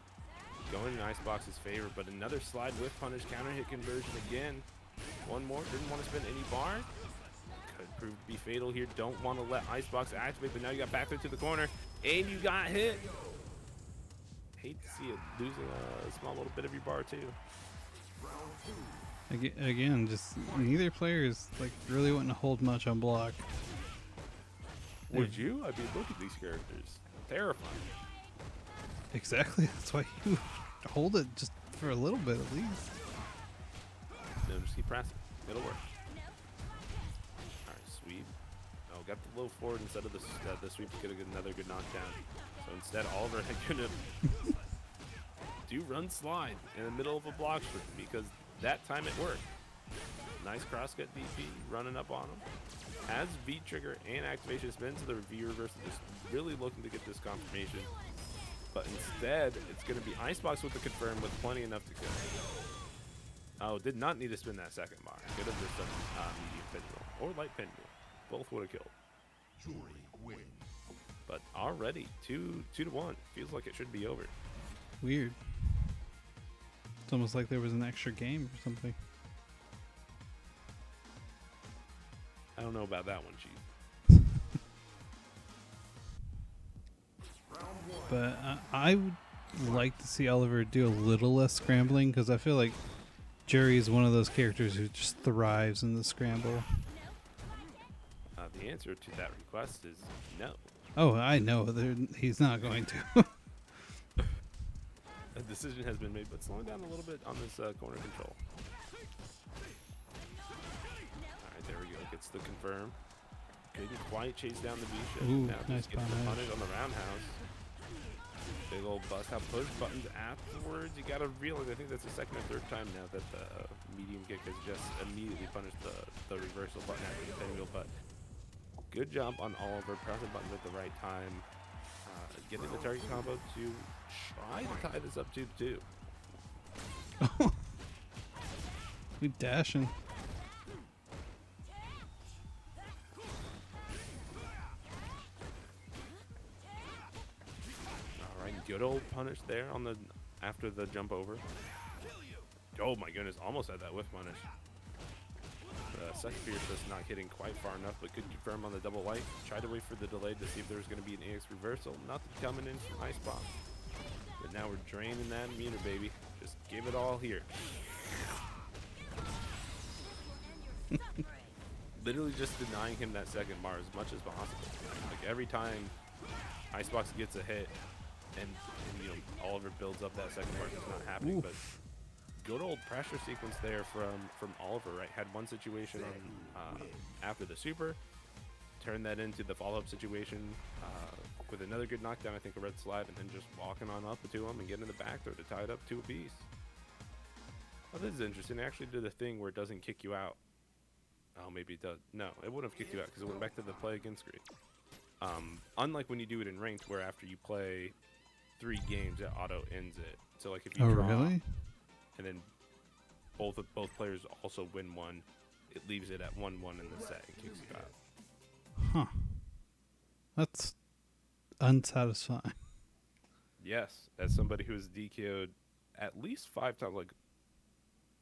Going in Icebox's favor, but another slide with punish counter hit conversion again. One more. Didn't want to spend any bar. Could prove to be fatal here. Don't want to let Icebox activate, but now you got back there to the corner, and you got hit. Hate to see it losing a small little bit of your bar too. Again, just neither player is like really wanting to hold much on block. Would you? I mean, look at these characters. Terrifying. Exactly. That's why you hold it just for a little bit at least. No, just keep pressing. It'll work. Alright, sweep. Oh, got the low forward instead of the sweep to get another good knockdown. So instead, Oliver gonna do run slide in the middle of a block stream because that time it worked. Nice crosscut DP running up on him. Has V trigger and activation spin, so the V reverse is just really looking to get this confirmation. But instead, it's going to be Icebox with the confirm with plenty enough to kill. Oh, did not need to spin that second bar. Could have just done medium pendulum or light pendulum. Both would have killed. Juri win. But already 2-1. Feels like it should be over. Weird. It's almost like there was an extra game or something. I don't know about that one, Chief. Round 1. But I would like to see Oliver do a little less scrambling because I feel like Juri is one of those characters who just thrives in the scramble. The answer to that request is no. Oh, I know. He's not going to. A decision has been made, but slowing down a little bit on this corner control. gets the confirm. Couldn't quite chase down the bishop. Ooh, Now nice just gets the punish. punish on the roundhouse. Big old bust out push buttons afterwards. You gotta realize, I think that's the second or third time now that the medium kick has just immediately punished the reversal button after the pinwheel. But good job on Oliver, pressing buttons at the right time, getting the target combo to try to tie this up 2-2. We dashing. Good old punish there on the after the jump over. Oh my goodness, almost had that whiff punish. Second Fierce just not hitting quite far enough, but could confirm on the double white. Tried to wait for the delay to see if there was going to be an AX reversal. Nothing coming in from Icebox. But now we're draining that meter, baby. Just give it all here. Literally just denying him that second bar as much as possible. Like every time Icebox gets a hit, and you know Oliver builds up that second part, it's not happening. Oof. But good old pressure sequence there from Oliver, right? Had one situation on after the super, turned that into the follow-up situation with another good knockdown, I think a red slide, and then just walking on up to him and getting the back throw to tie it up 2 apiece. Oh, this is interesting. It actually did a thing where it doesn't kick you out. Oh, maybe it does. No, it wouldn't have kicked you out because it went back to the play again screen. Unlike when you do it in ranked, where after you play 3 games, it auto ends it. So like if you Oh, draw, really? and then both players also win one, it leaves it at 1-1 in the set and kicks you out. Huh. That's unsatisfying. Yes, as somebody who has DKO'd at least 5 times, like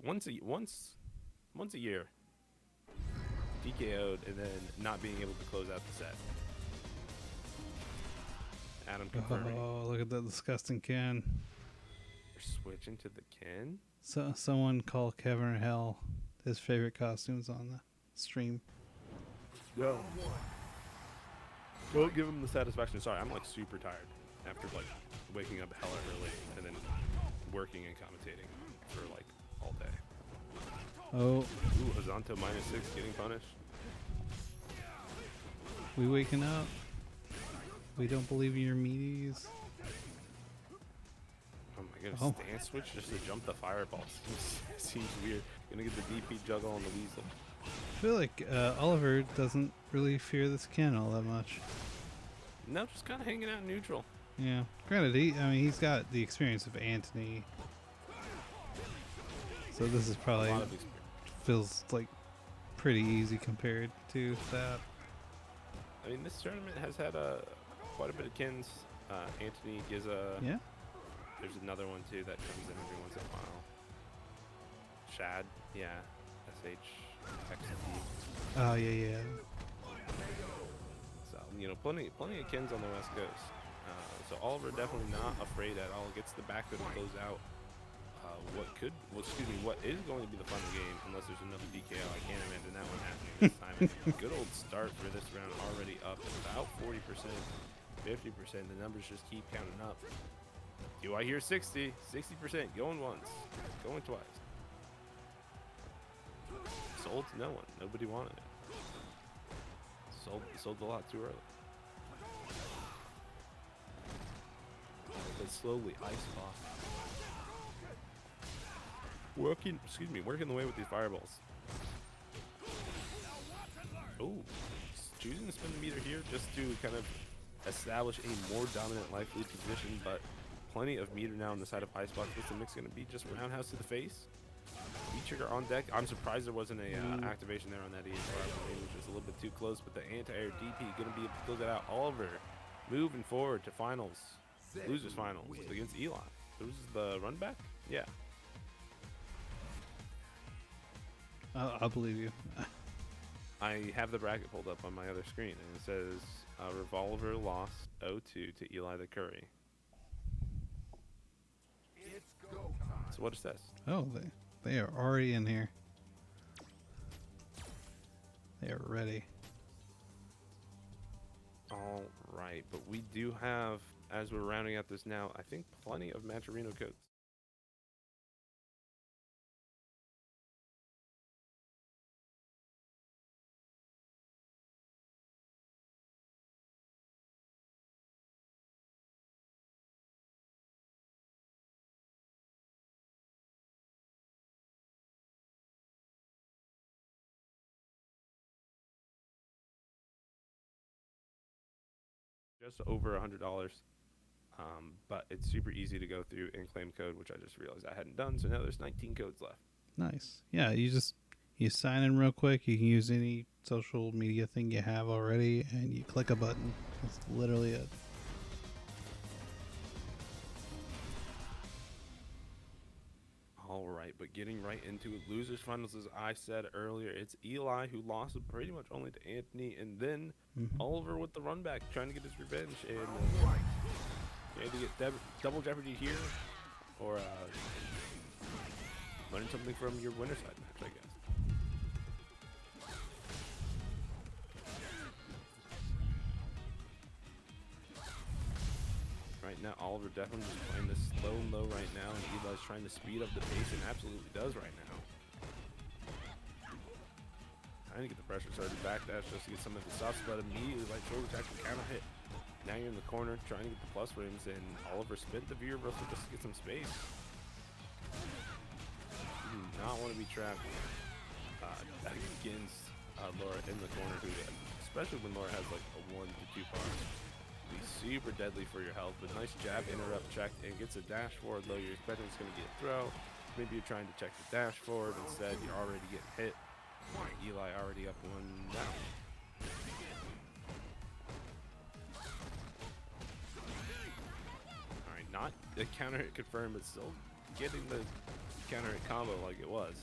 once a year, DKO'd and then not being able to close out the set. Adam confirming. Oh, look at that disgusting can. We're switching to the Ken. So someone call Kevin Hell his favorite costumes on the stream. No. Don't give him the satisfaction. Sorry, I'm like super tired after like waking up hella early and then working and commentating for like all day. Oh, Ooh, Azanto -6 getting punished. we waking up. We don't believe in your meaties. Oh my goodness, Oh. stance switch just to jump the fireball. Seems weird. Gonna get the DP juggle on the weasel. I feel like Oliver doesn't really fear this can all that much. No, just kind of hanging out neutral. Yeah. Granted, he's got the experience of Antony. So this is A probably lot of experience. feels like pretty easy compared to that. I mean, this tournament has had quite a bit of Kens. Antony gives a. Yeah. There's another one too that comes in every once in a while. Shad, yeah, SHXD. Oh yeah. So you know, plenty of Kens on the West Coast. So Oliver definitely not afraid at all. Gets the back to close out. What is going to be the final game, unless there's another DKO. I can't imagine that one happening this time. Good old start for this round, already up about 40%, 50%. The numbers just keep counting up. Do I hear 60%? Going once, going twice. Sold to no one. Nobody wanted it. Sold a lot too early. But slowly ice off. Working the way with these fireballs. Oh, choosing to spin the meter here just to kind of establish a more dominant life lead position, but plenty of meter now on the side of Icebox. What's the mix going to be? Just roundhouse to the face. E-trigger on deck. I'm surprised there wasn't a activation there on that EHR, which was a little bit too close, but the anti-air DP going to be able to close it out. Oliver moving forward to finals. Losers finals against Eli. Loses the run back? Yeah. I'll believe you. I have the bracket pulled up on my other screen, and it says revilOliver lost 0-2 to EliTheCurry. That's what it says. Oh, they are already in here. They are ready. All right, but we do have, as we're rounding out this now, I think plenty of Matcherino codes. just over $100. But it's super easy to go through and claim code, which I just realized I hadn't done. So now there's 19 codes left. Nice. Yeah, you sign in real quick. You can use any social media thing you have already, and you click a button. That's literally it. All right, but getting right into it, losers finals, as I said earlier, it's Eli who lost pretty much only to Anthony, and then Oliver with the run back, trying to get his revenge. And you had to get double jeopardy here, or learn something from your winner side match, I guess. Right now, Oliver definitely just playing this slow and low right now, and Eli's trying to speed up the pace, and absolutely does right now. Trying to get the pressure started, backdash just to get some of the stuff, but immediately like shoulder attack and counter hit. Now you're in the corner trying to get the plus frames, and Oliver spent the viewer reversal just to get some space. You do not want to be trapped against Laura in the corner, who, especially when Laura has like a 1 to 2 bar. Be super deadly for your health, but nice jab, interrupt, check, and gets a dash forward, though you're expecting it's going to get a throw. Maybe you're trying to check the dash forward, instead you're already getting hit. Eli already up 1 down. Alright, not a counter hit confirmed, but still getting the counter hit combo like it was.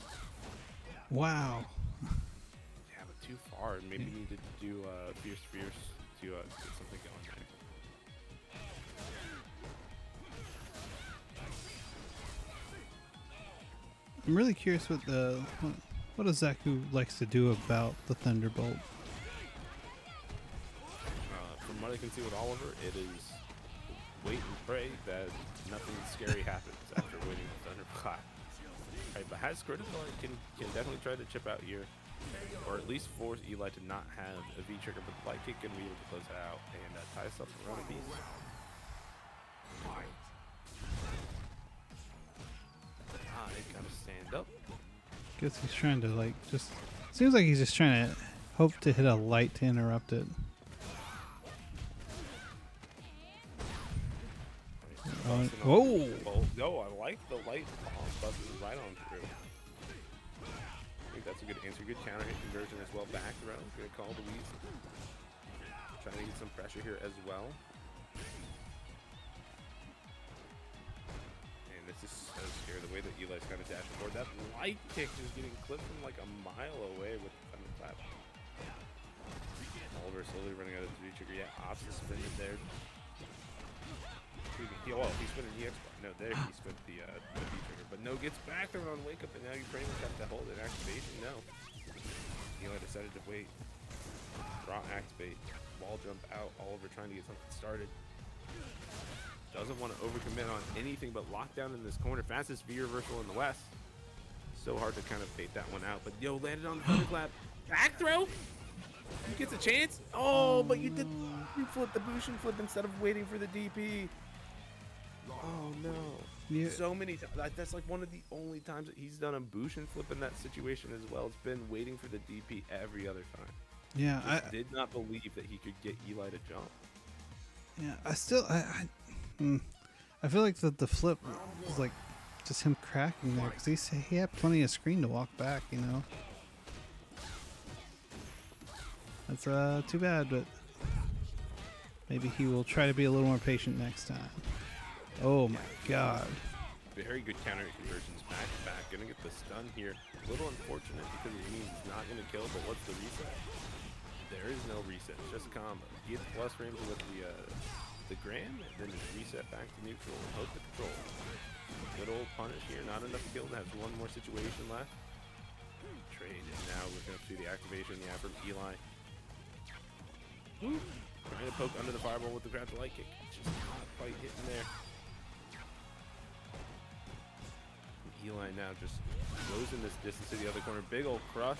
Wow. Yeah, but too far. Maybe needed to do Fierce to get something going there. I'm really curious what does Zeku likes to do about the Thunderbolt. From what I can see with Oliver, it is wait and pray that nothing scary happens after waiting the Thunderbolt. Right, but has critical, can definitely try to chip out here, or at least force Eli to not have a V trigger, but the light kick can be able to close it out and tie us up around a piece. They kind of stand up. Guess he's trying to seems like he's just trying to hope to hit a light to interrupt it. Whoa! No, I like the light buzzes right on through. I think that's a good answer. Good counter hit conversion as well. Back throw. Gonna call the Louise. Trying to get some pressure here as well. And this is so scary. The way that Eli's kind of dashing forward. That light kick is getting clipped from like a mile away with the thunderclap. Oliver slowly running out of the trigger. Yeah, opts is suspended there. He spun an EX bar. No, there he spun the B trigger. But no, gets back there on wake up, and now you pretty much have to hold an activation. No. Eli decided to wait. Draw activate. Wall jump out. Oliver trying to get something started. Doesn't want to overcommit on anything but lockdown in this corner. Fastest V reversal in the West. So hard to kind of bait that one out. But yo, landed on the thunderclap. Back throw. He gets a chance. Oh, but you flipped the Bushin flip instead of waiting for the DP. Oh no. Yeah. So many times. That's like one of the only times that he's done a Bushin flip in that situation as well. It's been waiting for the DP every other time. Yeah, I did not believe that he could get Eli to jump. Yeah, I feel like the flip was like just him cracking there because he had plenty of screen to walk back, you know. That's too bad, but maybe he will try to be a little more patient next time. Oh my god. Very good counter conversions back to back. Gonna get the stun here. A little unfortunate because it means he's not gonna kill, but what's the reset? There is no reset, it's just a combo. He gets plus frames with the gram, and then just reset back to neutral and hope to control. Good old punish here, not enough to kill. Has one more situation left. Trade, and now we're gonna see the activation, from Eli. Woo. Trying to poke under the fireball with the grab light kick. Just not quite getting there. Eli now just closing this distance to the other corner. Big old crush.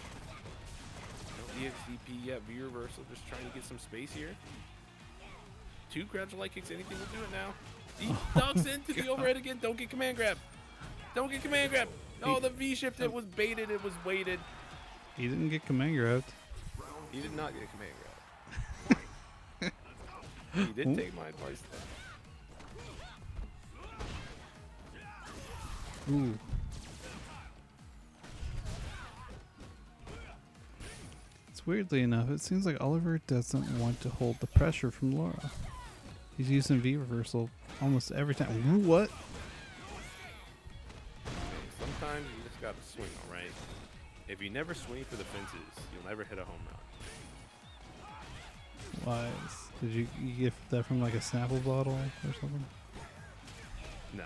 No EXDP yet. V reversal. Just trying to get some space here. 2 crouch light kicks. Anything will do it now. He ducks into the overhead again. Don't get command grab. Don't get command grab. Oh, the V shift. It was baited. It was weighted. He didn't get command grabbed. He did not get command grab. He did take my advice though. Ooh. It's weirdly enough, it seems like Oliver doesn't want to hold the pressure from Laura. He's using V reversal almost every time. Ooh, what? Sometimes you just gotta swing, alright? If you never swing for the fences, you'll never hit a home run. Wise. Did you get that from like a Snapple bottle or something? No.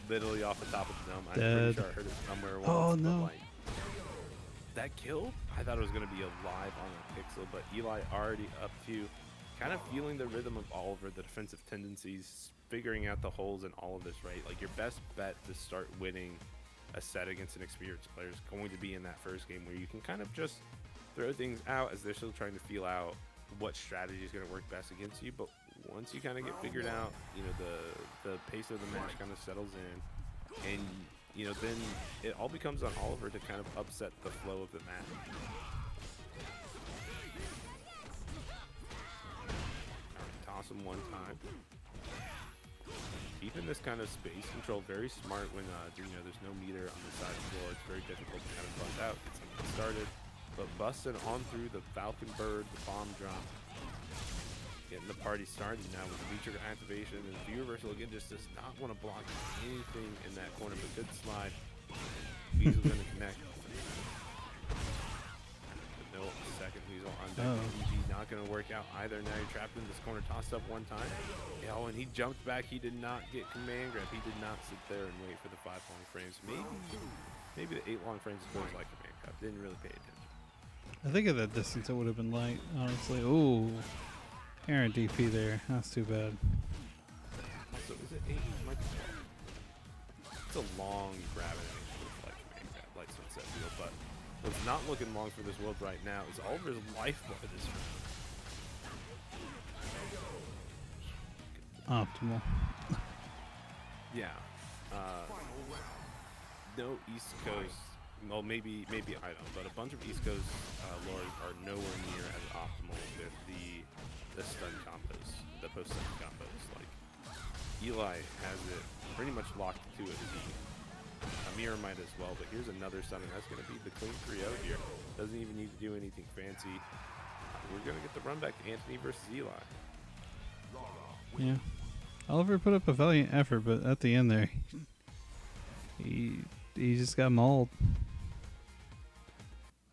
Literally off the top of the dome. I'm Dead. pretty sure I heard it somewhere once. Oh, but, no. like, that kill, I thought it was going to be alive on a pixel, but Eli already up to kind of feeling the rhythm of Oliver, the defensive tendencies, figuring out the holes in all of this, right? Like, your best bet to start winning a set against an experienced player is going to be in that first game where you can kind of just throw things out as they're still trying to feel out what strategy is going to work best against you. But once you kind of get figured out, you know, the pace of the match kind of settles in, and you know, then it all becomes on Oliver to kind of upset the flow of the match. Alright, toss him one time. Keeping this kind of space control very smart when you know, there's no meter on the side of the floor. It's very difficult to kind of bust out, get something started. But busting on through the Falcon Bird, the bomb drop, getting the party started now with the V-trigger activation, and the reversal again just does not want to block anything in that corner, but good slide. Weasel's going to connect. But no, second Weasel on deck. Not going to work out either. Now you're trapped in this corner, tossed up one time. Yeah, when he jumped back, he did not get command grab. He did not sit there and wait for the 5 long frames. Maybe the 8 long frames feels like command grab. Didn't really pay attention. I think at that distance it would have been light, honestly. Ooh. Aaron DP there. That's too bad. So is it 8? It might be 12. It's a long grab animation with like command grab, like Sunset Wheel, but what's not looking long for this world right now is Oliver's lifeblood is Optimal. yeah. No East Coast. Well, maybe I don't, but a bunch of East Coast lores are nowhere near as optimal with the stun combos, the post stun combos. Like Eli has it pretty much locked to a T. Amir might as well, but here's another stun, and that's going to be the clean 3-0 here. Doesn't even need to do anything fancy. We're going to get the run back, Anthony versus Eli. Yeah. Oliver put up a valiant effort, but at the end there, he just got mauled.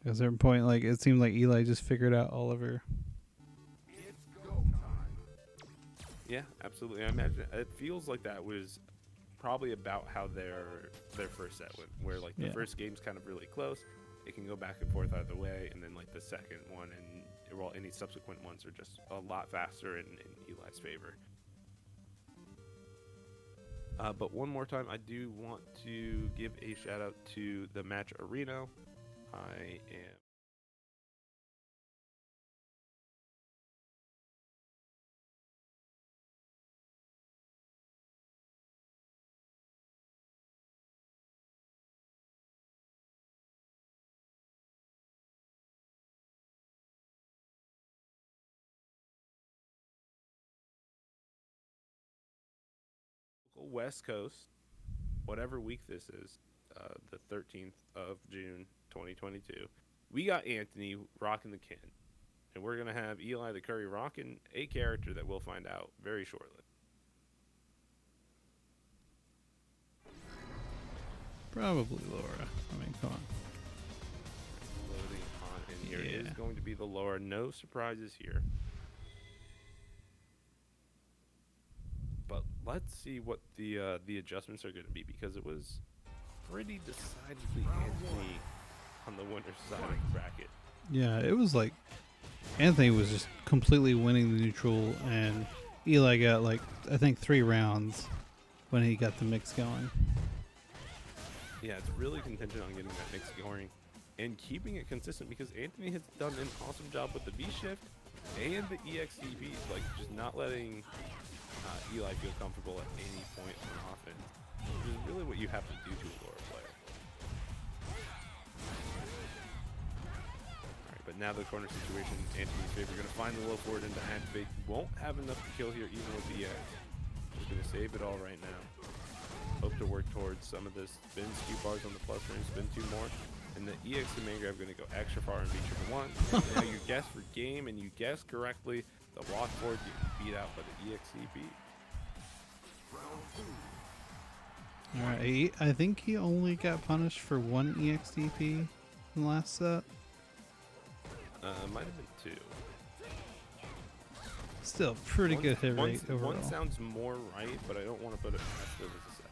At a certain point, like it seemed like Eli just figured out Oliver. Yeah, absolutely. I imagine it feels like that was probably about how their first set went, where like the first game's kind of really close. It can go back and forth either way, and then like the second one and well, any subsequent ones are just a lot faster in Eli's favor. But one more time, I do want to give a shout out to the match arena. I am West Coast, whatever week this is, the 13th of June, 2022. We got Anthony rocking the kin, and we're gonna have EliTheCurry rocking a character that we'll find out very shortly. Probably Laura. I mean, come on. Loading on in here is going to be the Laura. No surprises here. But let's see what the adjustments are going to be, because it was pretty decidedly Anthony on the winner's side of the bracket. Yeah, it was like Anthony was just completely winning the neutral, and Eli got like I think 3 rounds when he got the mix going. Yeah, it's really contingent on getting that mix going and keeping it consistent, because Anthony has done an awesome job with the V shift and the EXTP, like just not letting Eli feel comfortable at any point on offense, which is really what you have to do to a Laura player. Alright, but now the corner situation in Antony's favor. Going to find the low forward into activate. Won't have enough to kill here even with the EX. Just going to save it all right now. Hope to work towards some of this. Spin skew bars on the plus range, spin 2 more. And the EX and main grab going to go extra far and beat you for 1. Now you guess for game and you guess correctly. The walk forward get beat out by the EXCP. Alright, I think he only got punished for 1 EXDP in the last set. Might have been 2. Still, pretty good hit rate overall. One sounds more right, but I don't want to put it past it as a second.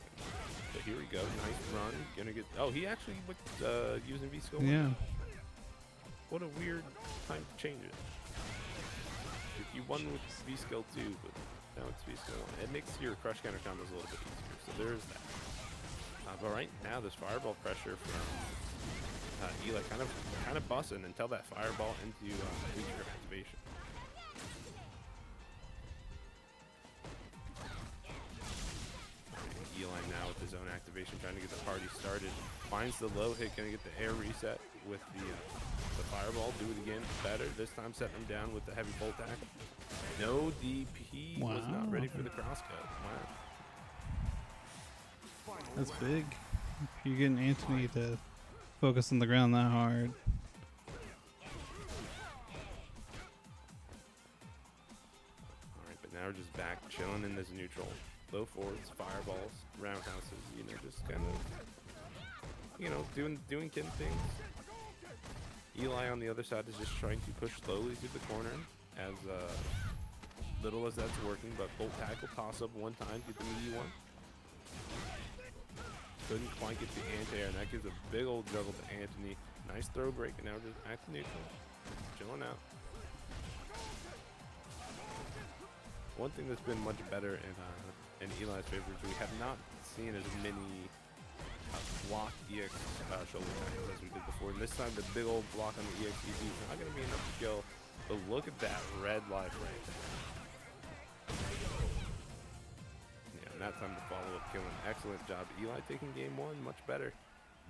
But here we go, nice run. Gonna get. Oh, he actually was using V skill. Yeah. What a weird time to change it. You won with V skill 2, but now it's V skill 1. It makes your crush counter combos a little bit easier. So there's that. But right now, this fireball pressure from Eli kind of busting until that fireball into feature activation. Eli now with his own activation, trying to get the party started. Finds the low hit, gonna get the air reset with the fireball. Do it again, better. This time setting him down with the heavy bolt attack. No DP, was not ready for the crosscut. Wow. That's big. You're getting Antony to focus on the ground that hard. Alright, but now we're just back chilling in this neutral. Low forwards, fireballs, roundhouses, you know, just kind of, you know, doing kid things. Eli on the other side is just trying to push slowly through the corner as little as that's working, but bolt tackle toss up one time, get the meaty one. Couldn't quite get the anti-air, and that gives a big old juggle to Antony. Nice throw break, and now just back to neutral. Chilling out. One thing that's been much better in Eli's favor is we have not seen as many block EX shoulder tackles as we did before. And this time the big old block on the EX is not going to be enough to kill. But look at that red life right there. Yeah, and that time to follow up killing. Excellent job. Eli taking game 1 much better.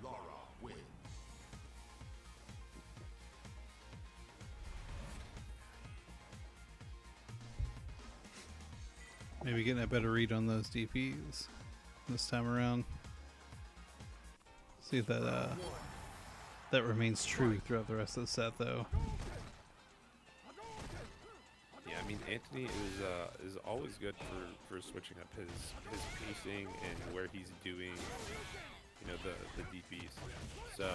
Lara wins. Maybe getting a better read on those DPs this time around. See if that that remains true throughout the rest of the set, though. Yeah, I mean Antony is always good for switching up his pacing and where he's doing, you know, the DPs. So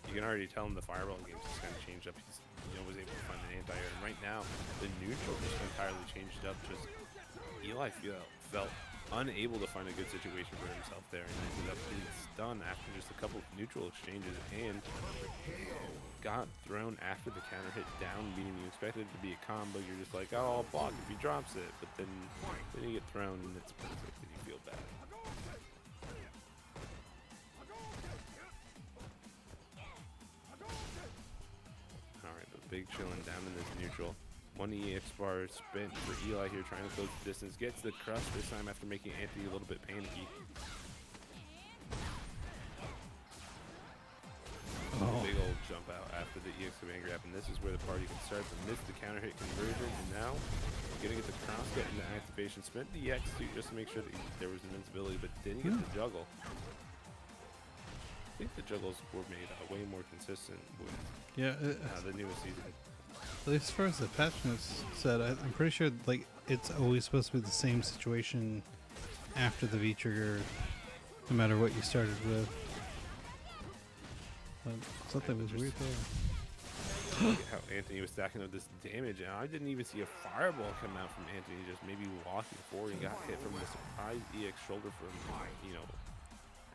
you can already tell him the fireball game's just kind of changed up. He's, you know, was able to find an anti-air, and right now the neutral just entirely changed up. Just Eli felt unable to find a good situation for himself there, and ended up being stunned after just a couple of neutral exchanges, and got thrown after the counter hit down, meaning you expected it to be a combo. You're just like, oh, I'll block if he drops it, but then you get thrown and it's perfect and you feel bad. Alright, but big chilling down in this neutral. 1 EX bar spent for Eli here, trying to close the distance. Gets the crush this time after making Antony a little bit panicky. Oh. Big old jump out after the EX command grab, and this is where the party can start to miss the counter hit conversion, and now gonna get the cross get into activation. Spent the EX too, just to make sure that there was invincibility, but didn't get the juggle. I think the juggles were made way more consistent with the newest season. At least as far as the patch notes said, I'm pretty sure like it's always supposed to be the same situation after the V trigger, no matter what you started with. But something was weird there. Look at how Antony was stacking up this damage, and I didn't even see a fireball come out from Antony. Just maybe walking forward and got hit from the surprise EX shoulder from, you know,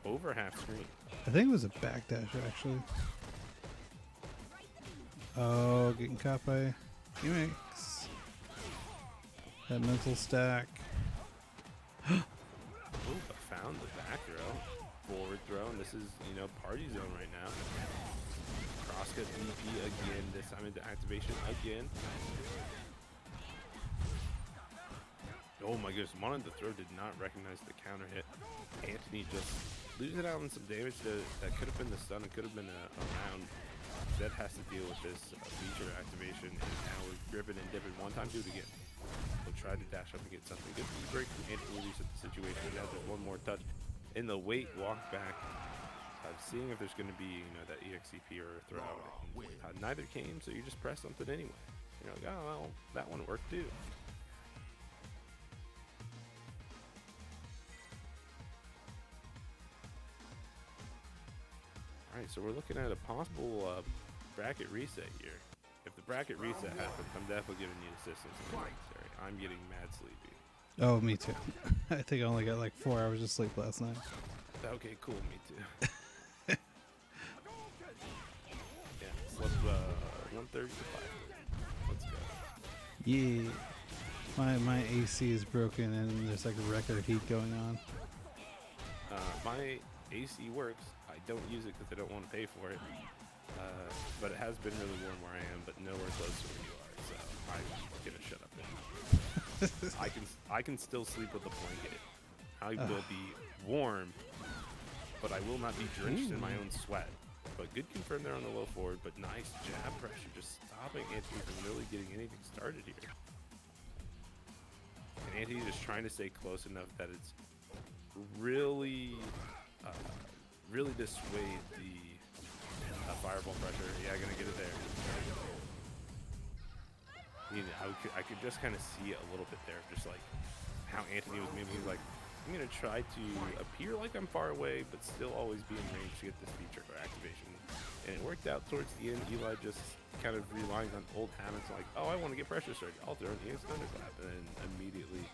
over half screen. I think it was a backdash actually. Oh, getting caught by gimmicks. That mental stack. Ooh, but found the back throw. Forward throw, and this is, you know, party zone right now. Crosscut DP again, this time into activation again. Oh my goodness, one on the throw did not recognize the counter hit. Antony just losing out on some damage that could have been the stun, it could have been a round. Zed has to deal with this feature activation, and now we're gripping and dipping one time, do it again. We'll try to dash up and get something. Good break from Anthony, reset the situation. Now there's one more touch. In the wait, walk back. Seeing if there's going to be, that EXCP or a throw. Neither came, so you just press something anyway. You're like, oh, well, that one worked too. Alright, so we're looking at a possible bracket reset here. If the bracket reset happens, I'm definitely giving you assistance if necessary. I'm getting mad sleepy. Oh, me too. I think I only got like 4 hours of sleep last night. Okay, cool, me too. Yeah, slept 1:30 to 5. Let's go. Yeah. My AC is broken and there's like a record heat going on. My AC works. I don't use it because I don't want to pay for it. But it has been really warm where I am, but nowhere close to where you are. So I'm gonna shut up now. I can still sleep with a blanket. I will be warm, but I will not be drenched in my own sweat. But good confirm there on the low forward, but nice jab pressure, just stopping Antony from really getting anything started here. And Antony just trying to stay close enough that it's really dissuade the fireball pressure. Yeah, gonna get it there. I could just kind of see it a little bit there, just like how Antony was maybe like, I'm gonna try to appear like I'm far away, but still always be in range to get this feature for activation. And it worked out towards the end. Eli just kind of relying on old habits, like, oh, I want to get pressure started. I'll throw in the instant thunderclap, and then immediately,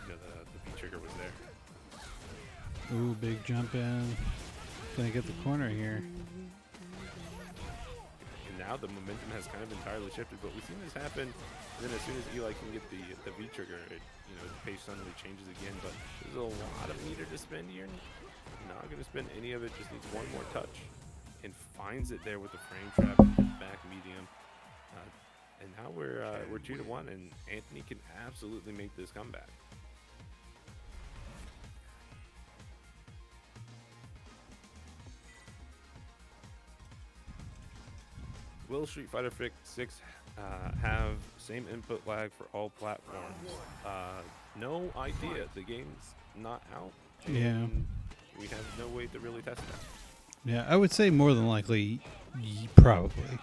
the V trigger was there. Ooh, big jump in. Gonna get the corner here. And now the momentum has kind of entirely shifted, but we've seen this happen. And then as soon as Eli can get the V trigger, the pace suddenly changes again. But there's a lot of meter to spend here. Not gonna spend any of it. Just needs one more touch, and finds it there with the frame trap back medium. And now we're 2-1, and Antony can absolutely make this comeback. Will Street Fighter 6 have same input lag for all platforms? No idea. The game's not out. Yeah. We have no way to really test that. Yeah, I would say more than likely, probably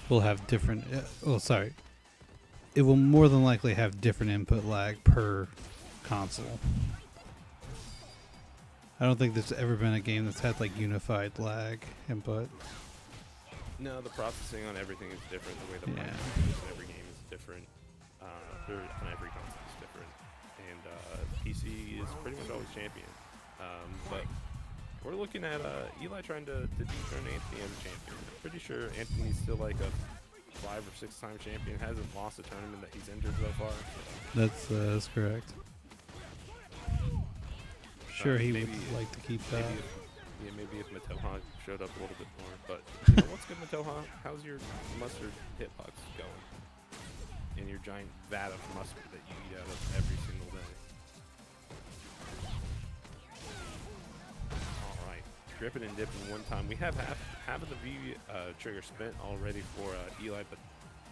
will have different. It will more than likely have different input lag per console. I don't think there's ever been a game that's had like unified lag input. No, the processing on everything is different. The way the Yeah. on every game is different. On every console is different, and PC is pretty much always champion. But we're looking at Eli trying to dethrone Antony as a champion. I'm pretty sure Antony's still like a 5 or 6 time champion. Hasn't lost a tournament that he's entered so far. That's correct. Sure, he would maybe- like to keep that. Maybe if Matoha showed up a little bit more. But what's good, Matoha? How's your mustard hitbox going? And your giant vat of mustard that you eat out of every single day. All right, dripping and dipping one time. We have half of the V trigger spent already for Eli, but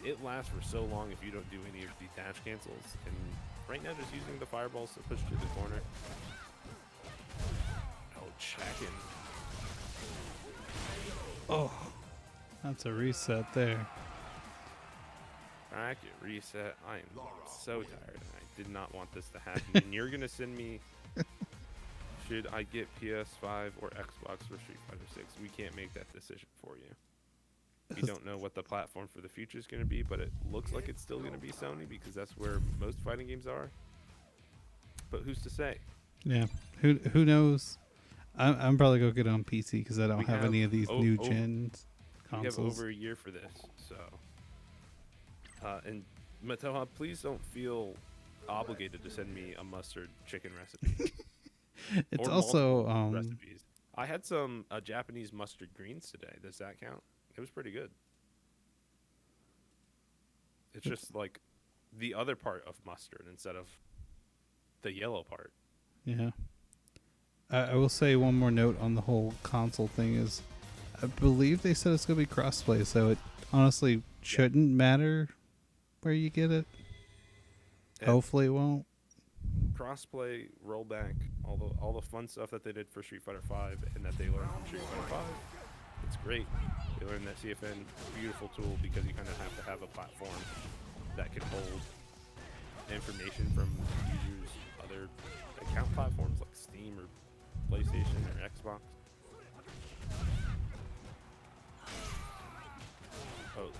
it lasts for so long if you don't do any of the dash cancels. And right now, just using the fireballs to push to the corner. Oh, checking. Oh, that's a reset there. Bracket reset. I am so tired. And I did not want this to happen. And you're gonna send me. Should I get PS5 or Xbox for Street Fighter 6? We can't make that decision for you. We don't know what the platform for the future is going to be, but it looks like it's still going to be Sony because that's where most fighting games are. But who's to say? Yeah, who knows? I'm probably gonna get it on PC because I don't have any of these new gen consoles. We have over a year for this, so. And Matoha, please don't feel obligated to send me a mustard chicken recipe. It's or also recipes. I had some Japanese mustard greens today. Does that count? It was pretty good. It's just like the other part of mustard instead of the yellow part. yeah. I will say one more note on the whole console thing is I believe they said it's gonna be crossplay, so it honestly shouldn't matter where you get it. And Hopefully, it won't. crossplay, rollback, all the fun stuff that they did for Street Fighter 5 and that they learned from Street Fighter 5. It's great. They learned that CFN, beautiful tool, because you kind of have to have a platform that can hold information from users' other account platforms like Steam or PlayStation or Xbox. Oh,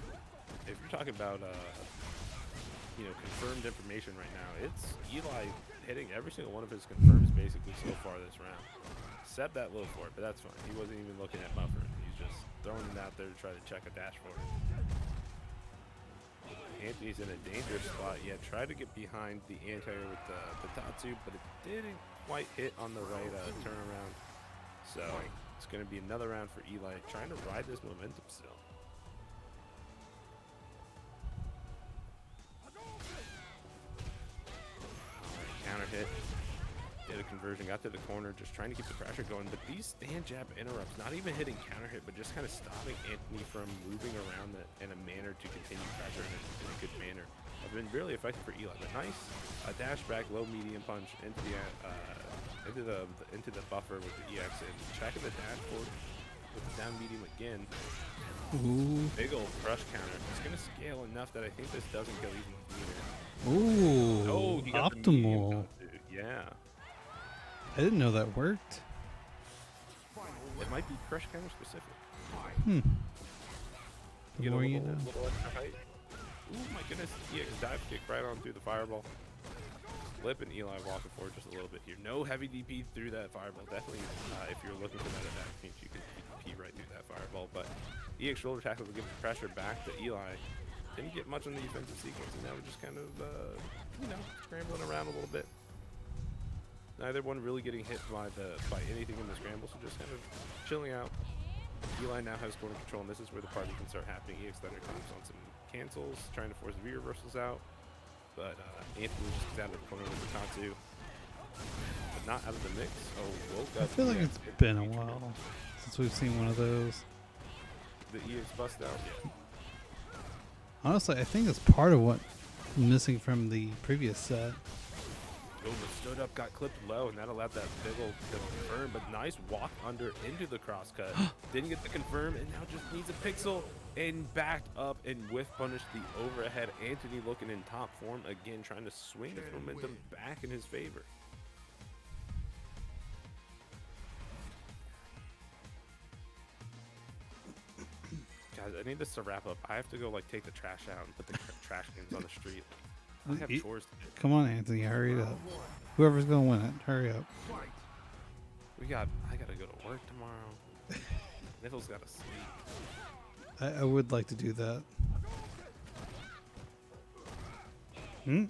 if you're talking about confirmed information right now, it's Eli hitting every single one of his confirms basically so far this round. Except that low for it, but that's fine. He wasn't even looking at buffer. He's just throwing it out there to try to check a dash for it. Anthony's in a dangerous spot. Yeah, tried to get behind the anti-air with the Tatsu, but it didn't quite hit on the right turnaround. So it's going to be another round for Eli, trying to ride this momentum still. Counter hit. Did a conversion, got to the corner, just trying to keep the pressure going. But these stand jab interrupts, not even hitting counter hit, but just kind of stopping Anthony from moving around in a manner to continue pressure in a good manner, have been really effective for Eli. But nice dash back, low medium punch into the buffer with the EX and checking the dash forward with the down medium again. Ooh. Big old crush counter. It's gonna scale enough that I think this doesn't go even either. Ooh. Oh, he got the medium optimal. Tatsu. Yeah. I didn't know that worked. It might be crush counter specific. Hmm. The Get a more you little, know. little extra height. Ooh, my goodness. EX dive kick right on through the fireball. Flip and Eli walking forward just a little bit here. No heavy DP through that fireball. Definitely, if you're looking for that advantage, you can DP right through that fireball. But EX shoulder tackle will give the pressure back to Eli. Didn't get much on the defensive sequence, and now we're just kind of, scrambling around a little bit. Neither one really getting hit by anything in the scramble, so just kind of chilling out. Eli now has corner control, and this is where the party can start happening. EX Thunder comes on some cancels, trying to force V reversals out. But Anthony just gets out of the corner with the Tatsu. But not out of the mix. Oh, woke up. I feel like it's been a while since we've seen one of those. The EX bust out, yeah. Honestly, I think that's part of what missing from the previous set. Oh, but stood up, got clipped low, and that allowed that big old confirm. But nice walk under into the crosscut. Didn't get the confirm, and now just needs a pixel. And backed up and whiff punished the overhead. Anthony looking in top form again, trying to swing his momentum back in his favor. Guys, I need this to wrap up. I have to go take the trash out and put the trash cans on the street. I have chores to do. Come on, Anthony, hurry it up. Whoever's gonna win it, hurry up. I gotta go to work tomorrow. Niffle's gotta sleep. I would like to do that. Alright,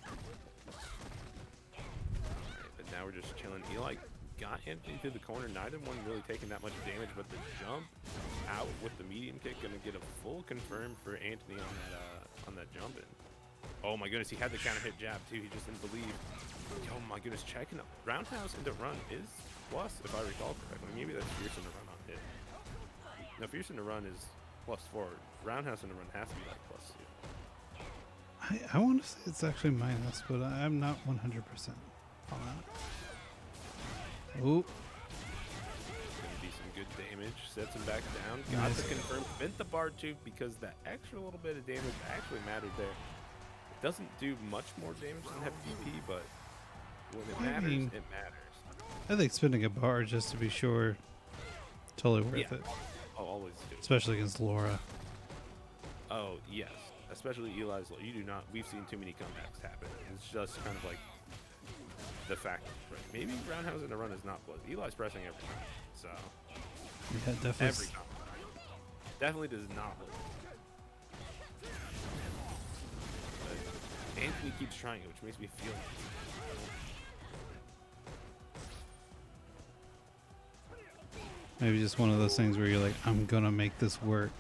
but now we're just chilling. Eli got Anthony through the corner. Neither one really taking that much damage, but the jump out with the medium kick gonna get a full confirm for Anthony on that jump in. Oh my goodness, he had the counter hit jab too. He just didn't believe. Oh my goodness, checking up. Roundhouse into run is plus, if I recall correctly. Maybe that's Fierce into run on hit. No, Fierce into run is +4. Roundhouse into run has to be +2. I want to say it's actually minus, but I'm not 100% on that. Ooh. Gonna be some good damage. Sets him back down. Got the confirm. Bent the bar too, because that extra little bit of damage actually mattered there. It doesn't do much more damage than heavy DP, but when it matters, it matters. I think spinning a bar just to be sure, totally worth it. I'll always do. Especially against Laura. Oh, yes. Especially Eli's. You do not. We've seen too many comebacks happen. It's just kind of like the fact. Right? Maybe Roundhouse in a run is not blood. Eli's pressing every time. So. Yeah, definitely. Every comeback. Definitely does not look. But Anthony keeps trying it, which makes me feel. Maybe just one of those things where you're like, I'm gonna make this work,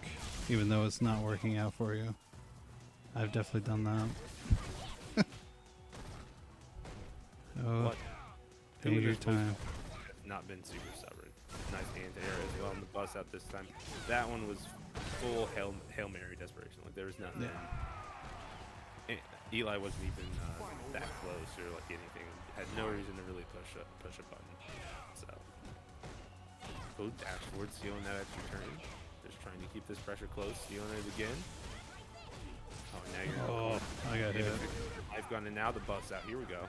even though it's not working out for you. I've definitely done that. Oh, What? danger time. Not been super stubborn. Nice anti-air as well on the bus out this time. That one was full Hail Mary desperation. Like there was nothing. And Eli wasn't even that close or like anything. Had no reason to really push a button. So, dash forward, stealing that extra turn. Just trying to keep this pressure close, stealing it again. Oh, now you're. I got hit. I've gone, and now the bus out. Here we go.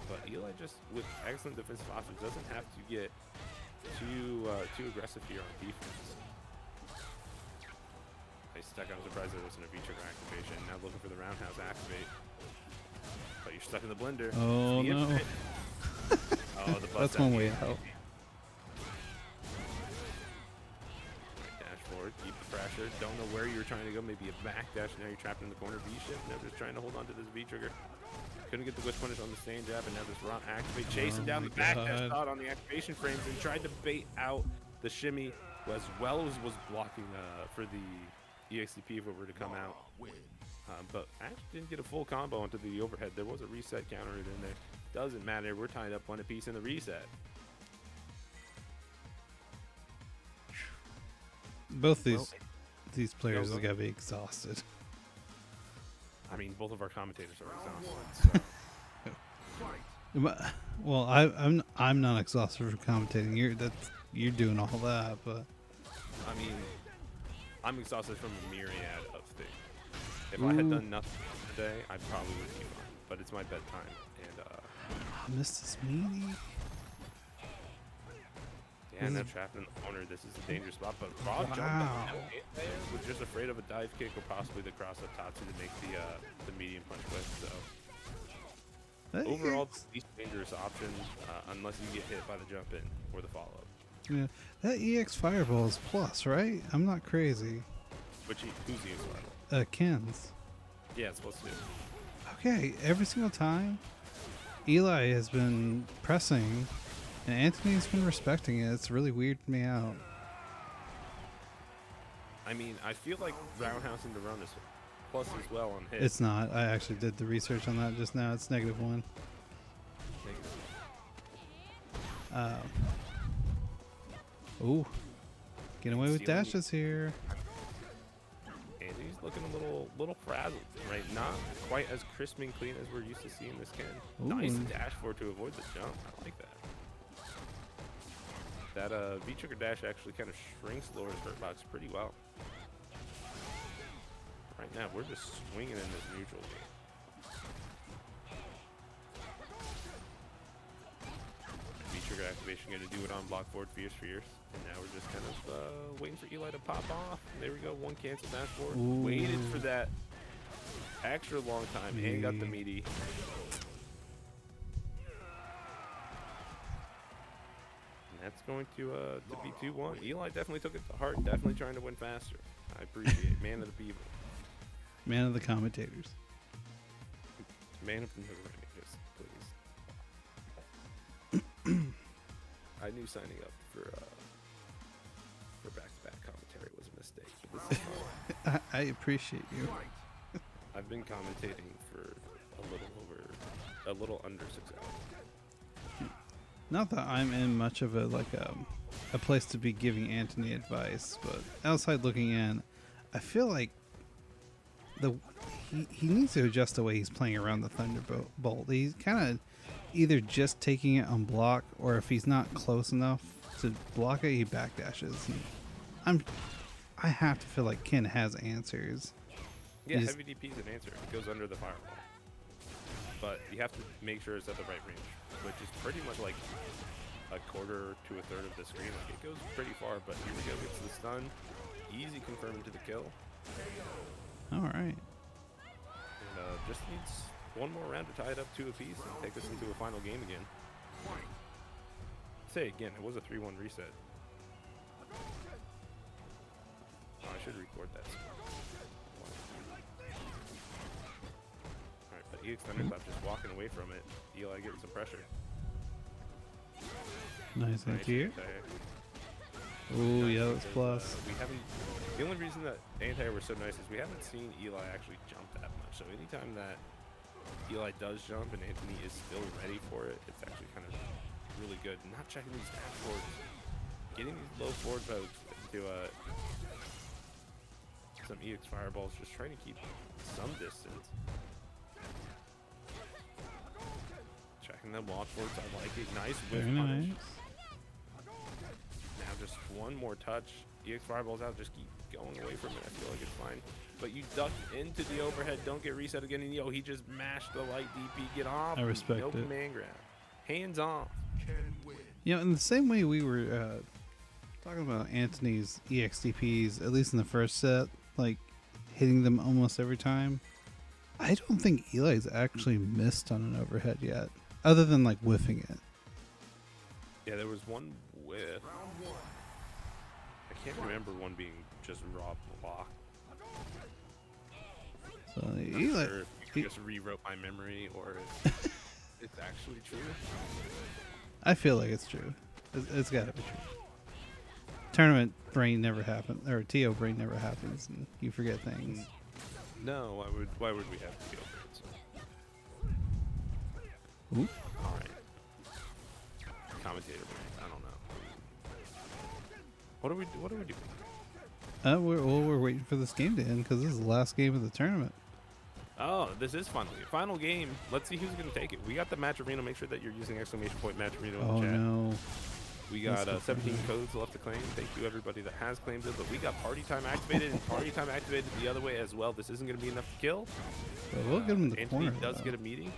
But Eli just, with excellent defensive options, doesn't have to get too aggressive here on defense. Nice stuck. I'm surprised there wasn't a V-trigger activation. Now looking for the roundhouse activate. But you're stuck in the blender. Oh no. Oh, the bus That's one way out. Dash forward, keep the pressure. Don't know where you're trying to go. Maybe a back dash. Now you're trapped in the corner. V-shift. Now just trying to hold on to this V-trigger. Couldn't get the whiff punish on the stand jab, and now this raw activate, chasing down the back dash shot on the activation frames, and tried to bait out the shimmy as well as was blocking for the EXCP if it were to come out. But actually didn't get a full combo onto the overhead. There was a reset counter in there. Doesn't matter. We're tied up one apiece in the reset. Both these players have got to be exhausted. I mean, both of our commentators are exhausted. So. Well, I'm not exhausted from commentating. You're doing all that, but I mean, I'm exhausted from a myriad of things. If I had done nothing today, I probably would be fine. But it's my bedtime, and I missed this meaty. yeah, now trapped in the corner. This is a dangerous spot, but Raw jumped up was just afraid of a dive kick or possibly the cross up top to make the medium punch with. So overall, it's the least dangerous option unless you get hit by the jump in or the follow up. Yeah, that EX Fireball is plus, right? I'm not crazy. Who's the EX Fireball? Ken's. Yeah, it's supposed to. Okay, every single time Eli has been pressing and Antony's been respecting it. It's really weirded me out. I mean, I feel like roundhouse into run is plus as well on hit. It's not. I actually did the research on that just now. It's -1. Ooh, get away with dashes here. And he's looking a little frazzled, right? Not quite as crisp and clean as we're used to seeing this Ken. Nice dash forward to avoid the jump. I like that. That V-trigger dash actually kind of shrinks Laura's hurt box pretty well. Right now, we're just swinging in this neutral game. V-trigger activation going to do it on block forward, fierce. And now we're just kind of waiting for Eli to pop off. There we go, one cancel dash forward. Waited for that extra long time and got the meaty. That's going to be 2-1. Eli definitely took it to heart. Definitely trying to win faster. I appreciate it. Man of the people. Man of the commentators. Man of the please. I knew signing up for back-to-back commentary was a mistake. But this is fine. I appreciate you. I've been commentating for a little under 6 hours. Not that I'm in much of a place to be giving Antony advice, but outside looking in, I feel like he needs to adjust the way he's playing around the Thunderbolt. He's kind of either just taking it on block, or if he's not close enough to block it, he backdashes. I have to feel like Ken has answers. Yeah, heavy DP is an answer. It goes under the firewall, but you have to make sure it's at the right range, which is pretty much like a quarter to a third of the screen. Like, it goes pretty far, but here we go. Gets the stun. Easy confirming to the kill. All right. And just needs one more round to tie it up 2 apiece and take us into a final game again. Say again, it was a 3-1 reset. Oh, I should record that. Alright, but EX Thunderclap just walking away from it. Eli getting some pressure. Nice anti-air. Ooh, yeah, that's plus. We haven't. The only reason that anti-air was so nice is we haven't seen Eli actually jump that much. So anytime that Eli does jump and Antony is still ready for it, it's actually kind of really good. Not checking these dashboards. Getting these low forward votes into some EX fireballs. Just trying to keep some distance. Checking the walk forwards. I like it. Nice whiff Very punish. nice. Now just one more touch. EX fireballs out. Just keep going away from it. I feel like it's fine. But you duck into the overhead. Don't get reset again. And yo, he just mashed the light DP. Get off. I respect no it. command grab. Hands off. Can win. You know, in the same way we were talking about Antony's EXDPs, at least in the first set, like hitting them almost every time. I don't think Eli's actually missed on an overhead yet, other than like whiffing it. Yeah, there was one whiff. Round one. I can't remember one being just raw block. So Not Eli, sure if you just rewrote my memory or if it's actually true. I feel like it's true. It's got to be true. Tournament brain never happens, or TO brain never happens, and you forget things. No, why would we have field brains? Ooh. All right. Commentator brains. I don't know. What are we doing? We're waiting for this game to end because this is the last game of the tournament. Oh, this is final game. Let's see who's gonna take it. We got the match arena. Make sure that you're using exclamation point match arena in Oh the chat. no. We got That's 17 codes left to claim. Thank you everybody that has claimed it. But we got party time activated and party time activated the other way as well. This isn't gonna be enough to kill. But we'll get him in the Antony corner. does though. get a meeting.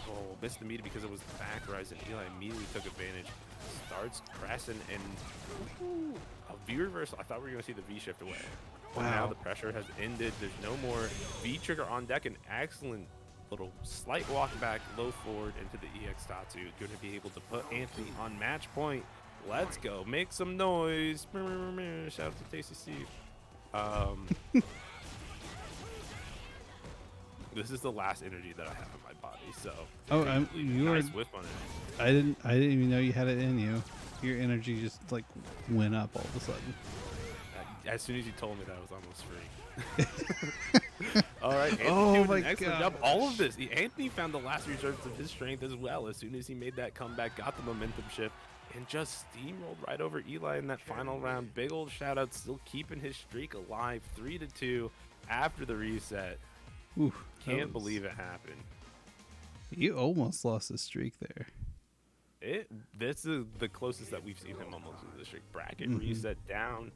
Oh, missed the meeting because it was the back rise, and Eli immediately took advantage. Starts pressing and a V reversal. I thought we were going to see the V shift away. But now Wow. the pressure has ended. There's no more V trigger on deck. An excellent little slight walk back, low forward into the EX Tatsu. Going to be able to put Antony on match point. Let's go. Make some noise. Shout out to Tasty Steve. This is the last energy that I have in my body, so Oh, you you are. nice whiff on it. I didn't even know you had it in you. Your energy just like went up all of a sudden. As soon as you told me that, I was almost free. All right, Antony Oh doing my an excellent job. All gosh. of this, Antony found the last reserves of his strength as well. As soon as he made that comeback, got the momentum shift, and just steamrolled right over Eli in that final round. Big old shout out, still keeping his streak alive, 3-2 after the reset. Ooh, that Can't was- believe it happened. You almost lost the streak there. This is the closest that we've seen him almost with the streak. Bracket Mhm. reset down.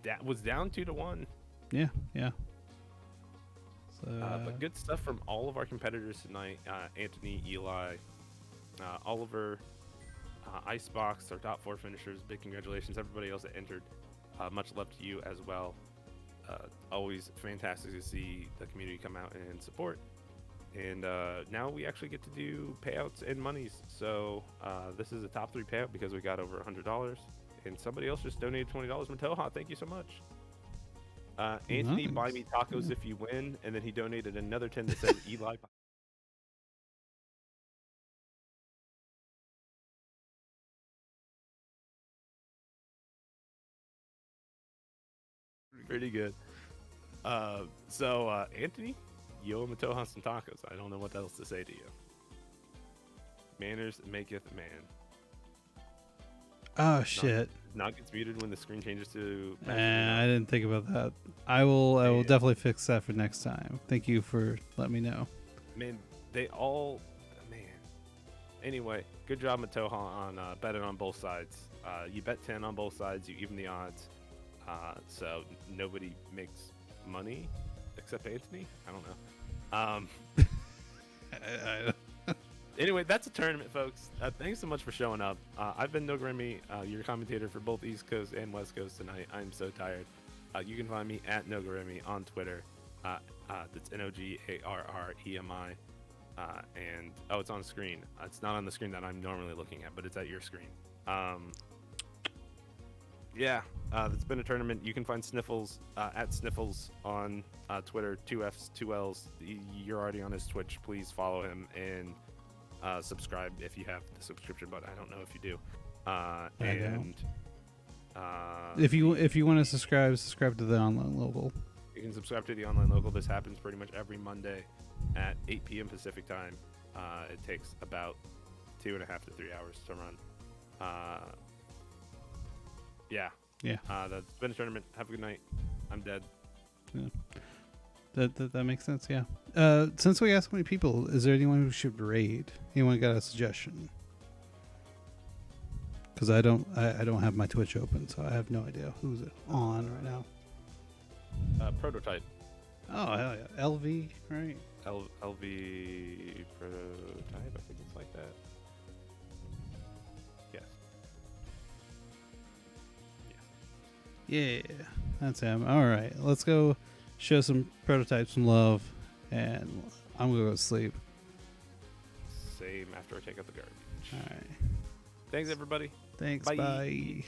That was down 2-1. Yeah, yeah. So But good stuff from all of our competitors tonight. Antony, Eli, Oliver, Icebox, our top 4 finishers. Big congratulations. Everybody else that entered. Much love to you as well. Always fantastic to see the community come out and support. And now we actually get to do payouts and monies. So this is a top 3 payout because we got over $100. And somebody else just donated $20. Matoha, thank you so much. Antony, buy Nice. me tacos if you win. And then he donated another 10 that said Eli. Pretty good. So Antony, you owe Matoha some tacos. I don't know what else to say to you. Manners maketh man. oh shit. Not gets muted when the screen changes to. I didn't think about that. I will Yeah. definitely fix that for next time. Thank you for letting me know. Man, they all. Man. Anyway, good job, Matoha, on betting on both sides. You bet 10 on both sides. You even the odds. So nobody makes money except Antony. I don't know. Anyway, that's a tournament, folks. Thanks so much for showing up. I've been Nogremy, your commentator for both East Coast and West Coast tonight. I'm so tired. You can find me at Nogremy on Twitter. That's Nogarremi. And it's on screen. It's not on the screen that I'm normally looking at, but it's at your screen. Yeah, it's been a tournament. You can find Sniffles at Sniffles on Twitter. 2 F's, 2 L's. You're already on his Twitch. Please follow him and subscribe if you have the subscription button. I don't know if you do. And If you want to subscribe to the online local. you can subscribe to the online local. This happens pretty much every Monday at 8 p.m. Pacific time. It takes about 2.5 to 3 hours to run. Yeah. Yeah. That's been a tournament. Have a good night. I'm dead. Yeah. That makes sense. Yeah. Since we got so many people, is there anyone who should raid? Anyone got a suggestion? Because I don't have my Twitch open, so I have no idea who's on right now. Prototype. Oh hell yeah, LV, right? LV prototype. I think it's like that. Yes. Yeah, that's him. All right, let's go show some prototypes some love, and I'm gonna go to sleep. Same after I take out the garbage. All right. Thanks, everybody. Thanks. Bye. Bye.